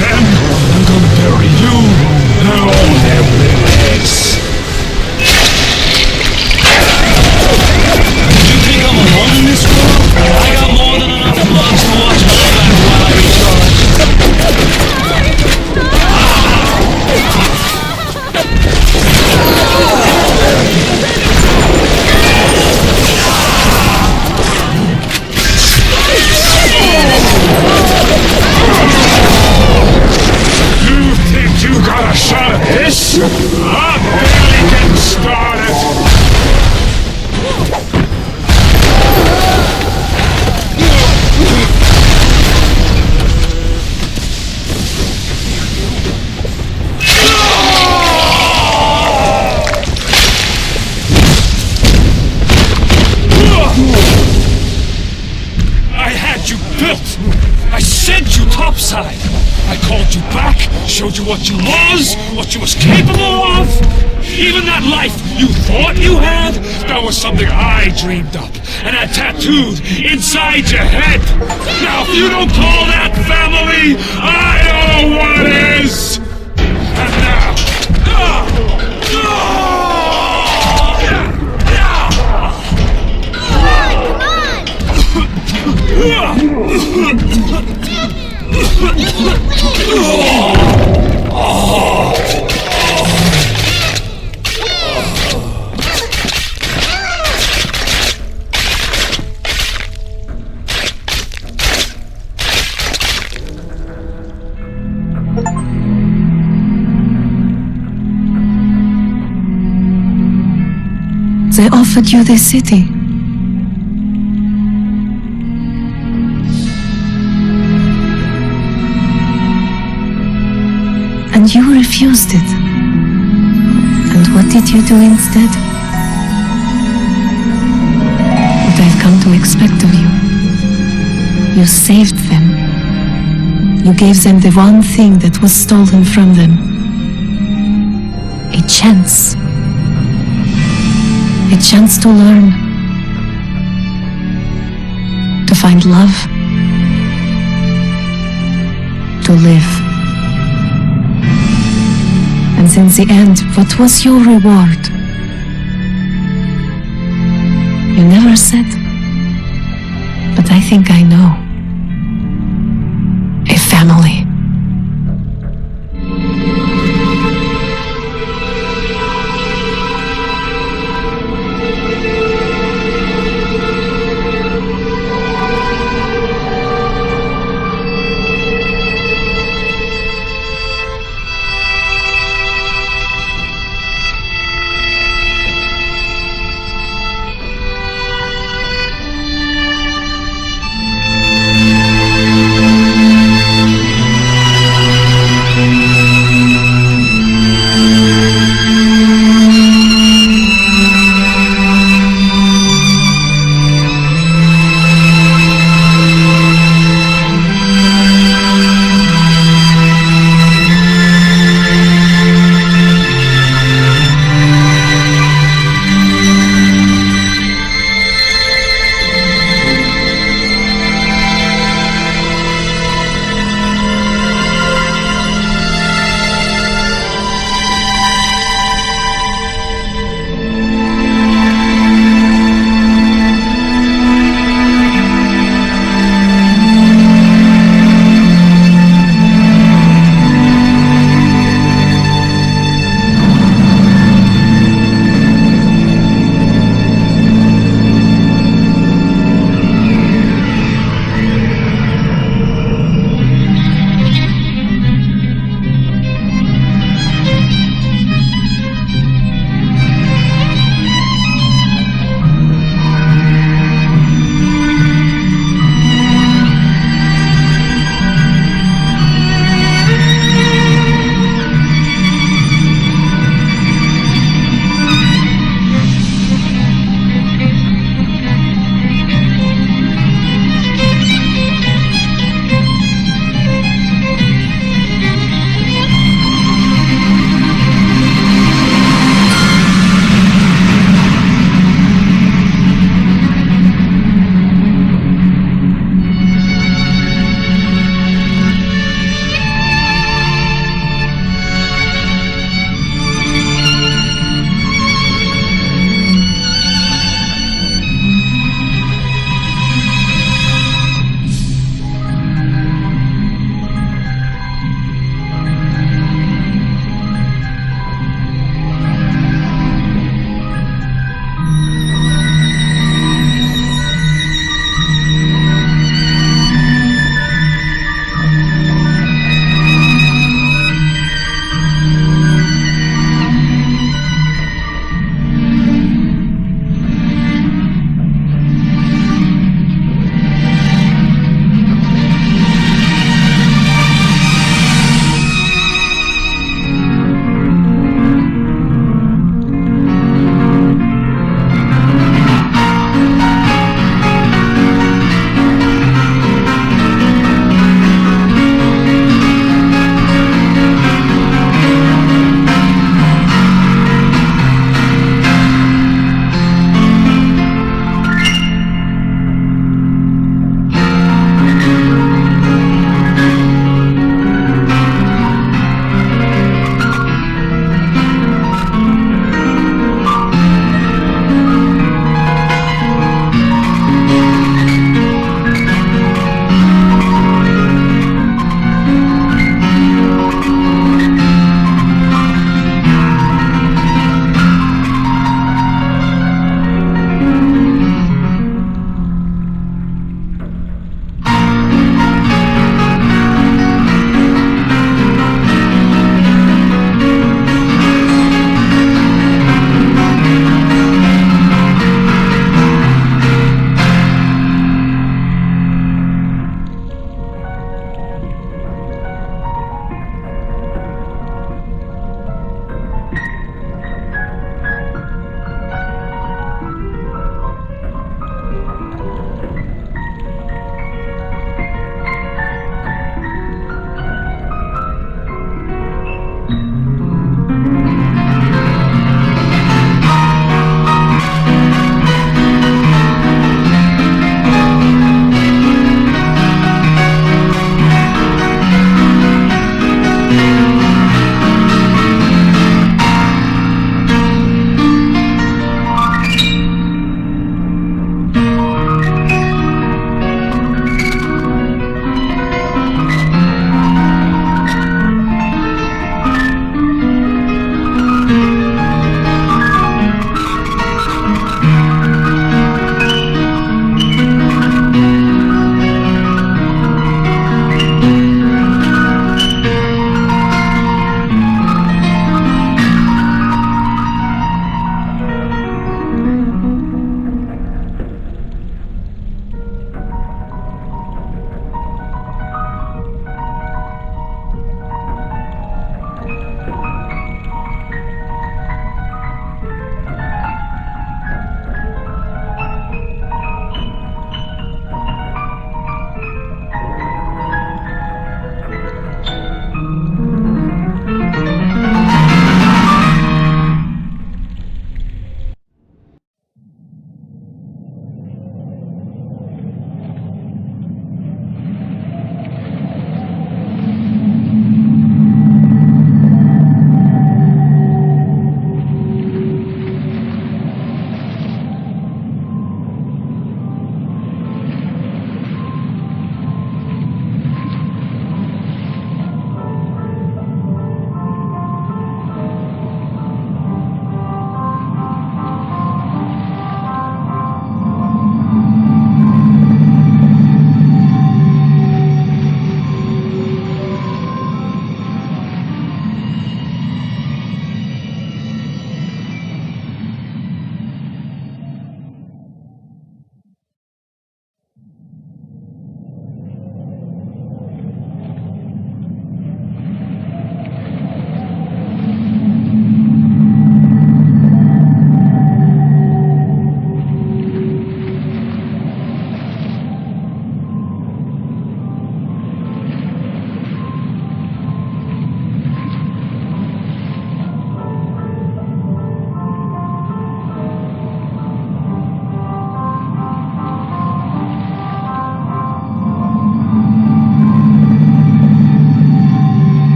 Then I'm gonna bury you and all their lives. You think I'm alone in this world? I got more than enough moms to watch my back while I recharge. You think you got a shot at this? I'm barely getting started. I had you built. I sent you topside. I called you back, showed you what you was capable of. Even that life you thought you had, that was something I dreamed up and had tattooed inside your head. Now if you don't call that family, I don't know what is. And now, They offered you this city. And you refused it. And what did you do instead? What I've come to expect of you. You saved them. You gave them the one thing that was stolen from them. A chance. A chance to learn. To find love. To live. And And in the end, what was your reward? You never said. But I think I know. A family.